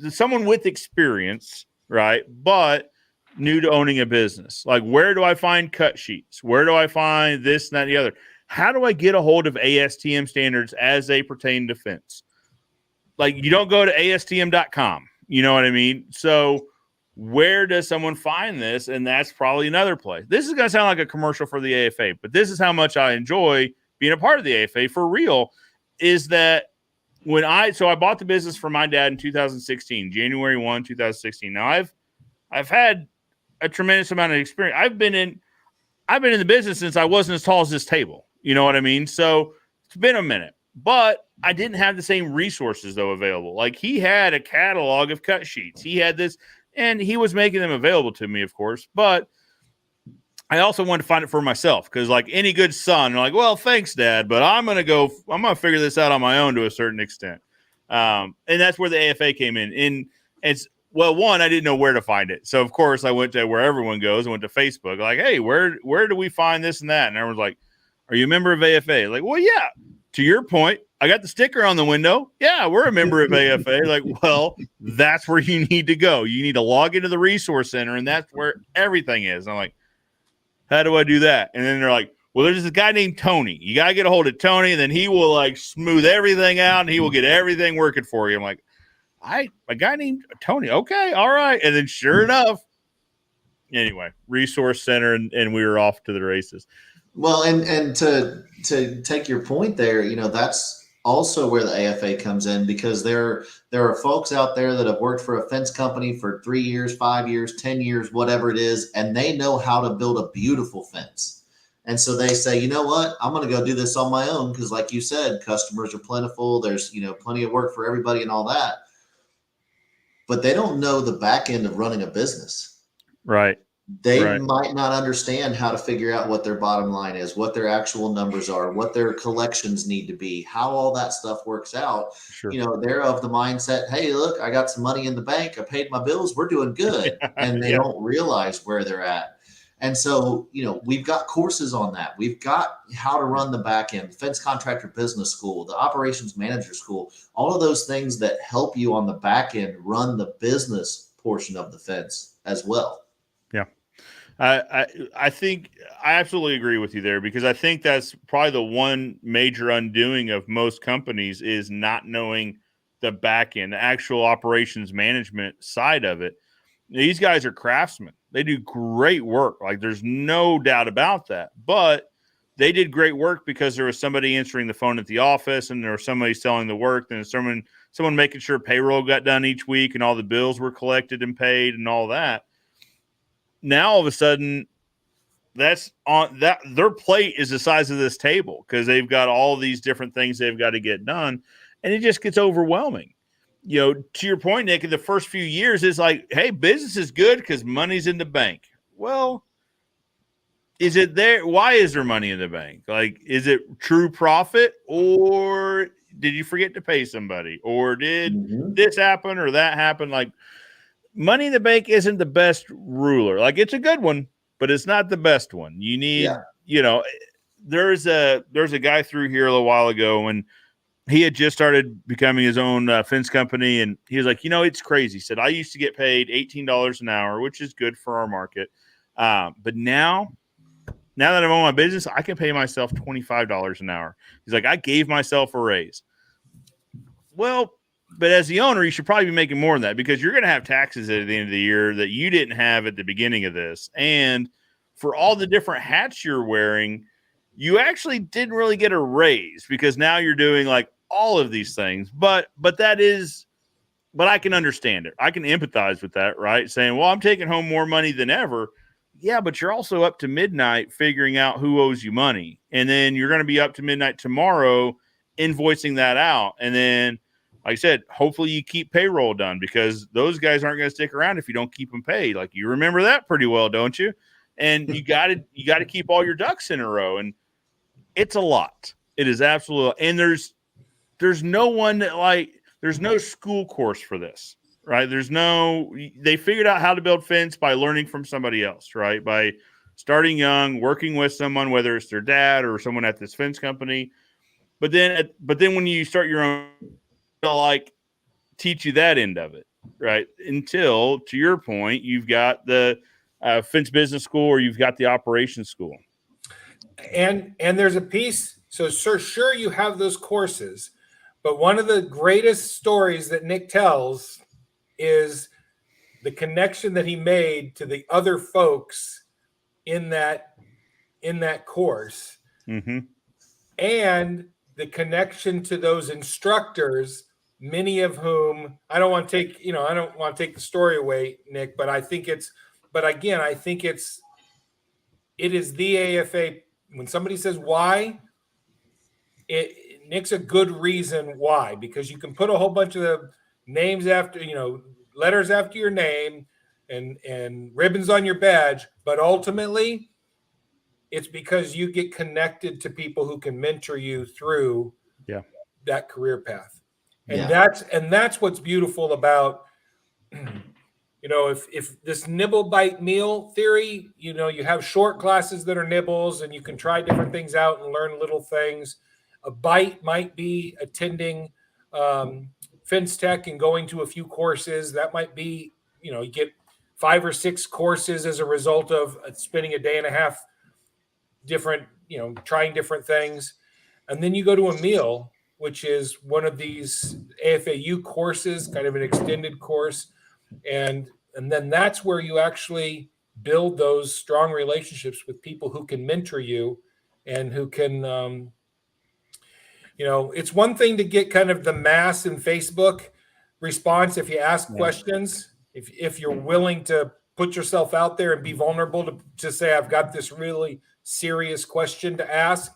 someone with experience, right? But new to owning a business. Like, where do I find cut sheets? Where do I find this and that and the other? How do I get a hold of ASTM standards as they pertain to fence? Like, you don't go to ASTM.com. You know what I mean? So where does someone find this? And that's probably another place. This is going to sound like a commercial for the AFA, but this is how much I enjoy being a part of the AFA for real, is that I bought the business for my dad in 2016, January 1, 2016. Now I've I've had a tremendous amount of experience. I've been in the business since I wasn't as tall as this table. You know what I mean? So it's been a minute, but I didn't have the same resources though available. Like he had a catalog of cut sheets. He had this, and he was making them available to me, of course, but I also wanted to find it for myself because, like any good son, I'm like, well, thanks, Dad, but I'm gonna figure this out on my own to a certain extent. And that's where the AFA came in. And it's one, I didn't know where to find it, so of course I went to where everyone goes. I went to Facebook, like, hey, where do we find this and that? And everyone's like, are you a member of AFA? Like, well, yeah. To your point, I got the sticker on the window. Yeah, we're a member of AFA. Like, well, that's where you need to go. You need to log into the resource center, and that's where everything is. And I'm like, how do I do that? And then they're like, well, there's this guy named Tony. You got to get a hold of Tony, and then he will like smooth everything out, and he will get everything working for you. I'm like, a guy named Tony. Okay, all right. And then sure enough, anyway, resource center, and we were off to the races. Well, and to take your point there, that's also where the AFA comes in, because there are folks out there that have worked for a fence company for 3 years, 5 years, 10 years, whatever it is, and they know how to build a beautiful fence. And so they say, you know what, I'm going to go do this on my own because, like you said, customers are plentiful. There's, plenty of work for everybody and all that. But they don't know the back end of running a business. Right. They might not understand how to figure out what their bottom line is, what their actual numbers are, what their collections need to be, how all that stuff works out. Sure. They're of the mindset, hey, look, I got some money in the bank. I paid my bills. We're doing good. And they don't realize where they're at. And so, we've got courses on that. We've got how to run the back end, fence contractor business school, the operations manager school, all of those things that help you on the back end run the business portion of the fence as well. Yeah. I think I absolutely agree with you there, because I think that's probably the one major undoing of most companies is not knowing the back end, the actual operations management side of it. These guys are craftsmen. They do great work. Like there's no doubt about that, but they did great work because there was somebody answering the phone at the office, and there was somebody selling the work, and someone making sure payroll got done each week and all the bills were collected and paid and all that. Now all of a sudden that's on that their plate is the size of this table because they've got all these different things they've got to get done, and it just gets overwhelming. To your point, Nick, in the first few years, it's like, hey, business is good because money's in the bank. Well, is it there? Why is there money in the bank? Like, is it true profit, or did you forget to pay somebody, or did this happen or that happen? Like, money in the bank isn't the best ruler. Like, it's a good one, but it's not the best one. You need, there's a guy through here a little while ago, and he had just started becoming his own fence company. And he was like, it's crazy. He said, I used to get paid $18 an hour, which is good for our market. But now that I'm on my business, I can pay myself $25 an hour. He's like, I gave myself a raise. Well, but as the owner, you should probably be making more than that, because you're going to have taxes at the end of the year that you didn't have at the beginning of this. And for all the different hats you're wearing, you actually didn't really get a raise because now you're doing like all of these things. But I can understand it. I can empathize with that, right? Saying, well, I'm taking home more money than ever. Yeah, but you're also up to midnight figuring out who owes you money. And then you're going to be up to midnight tomorrow invoicing that out. And then, like I said, hopefully you keep payroll done, because those guys aren't going to stick around if you don't keep them paid. Like, you remember that pretty well, don't you? And you got to keep all your ducks in a row. And it's a lot. It is absolutely. And there's no one that there's no school course for this, right? They figured out how to build fence by learning from somebody else, right? By starting young, working with someone, whether it's their dad or someone at this fence company. But then when you start your own, they'll teach you that end of it, right? Until, to your point, you've got the fence business school, or you've got the operations school. And there's a piece. So sure, you have those courses, but one of the greatest stories that Nick tells is the connection that he made to the other folks in that course, and the connection to those instructors many of whom I don't want to take the story away, Nick, but I think it is the AFA. When somebody says why, Nick's a good reason why, because you can put a whole bunch of names after, letters after your name and ribbons on your badge, but ultimately it's because you get connected to people who can mentor you through that career path. And that's what's beautiful about, if this nibble bite meal theory, you have short classes that are nibbles and you can try different things out and learn little things. A bite might be attending Fence Tech and going to a few courses. That might be, you get 5 or 6 courses as a result of spending a day and a half trying different things. And then you go to a meal, which is one of these AFAU courses, kind of an extended course. And then that's where you actually build those strong relationships with people who can mentor you and who can, it's one thing to get kind of the mass in Facebook response if you ask questions, if you're willing to put yourself out there and be vulnerable to say, I've got this really serious question to ask,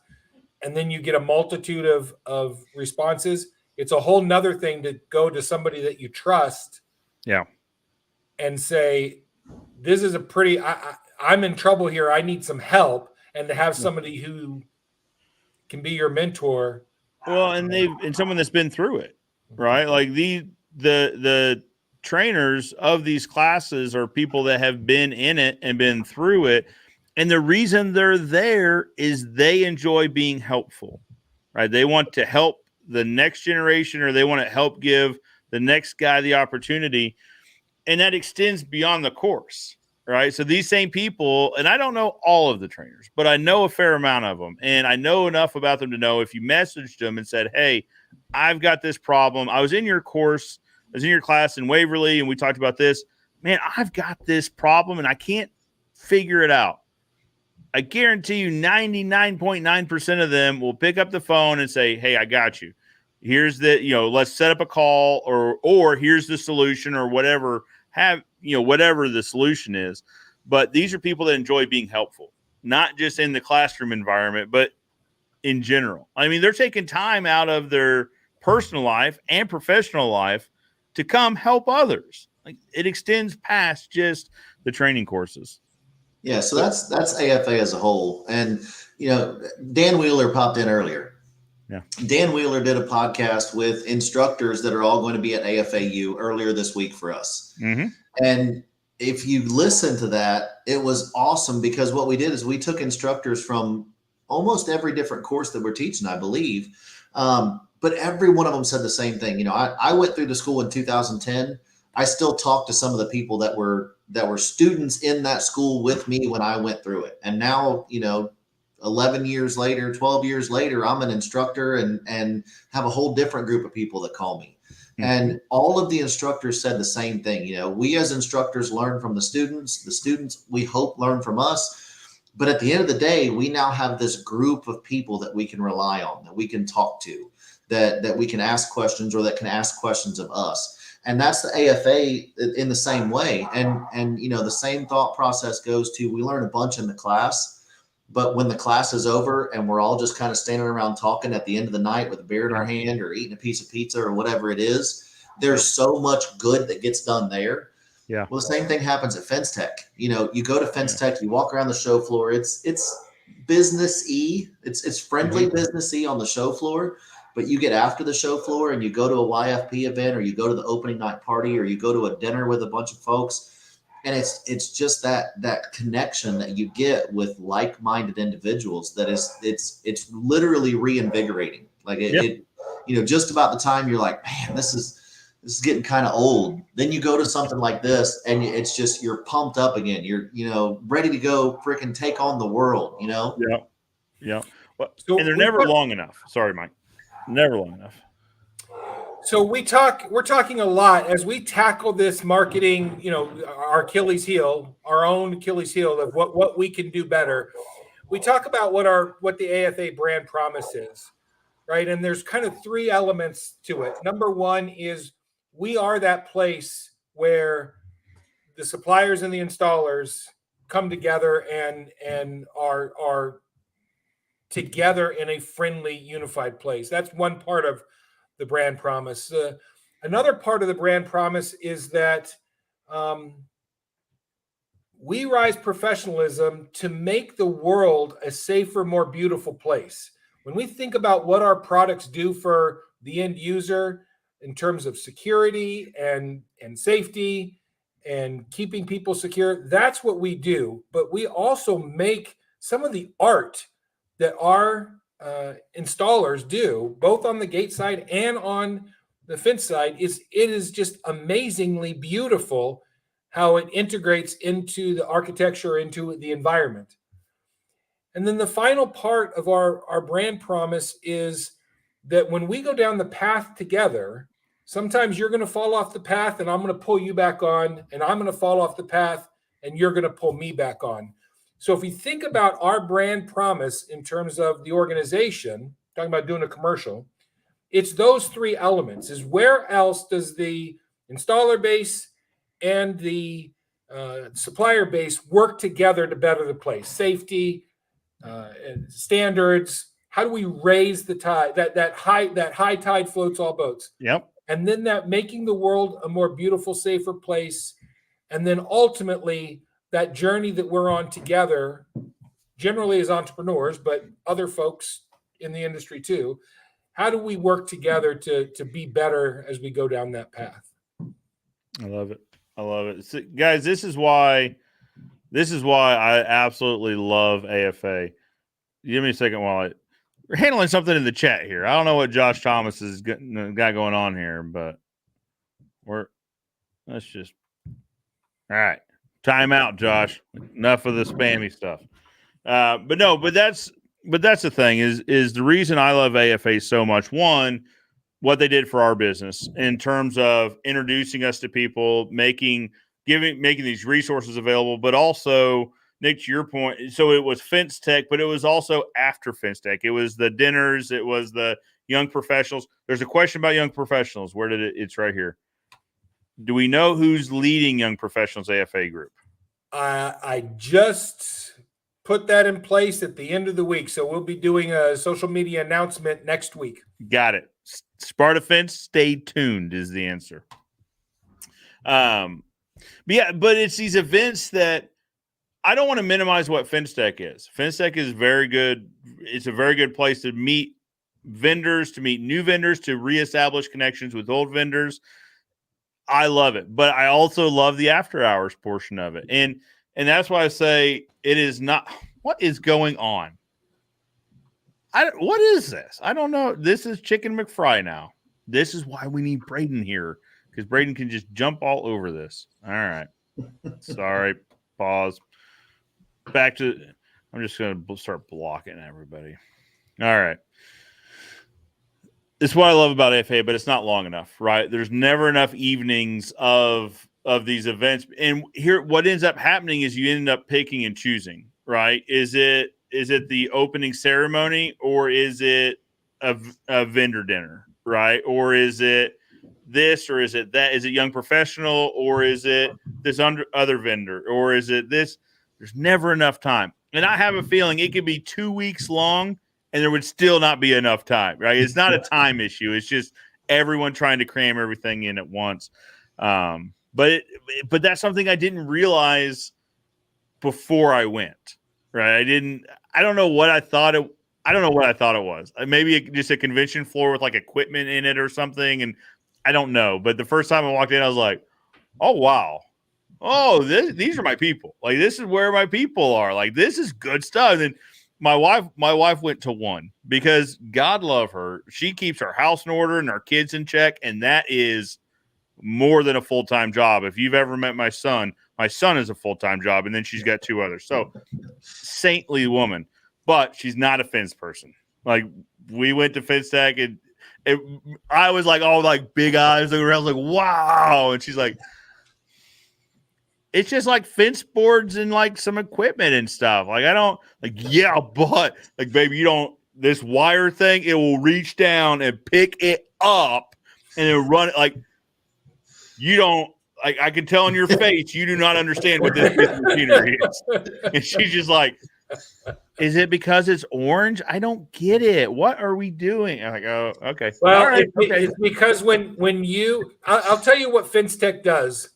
and then you get a multitude of responses. It's a whole nother thing to go to somebody that you trust and say, this is I'm in trouble here. I need some help. And to have somebody who can be your mentor. Well, and someone that's been through it, right? Like the trainers of these classes are people that have been in it and been through it. And the reason they're there is they enjoy being helpful, right? They want to help the next generation, or they want to help give the next guy the opportunity. And that extends beyond the course, right? So these same people, and I don't know all of the trainers, but I know a fair amount of them. And I know enough about them to know if you messaged them and said, hey, I've got this problem. I was in your course, I was in your class in Waverly, and we talked about this. Man, I've got this problem and I can't figure it out. I guarantee you 99.9% of them will pick up the phone and say, hey, I got you. Here's let's set up a call, or here's the solution, or whatever whatever the solution is. But these are people that enjoy being helpful, not just in the classroom environment, but in general. I mean, they're taking time out of their personal life and professional life to come help others. Like, it extends past just the training courses. Yeah, so that's AFA as a whole. And, Dan Wheeler popped in earlier. Yeah. Dan Wheeler did a podcast with instructors that are all going to be at AFAU earlier this week for us. Mm-hmm. And if you listen to that, it was awesome, because what we did is we took instructors from almost every different course that we're teaching, I believe. But every one of them said the same thing. I went through the school in 2010. I still talk to some of the people that were students in that school with me when I went through it. And now, 11 years later, 12 years later, I'm an instructor and have a whole different group of people that call me. Mm-hmm. And all of the instructors said the same thing. We as instructors learn from the students, we hope, learn from us. But at the end of the day, we now have this group of people that we can rely on, that we can talk to, that we can ask questions, or that can ask questions of us. And that's the AFA in the same way. And the same thought process goes to, we learn a bunch in the class, but when the class is over and we're all just kind of standing around talking at the end of the night with a beer in our hand, or eating a piece of pizza, or whatever it is, there's so much good that gets done there. Yeah. Well, the same thing happens at Fence Tech. You go to Fence Tech, you walk around the show floor. It's business-y. It's friendly business-y on the show floor. But you get after the show floor and you go to a YFP event, or you go to the opening night party, or you go to a dinner with a bunch of folks, and it's just that connection that you get with like-minded individuals that it's literally reinvigorating. Like it just about the time you're like, man, this is getting kind of old. Then you go to something like this, and it's just, you're pumped up again. You're ready to go freaking take on the world. Yeah. Well, and they're never long enough. Sorry, Mike. Never long enough. So we're talking a lot as we tackle this marketing, our Achilles heel, our own Achilles heel of what we can do better. We talk about what the AFA brand promise is. right? And there's kind of three elements to it. Number one is we are that place where the suppliers and the installers come together and are together in a friendly, unified place. That's one part of the brand promise. Another part of the brand promise is that we rise professionalism to make the world a safer, more beautiful place. When we think about what our products do for the end user in terms of security and safety and keeping people secure, that's what we do. But we also make some of the art that our installers do, both on the gate side and on the fence side. It is just amazingly beautiful how it integrates into the architecture, into the environment. And then the final part of our brand promise is that when we go down the path together, sometimes you're going to fall off the path and I'm going to pull you back on, and I'm going to fall off the path and you're going to pull me back on. So if we think about our brand promise in terms of the organization, talking about doing a commercial, it's those three elements. Is where else does the installer base and the supplier base work together to better the place? Safety, standards. How do we raise the tide? That high tide floats all boats. Yep. And then that making the world a more beautiful, safer place. And then ultimately that journey that we're on together, generally as entrepreneurs, but other folks in the industry too. How do we work together to be better as we go down that path? I love it. I love it. So, guys, this is why I absolutely love AFA. Give me a second while we're handling something in the chat here. I don't know what Josh Thomas has got going on here, but let's just, all right. Time out, Josh. Enough of the spammy stuff. But that's the thing is the reason I love AFA so much. One, what they did for our business in terms of introducing us to people, making these resources available, but also, Nick, to your point, so it was Fence Tech, but it was also after Fence Tech. It was the dinners. It was the young professionals. There's a question about young professionals. Where did it's right here. Do we know who's leading Young Professionals AFA group? I just put that in place at the end of the week. So we'll be doing a social media announcement next week. Got it. Sparta Fence, stay tuned is the answer. But it's these events that I don't want to minimize what Fence Tech is. Fence Tech is very good. It's a very good place to meet vendors, to meet new vendors, to reestablish connections with old vendors. I love it, but I also love the after hours portion of it. And that's why I say it is not what is going on. What is this? I don't know. This is Chicken McFry now. This is why we need Braden here, because Braden can just jump all over this. All right. Sorry. Pause. Back to, I'm just going to start blocking everybody. All right. It's what I love about AFA, but it's not long enough, right? There's never enough evenings of these events. And here, what ends up happening is you end up picking and choosing, right? Is it the opening ceremony, or is it a vendor dinner, right? Or is it this, or is it that? Is it young professional, or is it this other vendor, or is it this? There's never enough time. And I have a feeling it could be 2 weeks long and there would still not be enough time, right? It's not a time issue. It's just everyone trying to cram everything in at once. But that's something I didn't realize before I went, right? I don't know what I thought it was. Maybe just a convention floor with like equipment in it or something. And I don't know. But the first time I walked in, I was like, oh, wow. Oh, these are my people. Like, this is where my people are. Like, this is good stuff. And my wife went to one because God love her. She keeps her house in order and our kids in check. And that is more than a full-time job. If you've ever met my son is a full-time job. And then she's got two others. So saintly woman, but she's not a fence person. Like, we went to Fence Tech and I was like, all like big eyes looking around. I was like, wow. And she's like, it's just like fence boards and like some equipment and stuff. Like, I don't like, yeah, but like, baby, you don't this wire thing, it will reach down and pick it up and then run it like you don't. Like I can tell in your face, you do not understand what this piece of machinery is. And she's just like, "Is it because it's orange? I don't get it. What are we doing?" I'm like, "Oh, okay." Well, all right, it's because when you, I'll tell you what FinTech does.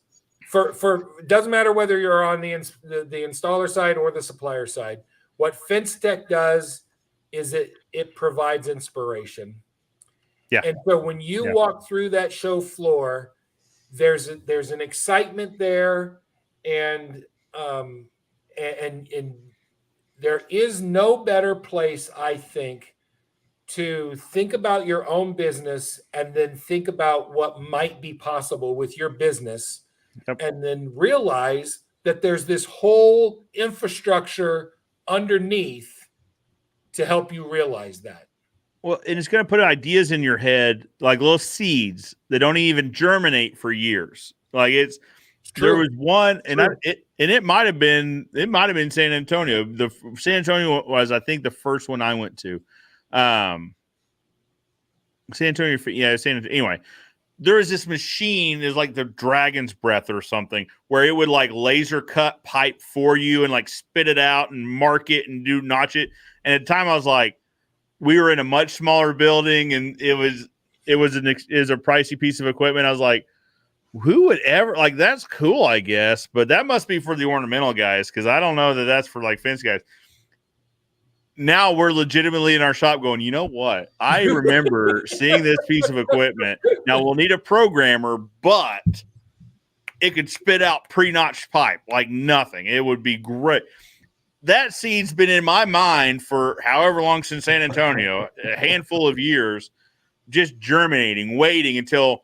For it doesn't matter whether you're on the installer side or the supplier side. What FinTech does is it provides inspiration. Yeah. And so when you walk through that show floor, there's an excitement there, and there is no better place, I think, to think about your own business and then think about what might be possible with your business, and then realize that there's this whole infrastructure underneath to help you realize that. Well, and it's going to put ideas in your head like little seeds that don't even germinate for years. Like it's there was one, and it might have been San Antonio. The San Antonio was, I think, the first one I went to. San Antonio, anyway, there was this machine, is like the dragon's breath or something, where it would like laser cut pipe for you and like spit it out and mark it and notch it. And at the time, I was like, we were in a much smaller building, and it was a pricey piece of equipment. I was like, who would ever like? That's cool, I guess, but that must be for the ornamental guys, because I don't know that that's for like fence guys. Now we're legitimately in our shop going, you know what? I remember seeing this piece of equipment. Now we'll need a programmer, but it could spit out pre-notched pipe like nothing. It would be great. That seed's been in my mind for however long since San Antonio, a handful of years, just germinating, waiting until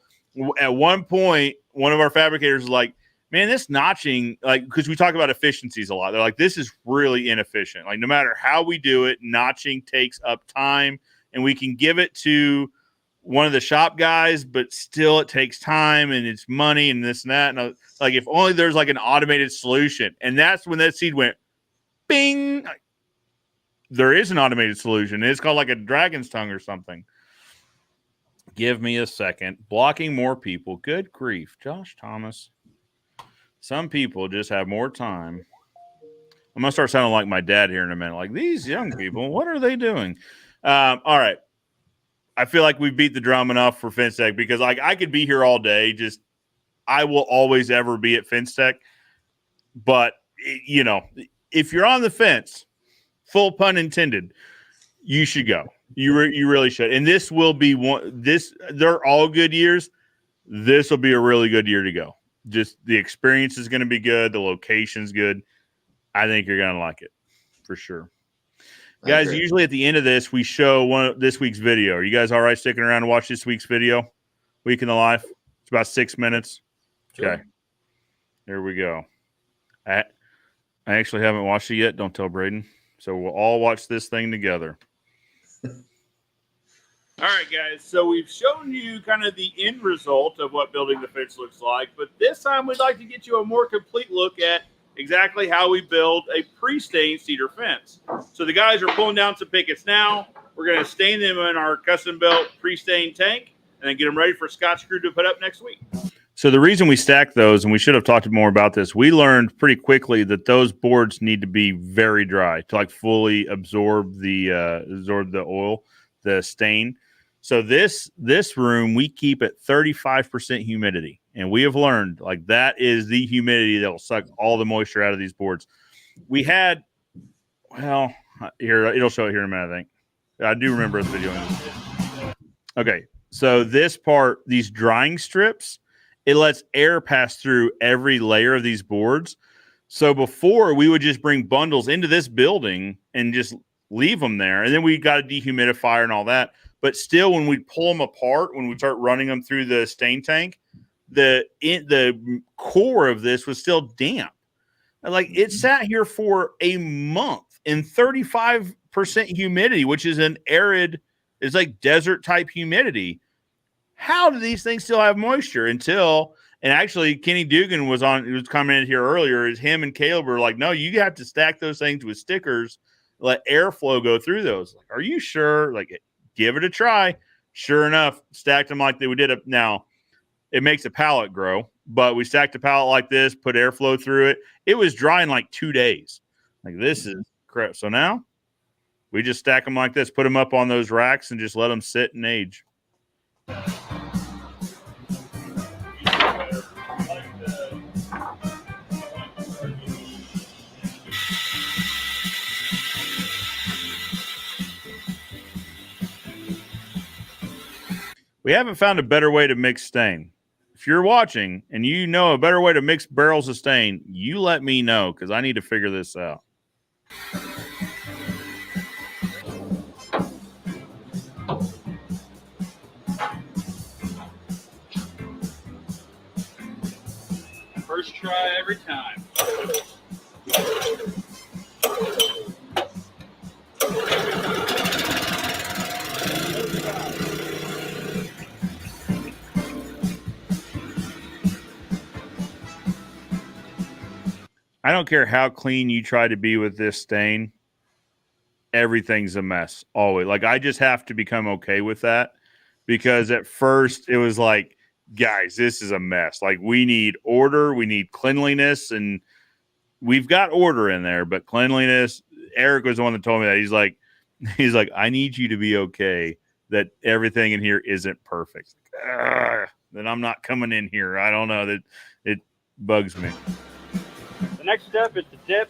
at one point, one of our fabricators was like, man, this notching, like, because we talk about efficiencies a lot. They're like, this is really inefficient. Like, no matter how we do it, notching takes up time, and we can give it to one of the shop guys, but still it takes time and it's money and this and that. And like, if only there's like an automated solution. And that's when that seed went, bing. There is an automated solution. It's called like a dragon's tongue or something. Give me a second. Blocking more people. Good grief. Josh Thomas. Some people just have more time. I'm going to start sounding like my dad here in a minute. Like, these young people, what are they doing? All right. I feel like we beat the drum enough for FinTech, because like I could be here all day. Just I will always ever be at FinTech. But, you know, if you're on the fence, full pun intended, you should go. You really should. And this will be one. They're all good years. This will be a really good year to go. Just the experience is going to be good. The location's good. I think you're going to like it for sure. Guys, usually at the end of this, we show this week's video. Are you guys all right sticking around to watch this week's video? Week in the Life. It's about 6 minutes. Sure. Okay. Here we go. I actually haven't watched it yet. Don't tell Braden. So we'll all watch this thing together. All right, guys. So we've shown you kind of the end result of what building the fence looks like, but this time we'd like to get you a more complete look at exactly how we build a pre-stained cedar fence. So the guys are pulling down some pickets now. We're going to stain them in our custom-built pre-stained tank and then get them ready for Scotch Crew to put up next week. So the reason we stack those, and we should have talked more about this, we learned pretty quickly that those boards need to be very dry to like fully absorb the oil, the stain. So this room we keep at 35% humidity, and we have learned like that is the humidity that will suck all the moisture out of these boards. We had, well, here it'll show it here in a minute. I think I do remember the video. Okay, so this part, these drying strips, it lets air pass through every layer of these boards. So before we would just bring bundles into this building and just leave them there, and then we got a dehumidifier and all that. But still, when we pull them apart, when we start running them through the stain tank, the core of this was still damp. Like it sat here for a month in 35% humidity, which is an arid, it's like desert type humidity. How do these things still have moisture until? And actually, Kenny Dugan was commented here earlier. Is him and Caleb were like, no, you have to stack those things with stickers. let airflow go through those. Like, are you sure? Like, give it a try. Sure enough, stacked them like we did. Now, it makes a pallet grow, but we stacked a pallet like this, put airflow through it. It was dry in like 2 days. Like, this is crap. So now we just stack them like this, put them up on those racks, and just let them sit and age. We haven't found a better way to mix stain. If you're watching and you know a better way to mix barrels of stain, you let me know, because I need to figure this out. First try every time. I don't care how clean you try to be with this stain. Everything's a mess always. Like, I just have to become okay with that, because at first it was like, guys, this is a mess. Like, we need order, we need cleanliness, and we've got order in there, but cleanliness. Eric was the one that told me that. He's like, I need you to be okay that everything in here isn't perfect. Then I'm not coming in here. I don't know, that it bugs me. The next step is to dip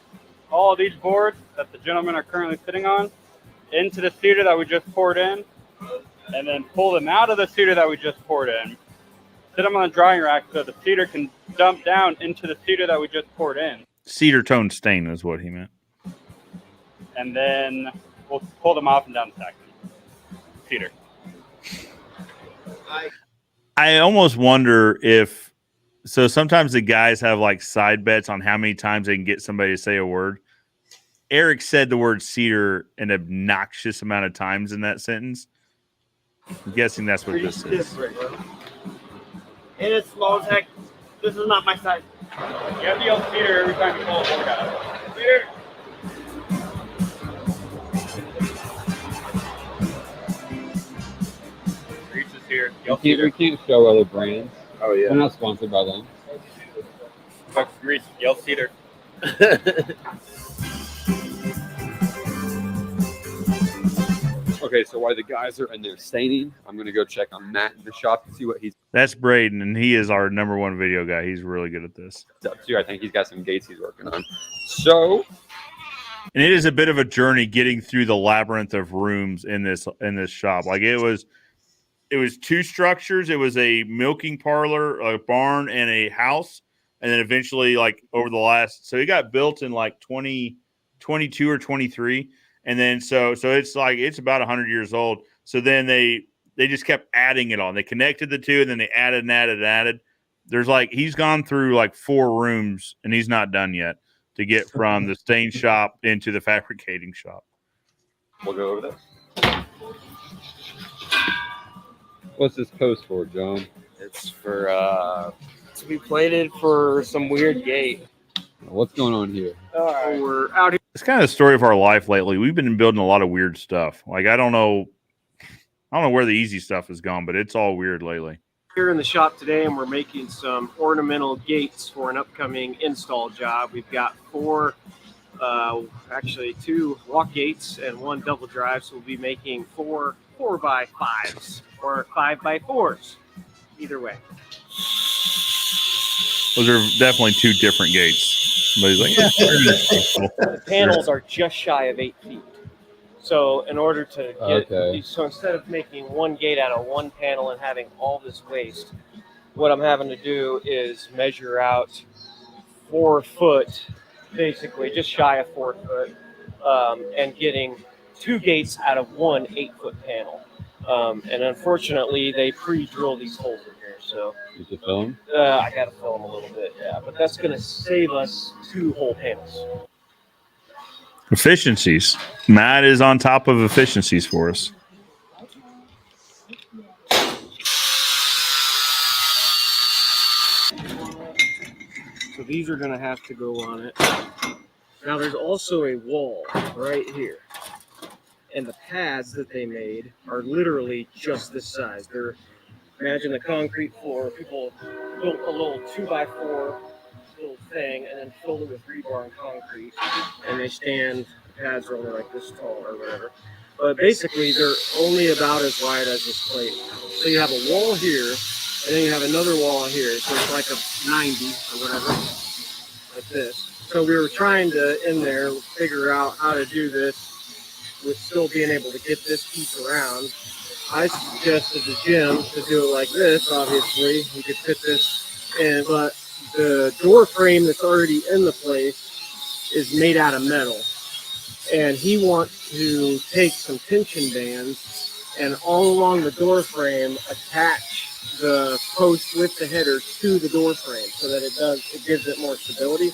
all of these boards that the gentlemen are currently sitting on into the cedar that we just poured in, and then pull them out of the cedar that we just poured in. Sit them on the drying rack so the cedar can dump down into the cedar that we just poured in. Cedar tone stain is what he meant. And then we'll pull them off and down the stack. Cedar. I almost wonder if, so sometimes the guys have like side bets on how many times they can get somebody to say a word. Eric said the word cedar an obnoxious amount of times in that sentence. I'm guessing that's what this is. And it's small as heck. This is not my size. You have to yell cedar every time you pull a board out. Cedar! Reese is here. Yell cedar. We can't show other brands. Oh, yeah. We're not sponsored by them. Reese, yell cedar. Okay, so while the guys are in there staining, I'm going to go check on Matt in the shop to see what he's That's Braden, and he is our #1 video guy. He's really good at this. up to. I think he's got some gates he's working on. So, And it is a bit of a journey getting through the labyrinth of rooms in this shop. Like, it was 2 structures. It was a milking parlor, a barn, and a house. And then eventually, like, over the last, so it got built in like 2022 or 23. And then so it's like, it's about 100 years old. So then they just kept adding it on. They connected the two, and then they added and added and added. There's like, he's gone through like 4 rooms, and he's not done yet to get from the stain shop into the fabricating shop. we'll go over this. What's this post for, John? It's for to be plated for some weird gate. What's going on here? We're out here. It's kind of the story of our life lately. We've been building a lot of weird stuff. Like, I don't know where the easy stuff has gone, but it's all weird lately. Here in the shop today, and we're making some ornamental gates for an upcoming install job. We've got 4, actually 2 walk gates and 1 double drive. So we'll be making 4 4x5s or 5x4s. Either way. Those are definitely 2 different gates. Somebody's like, yeah. The panels are just shy of 8 feet. So in order to get so instead of making 1 gate out of 1 panel and having all this waste, what I'm having to do is measure out 4 foot, basically just shy of 4 foot, and getting 2 gates out of 1 8-foot panel. And unfortunately, they pre-drill these holes in here. So Did you film? I got to fill them a little bit, yeah. But that's going to save us 2 whole panels. Efficiencies. Matt is on top of efficiencies for us. So these are going to have to go on it. Now there's also a wall right here. pads that they made are literally just this size. Imagine the concrete floor. People built a little 2x4 little thing and then filled it with rebar and concrete, and they stand. The pads are only like this tall or whatever. But basically, they're only about as wide as this plate. So you have a wall here, and then you have another wall here. So it's like a 90 or whatever, like this. So we were trying to, in there, figure out how to do this with still being able to get this piece around. I suggested to Jim to do it like this, obviously. You could fit this in, but the door frame that's already in the place is made out of metal. And he wants to take some tension bands and all along the door frame attach the post with the header to the door frame so that it gives it more stability.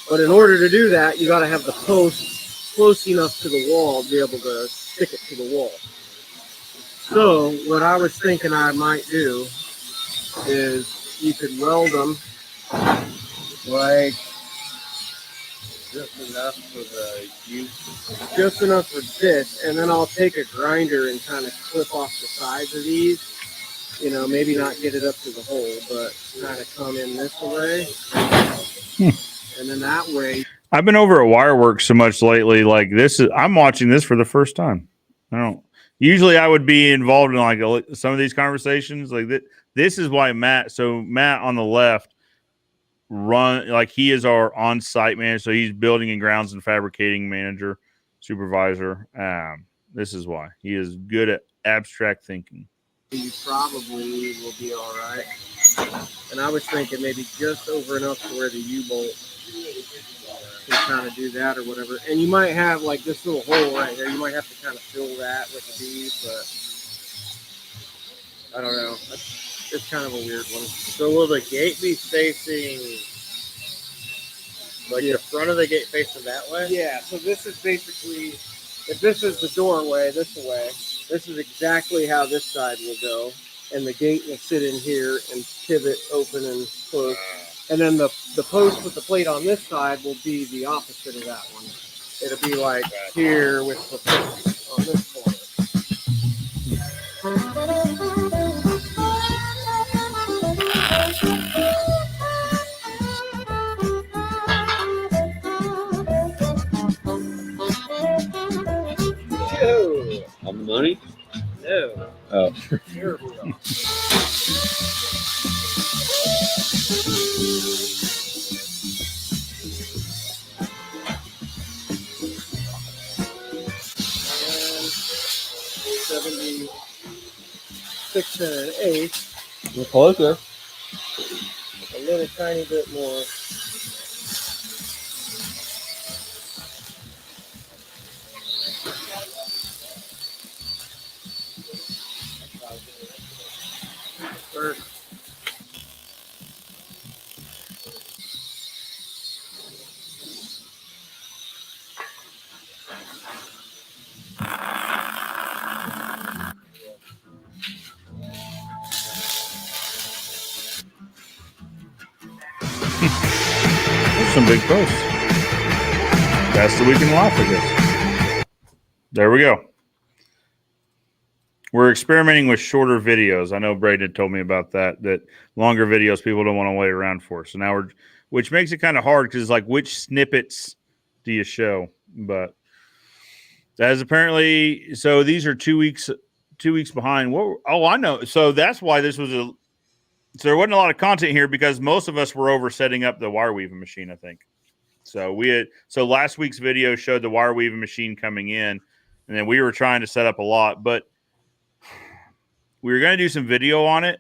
But in order to do that, you got to have the post close enough to the wall to be able to stick it to the wall. So what I was thinking I might do is you could weld them like just enough for the use, just enough for this, and then I'll take a grinder and kind of clip off the sides of these. You know, maybe not get it up to the hole, but kind of come in this way, and then that way. I've been over at Wireworks so much lately. Like I'm watching this for the first time. Usually I would be involved in like some of these conversations. Like this is why Matt on the left he is our on-site manager. So he's building and grounds and fabricating manager, supervisor. This is why he is good at abstract thinking. You probably will be all right. And I was thinking maybe just over enough to where the U-bolt can kind of do that or whatever. And you might have like this little hole right here. You might have to kind of fill that with a bead, but I don't know. It's kind of a weird one. So will the gate be facing, like the front of the gate facing that way? Yeah, so this is basically, if this is the doorway this way, this is exactly how this side will go. And the gate will sit in here and pivot open and close. And then the post with the plate on this side will be the opposite of that one. It'll be like here with the post on this corner. On the money? No. Oh. Here we go. And 76 and an eighth. We're closer. A little tiny bit more. First. There's some big posts. That's the week in life, I guess. There we go. We're experimenting with shorter videos. I know Braden told me about that longer videos people don't want to wait around for. So now which makes it kind of hard because it's like, which snippets do you show? But that is apparently, so these are 2 weeks behind. I know. So that's why this was so there wasn't a lot of content here because most of us were over setting up the wire weaving machine, I think. So last week's video showed the wire weaving machine coming in, and then we were trying to set up a lot, but we were going to do some video on it,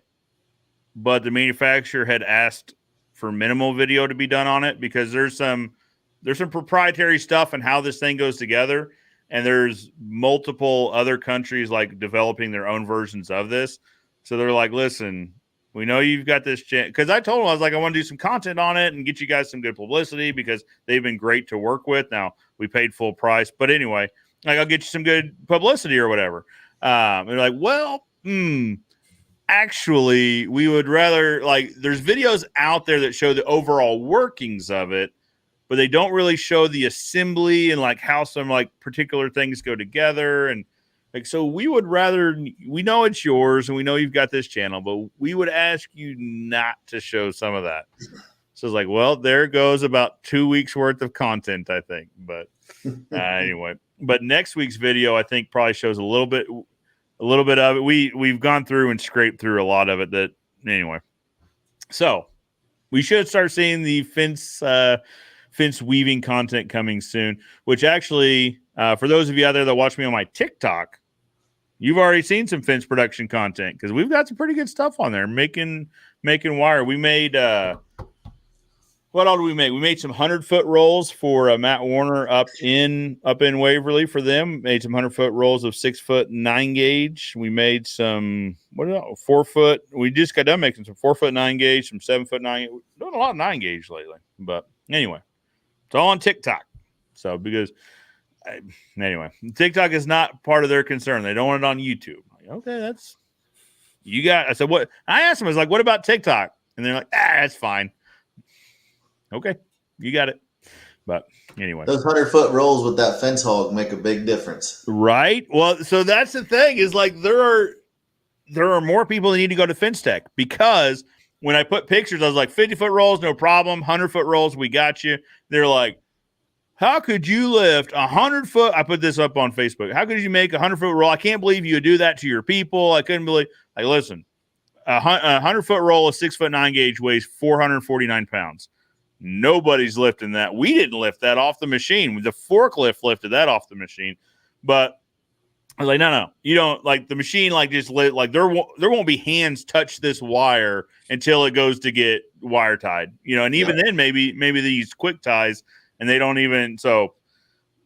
but the manufacturer had asked for minimal video to be done on it because there's some proprietary stuff and how this thing goes together. And there's multiple other countries like developing their own versions of this. So they're like, listen, we know you've got this chance. Because I told them, I was like, I want to do some content on it and get you guys some good publicity because they've been great to work with. Now, we paid full price. But anyway, like I'll get you some good publicity or whatever. They're like, well, actually, we would rather, like, there's videos out there that show the overall workings of it, but they don't really show the assembly and like how some like particular things go together. And Like, so we would rather, we know it's yours and we know you've got this channel, but we would ask you not to show some of that. So it's like, well, there goes about 2 weeks worth of content, I think. But anyway, but next week's video, I think probably shows a little bit of it. We've gone through and scraped through a lot of it that anyway. So we should start seeing the fence weaving content coming soon, which actually, for those of you out there that watch me on my TikTok, you've already seen some fence production content because we've got some pretty good stuff on there making wire. We made what all did we make? We made some 100-foot rolls for Matt Warner up in Waverly for them. Made some 100-foot rolls of 6-foot 9-gauge. We made some 4-foot. We just got done making some 4-foot 9-gauge, some 7-foot 9. Doing a lot of 9-gauge lately, but anyway, it's all on TikTok. So anyway, TikTok is not part of their concern. They don't want it on YouTube. Like, okay, that's you got. I said, what? I asked them, I was like, what about TikTok? And they're like, that's fine. Okay, you got it. But anyway, those 100-foot rolls with that fence hog make a big difference, right? Well, so that's the thing is like there are more people that need to go to Fence Tech because when I put pictures, I was like 50-foot rolls, no problem. 100-foot rolls, we got you. They're like, how could you lift 100-foot? I put this up on Facebook. How could you make a 100-foot roll? I can't believe you would do that to your people. I couldn't believe. Like, listen, a 100-foot roll of 6-foot 9-gauge weighs 449 pounds. Nobody's lifting that. We didn't lift that off the machine. The forklift lifted that off the machine. But I was like, no, you don't like the machine. Like just like there won't be hands touch this wire until it goes to get wire tied. And even then, maybe they use quick ties. And they don't even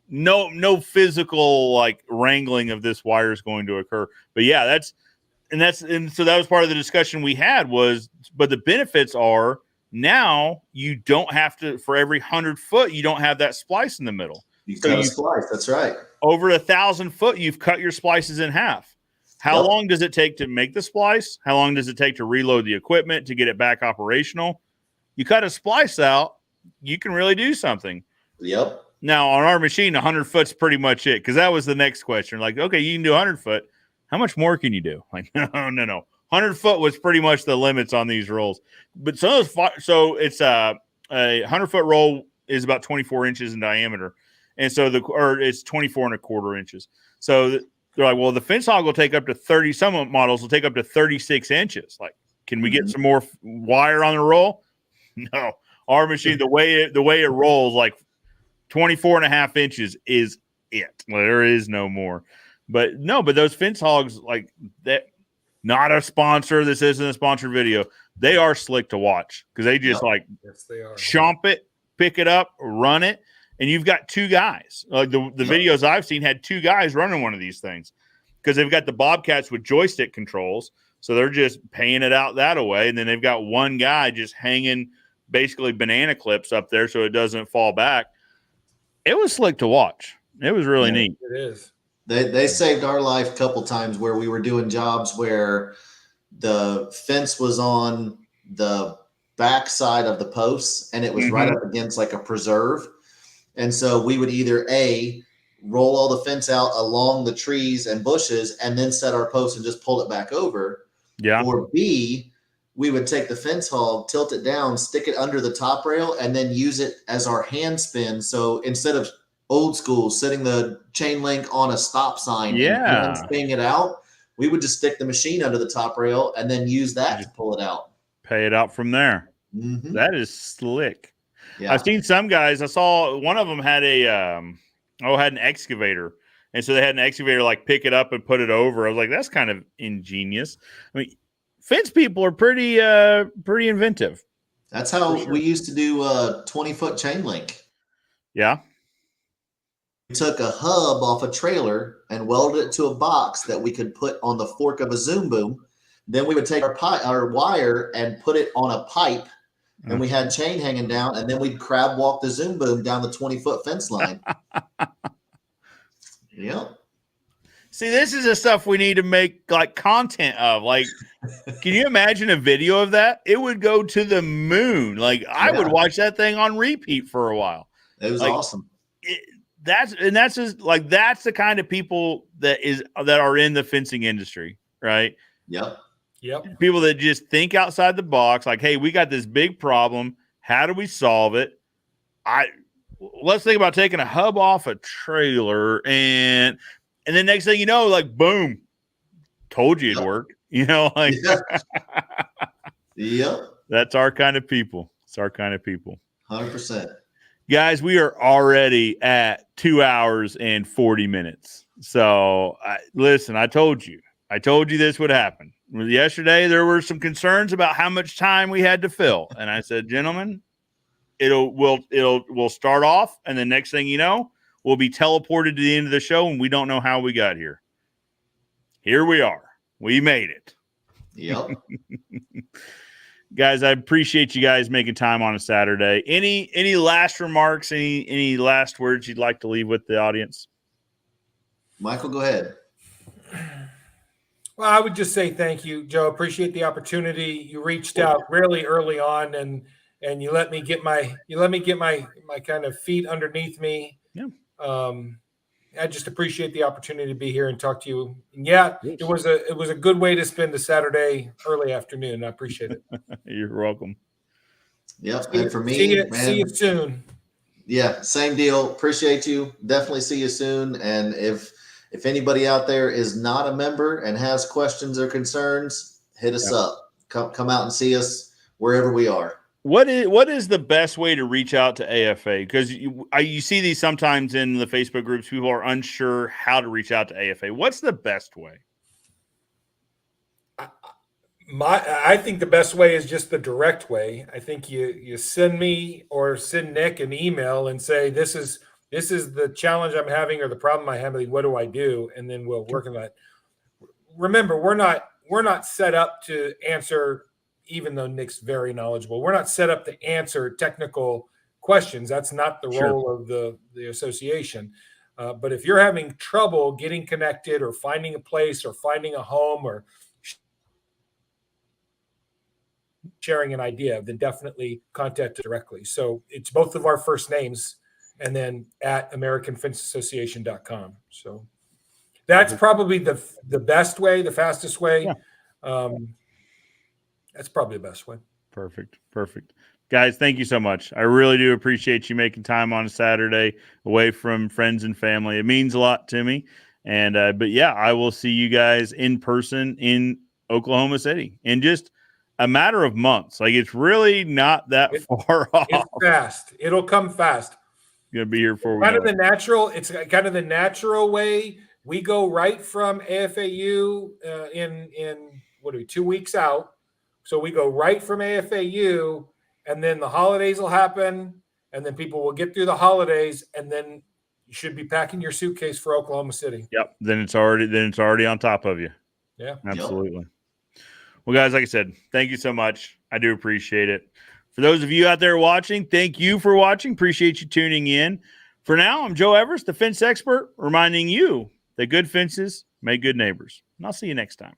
no physical like wrangling of this wire is going to occur. But yeah, so that was part of the discussion we had but the benefits are now you don't have to, for every 100-foot, you don't have that splice in the middle. You cut a splice. That's right. Over 1,000 foot, you've cut your splices in half. How long does it take to make the splice? How long does it take to reload the equipment to get it back operational? You cut a splice out, you can really do something. Yep. Now on our machine, 100 foot's pretty much it. Cause that was the next question. Like, okay, you can do 100 foot. How much more can you do? Like, no. 100 foot was pretty much the limits on these rolls. But so it's a 100-foot roll is about 24 inches in diameter. And so it's 24 1/4 inches. So they're like, well, the fence hog will take up to 30. Some models will take up to 36 inches. Like, can we get some more wire on the roll? No. Our machine, the way it rolls, like 24 1/2 inches is it. Well, there is no more. But those fence hogs, like that, not a sponsor. This isn't a sponsored video. They are slick to watch because they just yes, they are. Chomp it, pick it up, run it. And you've got two guys. Like the videos I've seen had two guys running one of these things because they've got the Bobcats with joystick controls. So they're just paying it out that way. And then they've got one guy just hanging basically banana clips up there so it doesn't fall back. It was slick to watch. It was really neat. It is. They saved our life a couple times where we were doing jobs where the fence was on the back side of the posts and it was right up against like a preserve. And so we would either roll all the fence out along the trees and bushes and then set our post and just pull it back over. Yeah. Or B, we would take the fence hog, tilt it down, stick it under the top rail, and then use it as our hand spin. So instead of old school setting the chain link on a stop sign and spinning it out, we would just stick the machine under the top rail and then use that to pull it out. Pay it out from there. That is slick. Yeah. I've seen some guys. I saw one of them had had an excavator. And so they had an excavator like pick it up and put it over. I was like, that's kind of ingenious. I mean, fence people are pretty inventive. That's how we used to do a 20-foot chain link. Yeah. We took a hub off a trailer and welded it to a box that we could put on the fork of a zoom boom. Then we would take our wire and put it on a pipe, and we had chain hanging down, and then we'd crab walk the zoom boom down the 20-foot fence line. Yep. See, this is the stuff we need to make like content of. Like, can you imagine a video of that? It would go to the moon. Like, I would watch that thing on repeat for a while. It was awesome. that's just like, that's the kind of people that are in the fencing industry, right? Yep. People that just think outside the box, like, hey, we got this big problem. How do we solve it? Let's think about taking a hub off a trailer, and then next thing you know, like, boom, told you it'd work. You know, like, yep. That's our kind of people. It's our kind of people. 100%. Guys, we are already at 2 hours and 40 minutes. So, listen, I told you this would happen. Yesterday, there were some concerns about how much time we had to fill. And I said, gentlemen, we'll start off. And the next thing you know, we'll be teleported to the end of the show. And we don't know how we got here. Here we are. We made it. Yep. Guys, I appreciate you guys making time on a Saturday. Any last remarks, any last words you'd like to leave with the audience? Michael, go ahead. Well, I would just say thank you, Joe. Appreciate the opportunity. You reached out really early on, and you let me get my kind of feet underneath me. Yeah. I just appreciate the opportunity to be here and talk to you. And yeah, it was a good way to spend a Saturday early afternoon. I appreciate it. You're welcome. Yep. And for me, see you soon. Yeah, same deal. Appreciate you. Definitely see you soon. And if anybody out there is not a member and has questions or concerns, hit us up. Come out and see us wherever we are. What is the best way to reach out to AFA? Because you see these sometimes in the Facebook groups. People are unsure how to reach out to AFA. What's the best way? I think the best way is just the direct way. I think you send me or send Nick an email and say, this is the challenge I'm having or the problem I'm having. What do I do? And then we'll work on that. Remember, we're not set up to answer. Even though Nick's very knowledgeable, we're not set up to answer technical questions. That's not the role of the association. But if you're having trouble getting connected or finding a place or finding a home or sharing an idea, then definitely contact us directly. So it's both of our first names and then at AmericanFenceAssociation.com. So that's probably the best way, the fastest way. Yeah. That's probably the best way. Perfect. Guys, thank you so much. I really do appreciate you making time on a Saturday away from friends and family. It means a lot to me. And but yeah, I will see you guys in person in Oklahoma City in just a matter of months. Like, it's really not that far off. It's fast. It'll come fast. Gonna be here for It's kind of the natural way. We go right from AFAU in what are we, 2 weeks out. So we go right from AFAU, and then the holidays will happen, and then people will get through the holidays, and then you should be packing your suitcase for Oklahoma City. Yep. Then it's already on top of you. Yeah. Absolutely. Yep. Well, guys, like I said, thank you so much. I do appreciate it. For those of you out there watching, thank you for watching. Appreciate you tuning in. For now, I'm Joe Everest, the fence expert, reminding you that good fences make good neighbors. And I'll see you next time.